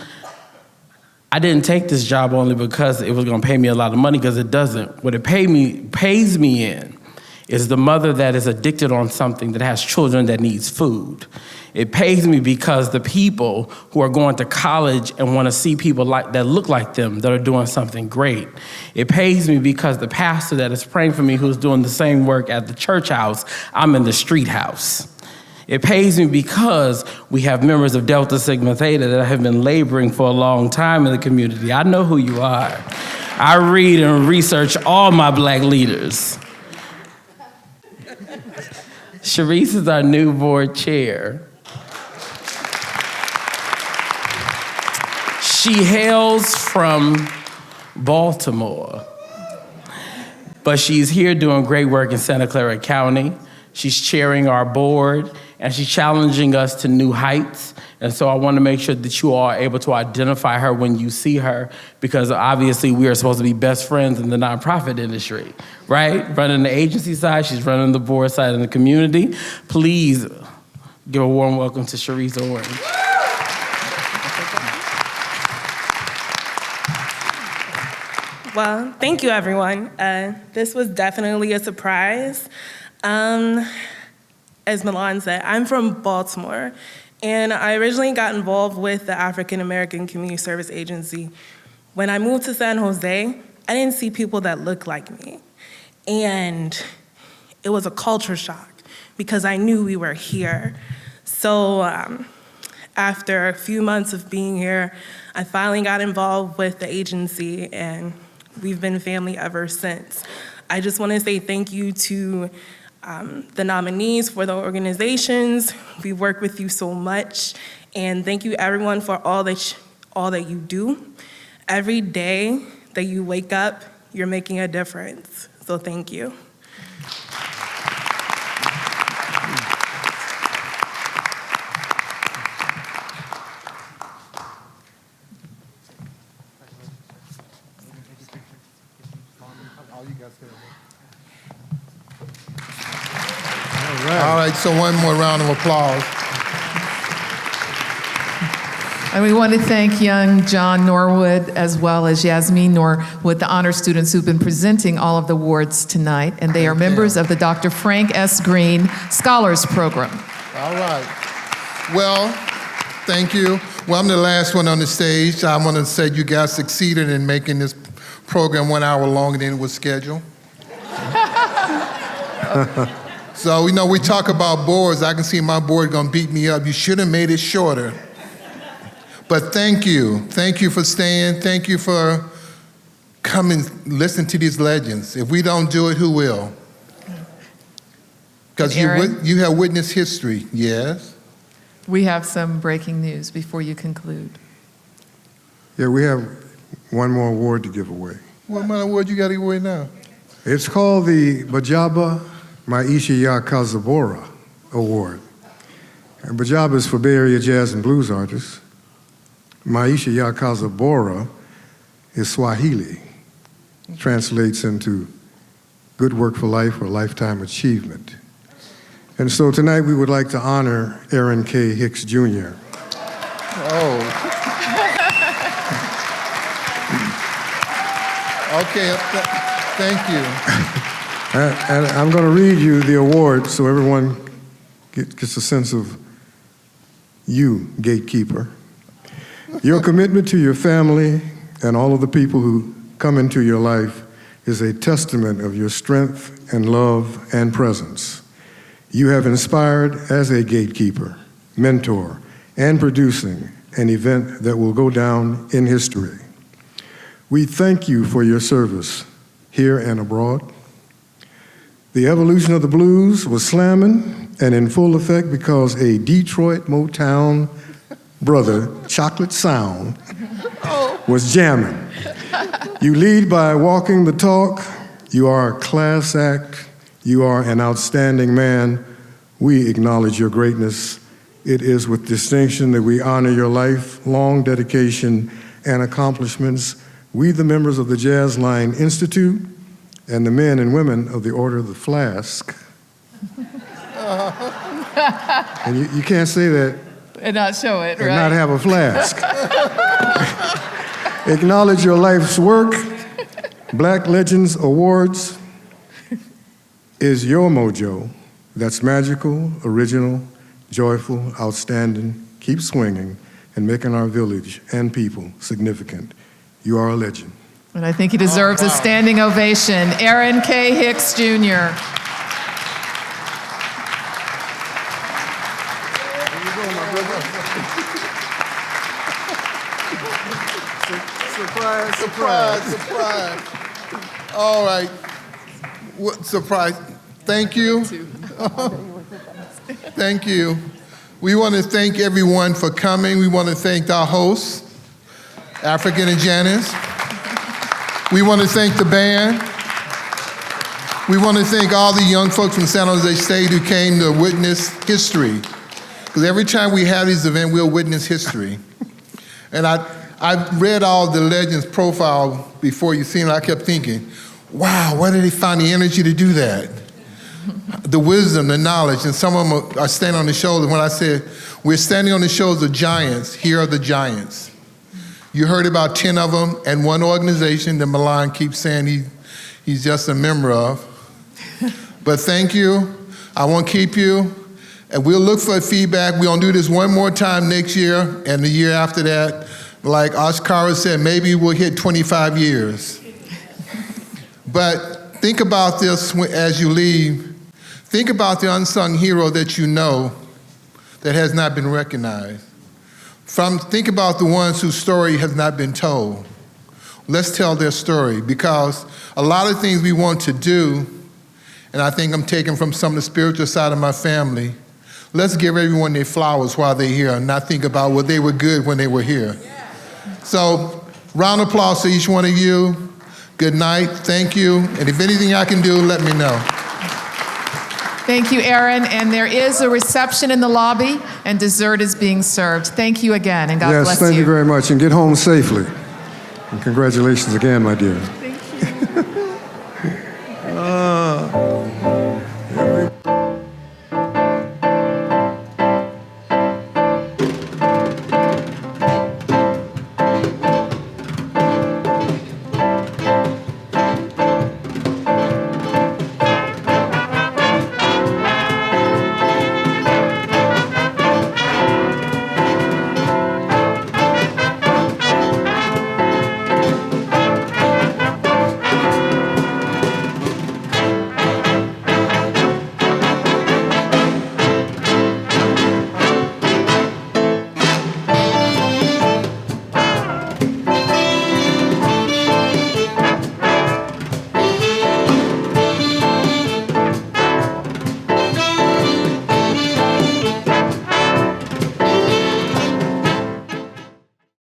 I didn't take this job only because it was gonna pay me a lot of money, because it doesn't. What it pays me in is the mother that is addicted on something, that has children that needs food. It pays me because the people who are going to college and want to see people that look like them, that are doing something great. It pays me because the pastor that is praying for me, who's doing the same work at the church house, I'm in the street house. It pays me because we have members of Delta Sigma Theta that have been laboring for a long time in the community. I know who you are. I read and research all my Black leaders. Sharice is our new board chair. She hails from Baltimore, but she's here doing great work in Santa Clara County. She's chairing our board, and she's challenging us to new heights. And so I want to make sure that you all are able to identify her when you see her, because obviously we are supposed to be best friends in the nonprofit industry, right? Running the agency side, she's running the board side in the community. Please give a warm welcome to Sharice Owen. Well, thank you, everyone. This was definitely a surprise. As Milan said, I'm from Baltimore, and I originally got involved with the African American Community Service Agency. When I moved to San Jose, I didn't see people that looked like me. And it was a culture shock because I knew we were here. So after a few months of being here, I finally got involved with the agency, and we've been family ever since. I just want to say thank you to the nominees for the organizations. We work with you so much, and thank you everyone for all that you do. Every day that you wake up, you're making a difference. So thank you. All right, so one more round of applause. And we want to thank young John Norwood as well as Yasmin Norwood, the honor students who've been presenting all of the awards tonight. And they are members of the Dr. Frank S. Green Scholars Program. All right. Well, thank you. Well, I'm the last one on the stage. I want to say you guys succeeded in making this program 1 hour longer than it was scheduled. So, you know, we talk about boards. I can see my board going to beat me up. You should have made it shorter. But thank you. Thank you for staying. Thank you for coming, listen to these legends. If we don't do it, who will? Because you have witnessed history, yes? We have some breaking news before you conclude. Yeah, we have one more award to give away. What award you got to give away now? It's called the Bajaba Maisha Ya Kazabora Award. And Bajaba is for Bay Area jazz and blues artists. Maisha Ya Kazabora is Swahili. Translates into good work for life or lifetime achievement. And so tonight we would like to honor Aaron K. Hicks Jr. Oh. Okay, thank you. And I'm going to read you the award so everyone gets a sense of you, gatekeeper. Your commitment to your family and all of the people who come into your life is a testament of your strength and love and presence. You have inspired as a gatekeeper, mentor, and producing an event that will go down in history. We thank you for your service here and abroad. The evolution of the blues was slamming and in full effect because a Detroit Motown brother, Chocolate Sound, was jamming. You lead by walking the talk. You are a class act. You are an outstanding man. We acknowledge your greatness. It is with distinction that we honor your lifelong dedication and accomplishments. We, the members of the Jazz Line Institute, and the men and women of the Order of the Flask. And you can't say that And not show it, and right? not have a flask. Acknowledge your life's work. Black Legends Awards is your mojo. That's magical, original, joyful, outstanding, keep swinging, and making our village and people significant. You are a legend. And I think he deserves a standing ovation. Aaron K. Hicks Jr. Surprise, surprise, surprise. All right. What surprise? Thank you. Thank you. We want to thank everyone for coming. We want to thank our hosts, African and Janice. We want to thank the band. We want to thank all the young folks from San Jose State who came to witness history. Because every time we have these events, we'll witness history. And I read all the legends' profile before you seen it. I kept thinking, wow, where did they find the energy to do that? The wisdom, the knowledge, and some of them are standing on the shoulders. When I said, we're standing on the shoulders of giants, here are the giants. You heard about 10 of them and one organization that Milan keeps saying he's just a member of. But thank you. I won't keep you. And we'll look for feedback. We're going to do this one more time next year and the year after that. Like Oshkara said, maybe we'll hit 25 years. But think about this as you leave. Think about the unsung hero that you know that has not been recognized. Think about the ones whose story has not been told. Let's tell their story, because a lot of things we want to do, and I think I'm taking from some of the spiritual side of my family, let's give everyone their flowers while they're here and not think about, well, they were good when they were here. So, round of applause to each one of you. Good night. Thank you. And if anything I can do, let me know. Thank you, Aaron. And there is a reception in the lobby, and dessert is being served. Thank you again, and God bless you. Yes, thank you very much, and get home safely. And congratulations again, my dear.